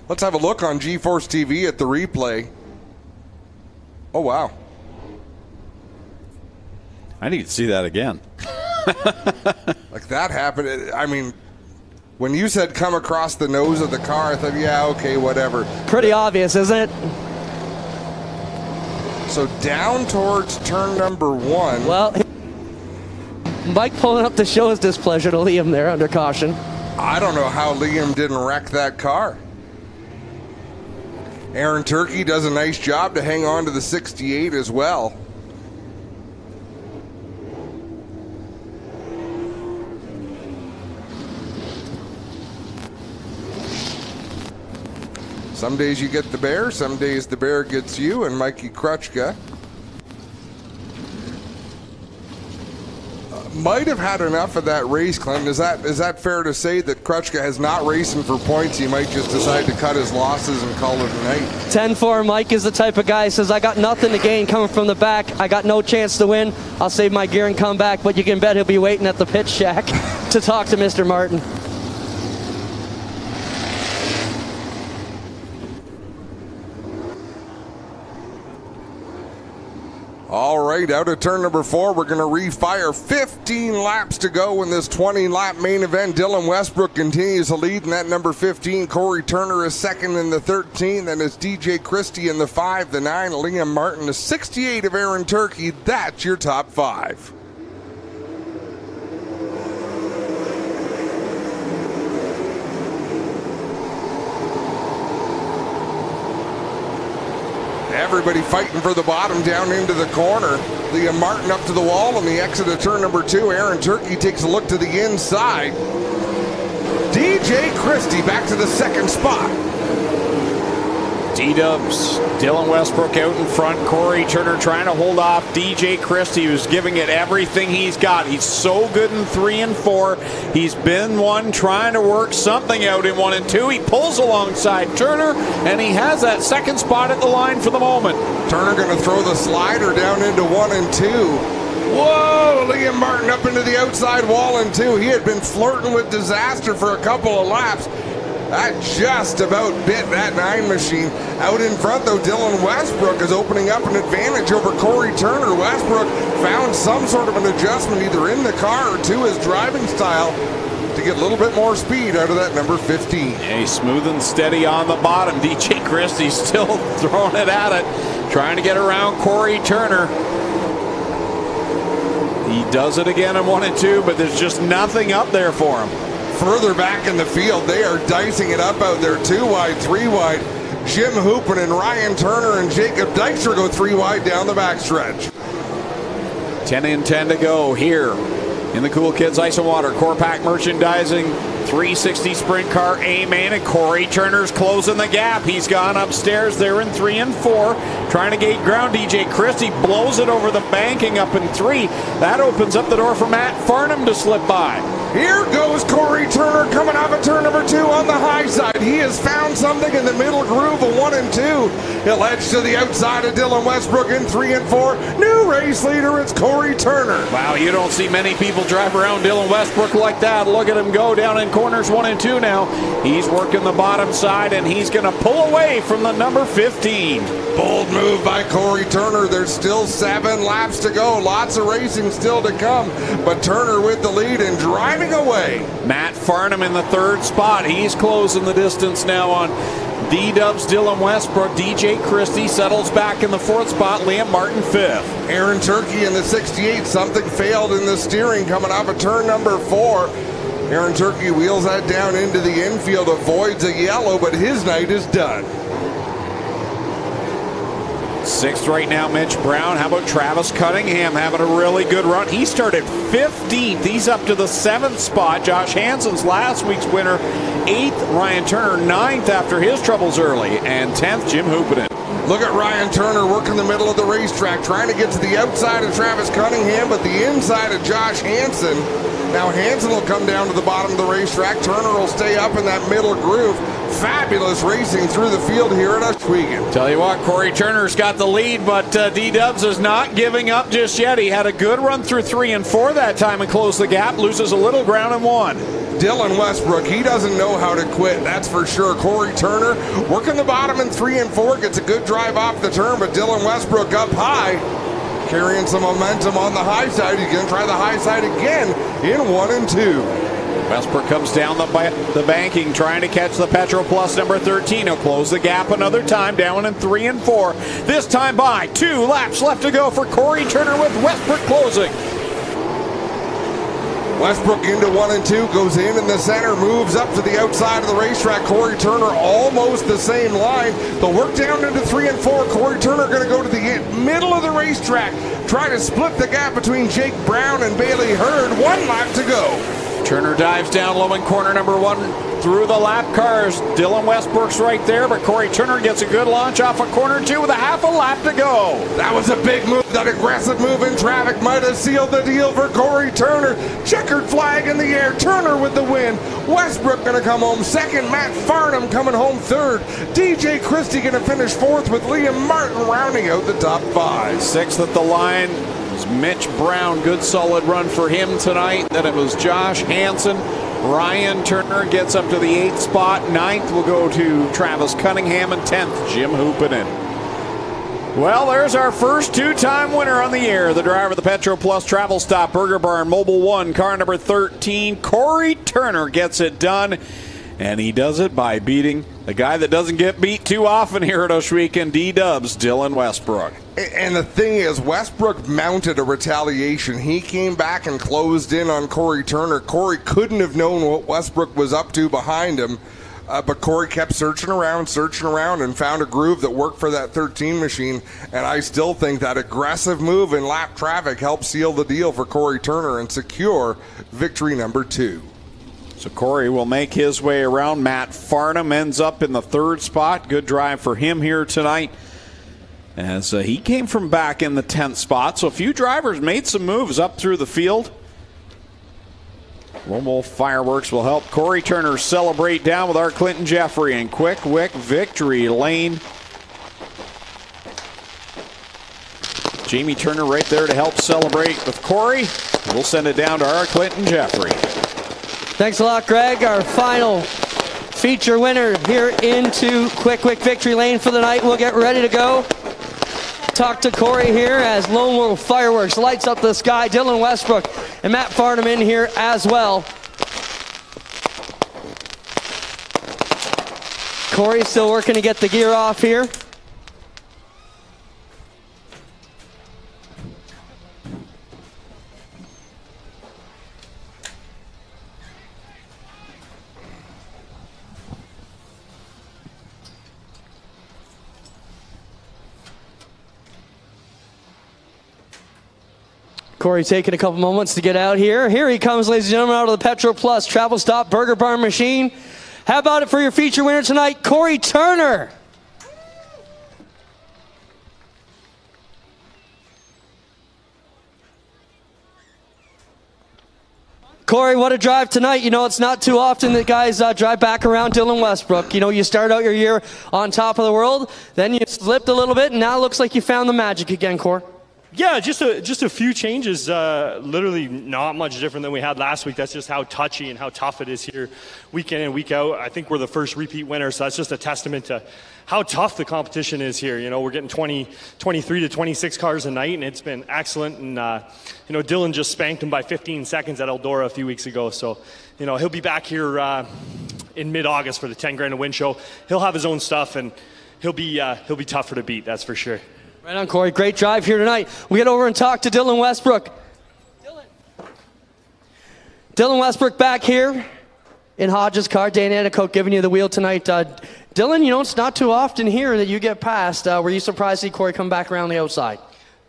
B: Let's have a look on GeForce TV at the replay. Oh, wow.
A: I need to see that again.
B: Like that happened. I mean, when you said come across the nose of the car, I thought, yeah, okay, whatever.
C: Pretty obvious, isn't it?
B: So down towards turn number 1.
C: Well, Mike pulling up to show his displeasure to Liam there under caution.
B: I don't know how Liam didn't wreck that car. Aaron Turkey does a nice job to hang on to the 68 as well. Some days you get the bear, some days the bear gets you, and Mikey Krutchka might have had enough of that race, Clinton. Is that fair to say that Krutchka has not racing for points? He might just decide to cut his losses and call it a night.
C: 10-4, Mike is the type of guy who says, I got nothing to gain coming from the back. I got no chance to win. I'll save my gear and come back, but you can bet he'll be waiting at the pit shack to talk to Mr. Martin.
B: All right, out of turn number 4, we're going to refire. 15 laps to go in this 20-lap main event. Dylan Westbrook continues to lead in that number 15. Corey Turner is second in the 13. Then it's DJ Christie in the 5, the 9. Liam Martin, the 68 of Aaron Turkey. That's your top 5. Everybody fighting for the bottom down into the corner. Liam Martin up to the wall on the exit of turn number 2. Aaron Turkey takes a look to the inside. DJ Christie back to the second spot.
A: D-Dubs, Dylan Westbrook out in front. Corey Turner trying to hold off DJ Christie, who's giving it everything he's got. He's so good in 3 and 4. He's been one trying to work something out in 1 and 2. He pulls alongside Turner, and he has that second spot at the line for the moment.
B: Turner going to throw the slider down into 1 and 2. Whoa, Liam Martin up into the outside wall in 2. He had been flirting with disaster for a couple of laps. That just about bit that 9 machine. Out in front, though, Dylan Westbrook is opening up an advantage over Corey Turner. Westbrook found some sort of an adjustment either in the car or to his driving style to get a little bit more speed out of that number 15.
A: Yeah, he's smooth and steady on the bottom. DJ Christie still throwing it at it, trying to get around Corey Turner. He does it again in 1 and 2, but there's just nothing up there for him.
B: Further back in the field, they are dicing it up out there. 2 wide, 3 wide. Jim Hoopin and Ryan Turner and Jacob Dykstra go 3 wide down the backstretch.
A: 10 and 10 to go here in the Cool Kids Ice and Water Core Pack Merchandising 360 Sprint Car A-Main, and Corey Turner's closing the gap. He's gone upstairs there in 3 and 4, trying to gain ground. DJ Christie blows it over the banking up in 3. That opens up the door for Matt Farnham to slip by.
B: Here goes Corey Turner coming off of turn number 2 on the high side. He has found something in the middle groove of 1 and 2. He'll edge to the outside of Dylan Westbrook in 3 and 4. New race leader, it's Corey Turner.
A: Wow, you don't see many people drive around Dylan Westbrook like that. Look at him go down in corners 1 and 2 now. He's working the bottom side, and he's going to pull away from the number 15.
B: Bold move by Corey Turner. There's still 7 laps to go. Lots of racing still to come, but Turner with the lead and driving away.
A: Matt Farnham in the 3rd spot. He's closing the distance now on D-Dubs, Dylan Westbrook. DJ Christie settles back in the 4th spot. Liam Martin 5th.
B: Aaron Turkey in the 68. Something failed in the steering coming off of turn number 4. Aaron Turkey wheels that down into the infield, avoids a yellow, but his night is done.
A: 6th right now, Mitch Brown. How about Travis Cunningham having a really good run? He started 15th. He's up to the 7th spot. Josh Hansen's last week's winner, 8th. Ryan Turner 9th after his troubles early. And 10th, Jim Hoopin.
B: Look at Ryan Turner working the middle of the racetrack, trying to get to the outside of Travis Cunningham, but the inside of Josh Hansen. Now Hansen will come down to the bottom of the racetrack. Turner will stay up in that middle groove. Fabulous racing through the field here at Ohsweken.
A: Tell you what, Corey Turner's got the lead, but D-Dubs is not giving up just yet. He had a good run through 3 and 4 that time and closed the gap, loses a little ground in 1.
B: Dylan Westbrook, he doesn't know how to quit, that's for sure. Corey Turner working the bottom in 3 and 4, gets a good drive off the turn, but Dylan Westbrook up high, carrying some momentum on the high side. He's going to try the high side again in 1 and 2.
A: Westbrook comes down the banking, trying to catch the Petro Plus number 13. He'll close the gap another time, down in 3 and 4. This time by 2 laps left to go for Corey Turner with Westbrook closing.
B: Westbrook into 1 and 2, goes in the center, moves up to the outside of the racetrack. Corey Turner almost the same line. They'll work down into 3 and 4. Corey Turner going to go to the middle of the racetrack, try to split the gap between Jake Brown and Bailey Hurd. 1 lap to go.
A: Turner dives down low in corner number 1 through the lap cars. Dylan Westbrook's right there, but Corey Turner gets a good launch off of corner 2 with a half a lap to go.
B: That was a big move. That aggressive move in traffic might have sealed the deal for Corey Turner. Checkered flag in the air. Turner with the win. Westbrook going to come home second. Matt Farnham coming home third. DJ Christie going to finish fourth with Liam Martin rounding out the top 5.
A: Sixth at the line was Mitch Brown. Good solid run for him tonight. Then it was Josh Hansen. Ryan Turner gets up to the 8th spot. 9th will go to Travis Cunningham, and 10th Jim Hoopinen. Well, there's our first 2-time winner on the year. The driver of the Petro Plus Travel Stop Burger Barn Mobile 1, car number 13, Corey Turner gets it done. And he does it by beating the guy that doesn't get beat too often here at Ohsweken, D-Dubs, Dylan Westbrook.
B: And the thing is, Westbrook mounted a retaliation. He came back and closed in on Corey Turner. Corey couldn't have known what Westbrook was up to behind him. But Corey kept searching around, and found a groove that worked for that 13 machine. And I still think that aggressive move in lap traffic helped seal the deal for Corey Turner and secure victory number 2.
A: So Corey will make his way around. Matt Farnham ends up in the 3rd spot. Good drive for him here tonight, as he came from back in the 10th spot. So a few drivers made some moves up through the field. Lone Wolf Fireworks will help Corey Turner celebrate down with our Clinton Jeffrey in Quick Wick Victory Lane. Jamie Turner right there to help celebrate with Corey. We'll send it down to our Clinton Jeffrey.
C: Thanks a lot, Greg. Our final feature winner here into Quick Wick Victory Lane for the night. We'll get ready to go. Talk to Corey here as Lone Wolf Fireworks lights up the sky. Dylan Westbrook and Matt Farnham in here as well. Corey's still working to get the gear off here. Corey taking a couple moments to get out here. Here he comes, ladies and gentlemen, out of the Petro Plus Travel Stop Burger Barn machine. How about it for your feature winner tonight, Corey Turner? Corey, what a drive tonight. You know, it's not too often that guys drive back around Dylan Westbrook. You know, you start out your year on top of the world, then you slipped a little bit, and now it looks like you found the magic again, Corey.
J: Yeah, just a few changes, literally not much different than we had last week. That's just how touchy and how tough it is here week in and week out. I think we're the first repeat winner, so that's just a testament to how tough the competition is here. You know, we're getting 23 to 26 cars a night, and it's been excellent. And, you know, Dylan just spanked him by 15 seconds at Eldora a few weeks ago. So, you know, he'll be back here in mid-August for the 10 grand a win show. He'll have his own stuff, and he'll be tougher to beat, that's for sure.
C: Right on, Corey. Great drive here tonight. We get over and talk to Dylan Westbrook. Dylan Westbrook back here in Hodges' car. Dan Anicoke giving you the wheel tonight. Dylan, you know, it's not too often here that you get past. Were you surprised to see Corey come back around the outside?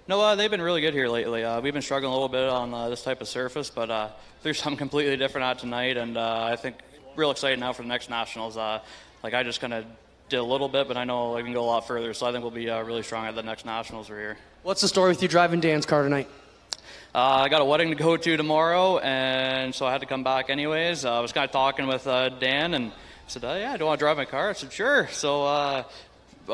N: No, they've been really good here lately. We've been struggling a little bit on this type of surface, but there's something completely different out tonight, and I think real excited now for the next Nationals. Like I just kind of did a little bit, but I know I can go a lot further, so I think we'll be really strong at the next Nationals we're here.
C: What's the story with you driving Dan's car tonight?
N: I got a wedding to go to tomorrow, and so I had to come back anyways. I was kind of talking with Dan, and said, yeah, I don't want to drive my car. I said, sure. So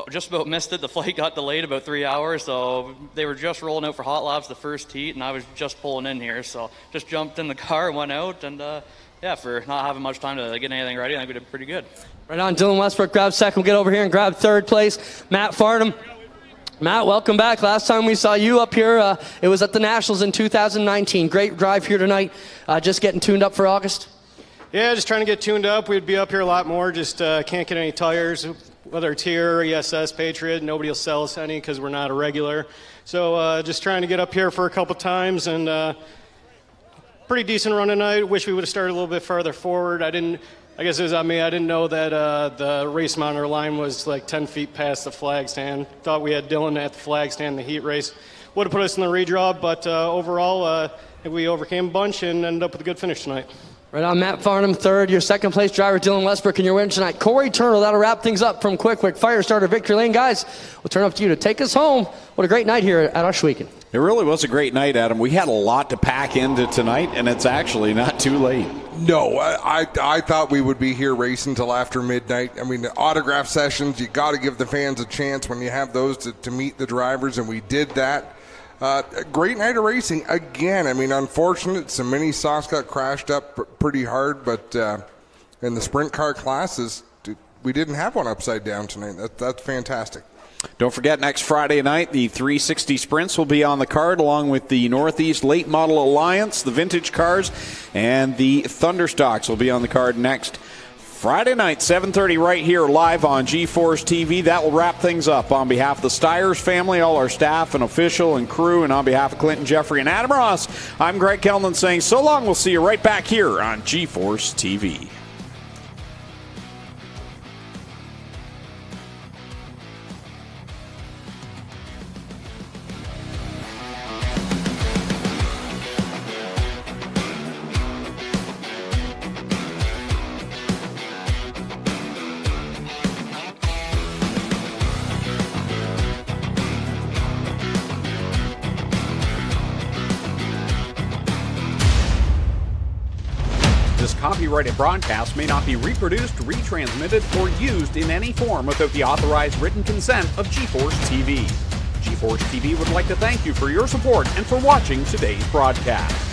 N: just about missed it. The flight got delayed about 3 hours, so they were just rolling out for hot laps the first heat, and I was just pulling in here. So just jumped in the car and went out, and yeah, for not having much time to get anything ready, I think we did pretty good.
C: Right on. Dylan Westbrook grabbed second. We'll get over here and grab third place. Matt Farnham. Matt, welcome back. Last time we saw you up here, it was at the Nationals in 2019. Great drive here tonight. Just getting tuned up for August?
W: Yeah, just trying to get tuned up. We'd be up here a lot more. Just can't get any tires, whether it's here or ESS, Patriot. Nobody will sell us any because we're not a regular. So just trying to get up here for a couple times, and pretty decent run tonight. Wish we would have started a little bit farther forward. I guess it was on me. I didn't know that the race monitor line was like 10 feet past the flag stand. Thought we had Dylan at the flag stand in the heat race. Would have put us in the redraw, but overall, I think we overcame a bunch and ended up with a good finish tonight.
C: Right on, Matt Farnham, third. Your second place driver, Dylan Westbrook, and your winner tonight, Corey Turner. That'll wrap things up from Quick Fire Starter Victory Lane. Guys, we'll turn up to you to take us home. What a great night here at Ohsweken.
A: It really was a great night, Adam. We had a lot to pack into tonight, and it's actually not too late.
B: No, I thought we would be here racing till after midnight. I mean, the autograph sessions, you got to give the fans a chance when you have those to meet the drivers, and we did that. A great night of racing again. I mean, unfortunate, some mini softs got crashed up pretty hard, but in the sprint car classes, we didn't have one upside down tonight. That's fantastic.
A: Don't forget, next Friday night, the 360 Sprints will be on the card, along with the Northeast Late Model Alliance, the Vintage Cars, and the Thunderstocks will be on the card next Friday night, 7:30, right here, live on G-Force TV. That will wrap things up. On behalf of the Stiers family, all our staff and official and crew, and on behalf of Clinton Jeffrey and Adam Ross, I'm Greg Kellman saying so long. We'll see you right back here on G-Force TV. Copyrighted broadcast may not be reproduced, retransmitted, or used in any form without the authorized written consent of G-Force TV. G-Force TV would like to thank you for your support and for watching today's broadcast.